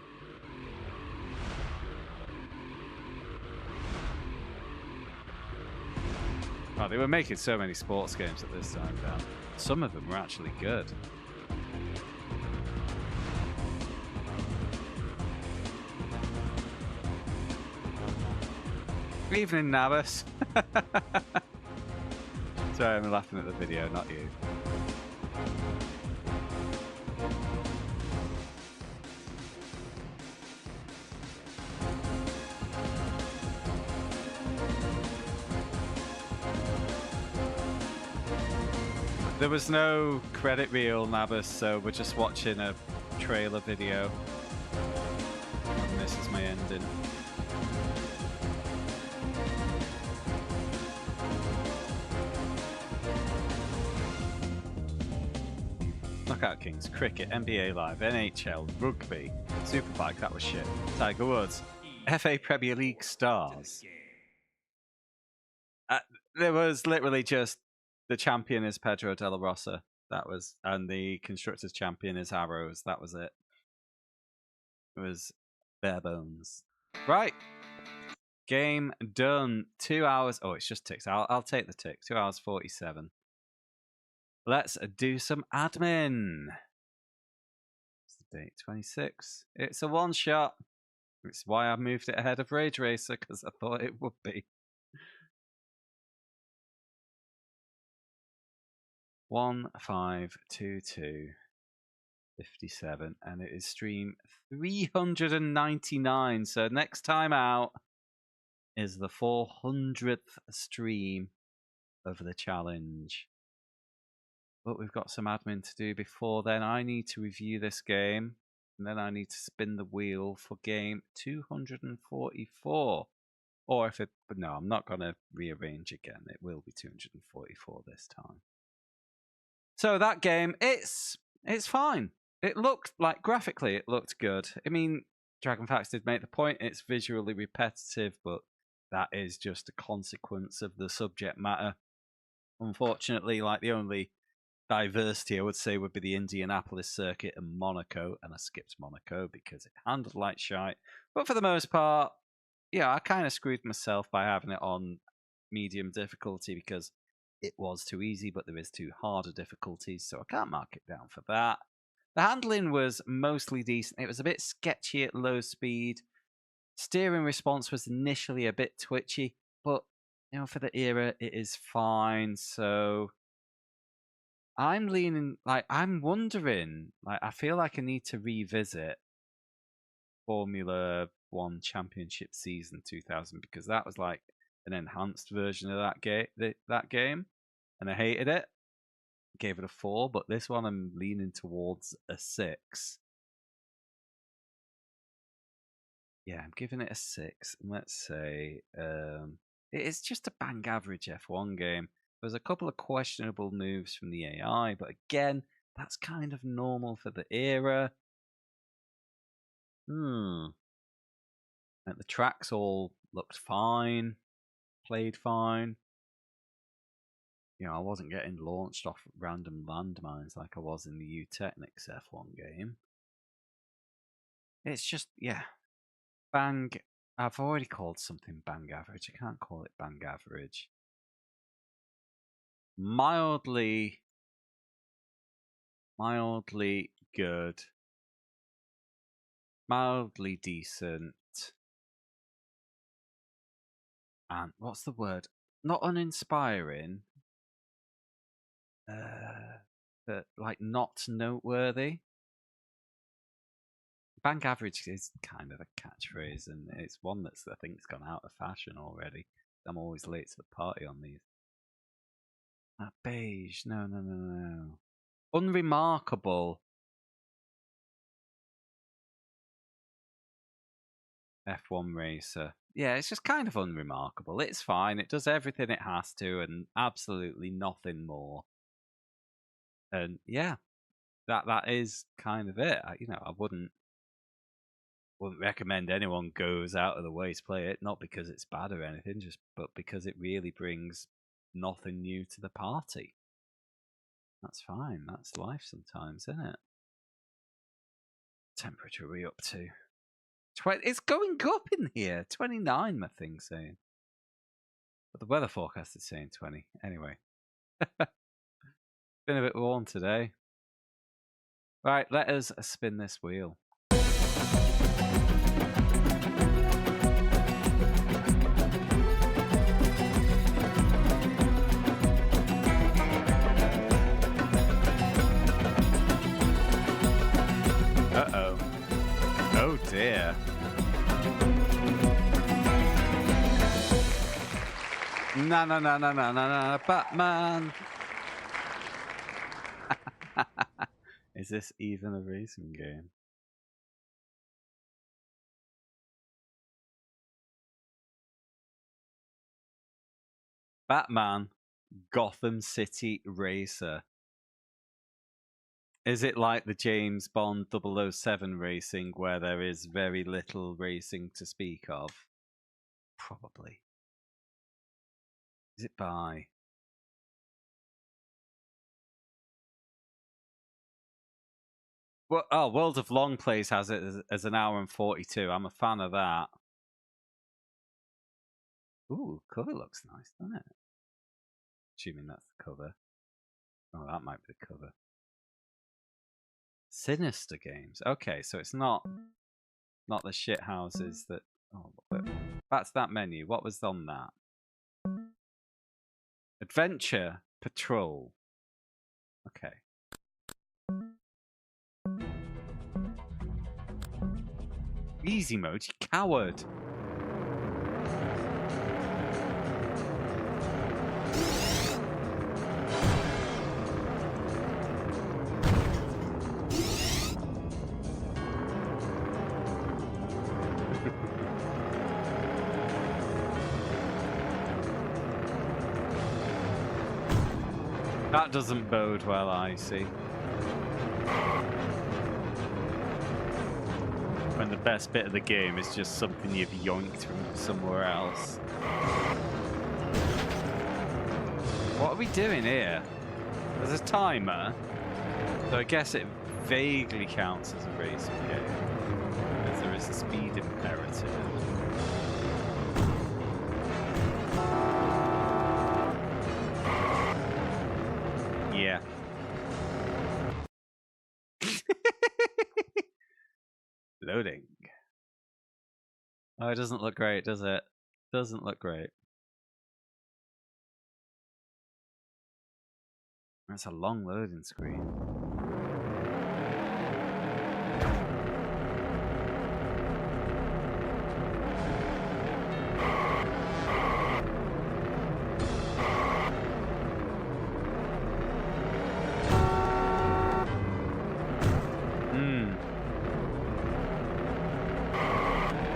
Oh, they were making so many sports games at this time down. Some of them were actually good. Evening, Navas. Sorry, I'm laughing at the video, not you. There was no credit reel, Navas, so we're just watching a trailer video. And this is my ending. Knockout Kings, cricket, NBA Live, NHL, rugby, Superbike, that was shit. Tiger Woods, FA Premier League stars. There was literally just the champion is Pedro de la Rosa. That was, and the constructors champion is Arrows. That was it. It was bare bones. Right. Game done. 2 hours. Oh, it's just ticks. I'll take the tick. 2 hours 47. Let's do some admin. It's the date 26. It's a one shot. It's why I moved it ahead of Rage Racer, because I thought it would be. 152257, and it is stream 399. So next time out is the 400th stream of the challenge. But we've got some admin to do before then. I need to review this game, and then I need to spin the wheel for game 244. Or if it, but no, I'm not going to rearrange again. It will be 244 this time. So that game, it's fine. It looked like, graphically, it looked good. I mean, Dragonfax did make the point, it's visually repetitive, but that is just a consequence of the subject matter. Unfortunately, like, the only diversity I would say would be the Indianapolis circuit and Monaco, and I skipped Monaco because it handled like shite. But for the most part, yeah, I kind of screwed myself by having it on medium difficulty because it was too easy, but there is two harder difficulties, so I can't mark it down for that. The handling was mostly decent. It was a bit sketchy at low speed. Steering response was initially a bit twitchy, but you know, for the era, it is fine. So I'm leaning, like, I'm wondering, like, I feel like I need to revisit Formula One Championship Season 2000 because that was like an enhanced version of that game, and I hated it. Gave it a 4, but this one I'm leaning towards a 6. Yeah, I'm giving it a 6. And let's say it is just a bang average F1 game. There's a couple of questionable moves from the AI, but again, that's kind of normal for the era. And the tracks all looked fine, played fine. You know, I wasn't getting launched off random landmines like I was in the U-Technics F1 game. It's just, yeah, bang. I've already called something bang average. I can't call it bang average. Mildly good. Mildly decent. And what's the word? Not uninspiring. But like not noteworthy. Bang average is kind of a catchphrase, and it's one that's, I think, it's gone out of fashion already. I'm always late to the party on these. Beige. No. Unremarkable. F1 racer. Yeah, it's just kind of unremarkable. It's fine. It does everything it has to, and absolutely nothing more. And yeah, that is kind of it. I wouldn't recommend anyone goes out of the way to play it. Not because it's bad or anything, but because it really brings nothing new to the party. That's fine. That's life sometimes, isn't it? Temperature are we up to? It's going up in here. 29, my thing's saying. But the weather forecast is saying 20. Anyway. Been a bit warm today. Right, let us spin this wheel. Uh-oh. Oh dear. No, Batman. Is this even a racing game? Batman, Gotham City Racer. Is it like the James Bond 007 racing where there is very little racing to speak of? Probably. Is it by? Well, oh, World of Long Plays has it as an hour and 42. I'm a fan of that. Ooh, cover looks nice, doesn't it? Assuming that's the cover. Oh, that might be the cover. Sinister Games. Okay, so it's not the shit houses that. Oh, look. That's that menu. What was on that? Adventure Patrol. Okay. Easy mode, you coward. That doesn't bode well, I see. When the best bit of the game is just something you've yoinked from somewhere else. What are we doing here? There's a timer, so I guess it vaguely counts as a racing game, as there is a speed imperative. Yeah. Loading. Oh, it doesn't look great, does it? Doesn't look great. That's a long loading screen.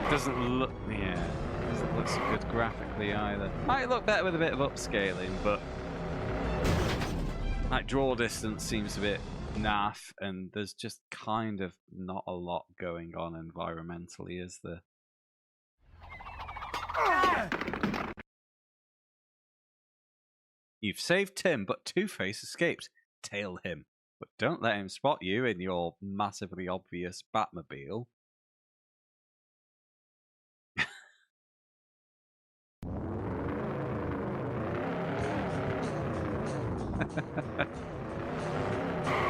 Doesn't look, yeah, doesn't look so good graphically either. Might look better with a bit of upscaling, but like draw distance seems a bit naff, and there's just kind of not a lot going on environmentally, is there? You've saved Tim, but Two-Face escaped. Tail him, but don't let him spot you in your massively obvious Batmobile.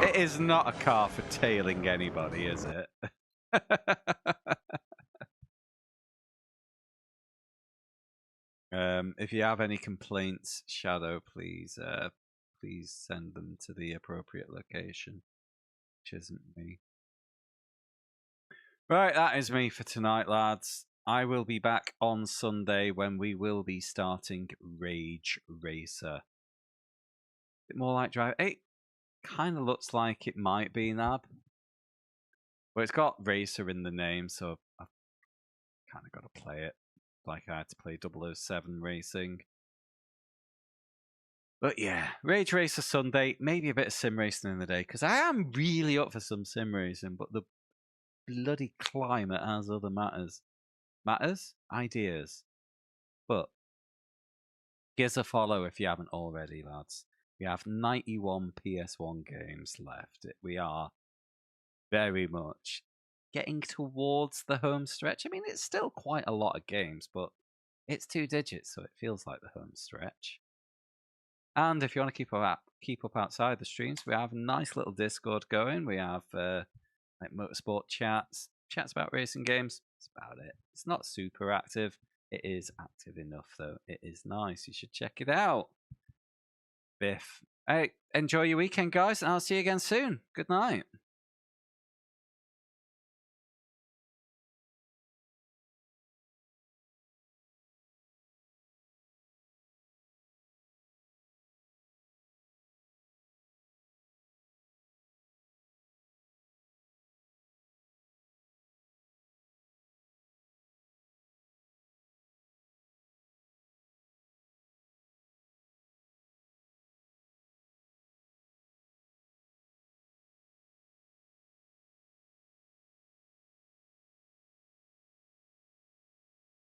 It is not a car for tailing anybody, is it? If you have any complaints, Shadow, please send them to the appropriate location, which isn't me. Right, that is me for tonight, lads. I will be back on Sunday when we will be starting Rage Racer. Bit more like Drive. It kind of looks like it might be Nab. Well, it's got Racer in the name, so I've kind of got to play it. Like I had to play 007 Racing. But yeah, Rage Racer Sunday, maybe a bit of sim racing in the day, because I am really up for some sim racing, but the bloody climate has other matters. Matters? Ideas. But give us a follow if you haven't already, lads. We have 91 PS1 games left. We are very much getting towards the home stretch. I mean, it's still quite a lot of games, but it's 2 digits, so it feels like the home stretch. And if you want to keep up outside the streams, we have a nice little Discord going. We have like motorsport chats about racing games. That's about it. It's not super active. It is active enough, though. It is nice. You should check it out. Biff. Hey, enjoy your weekend, guys, and I'll see you again soon. Good night.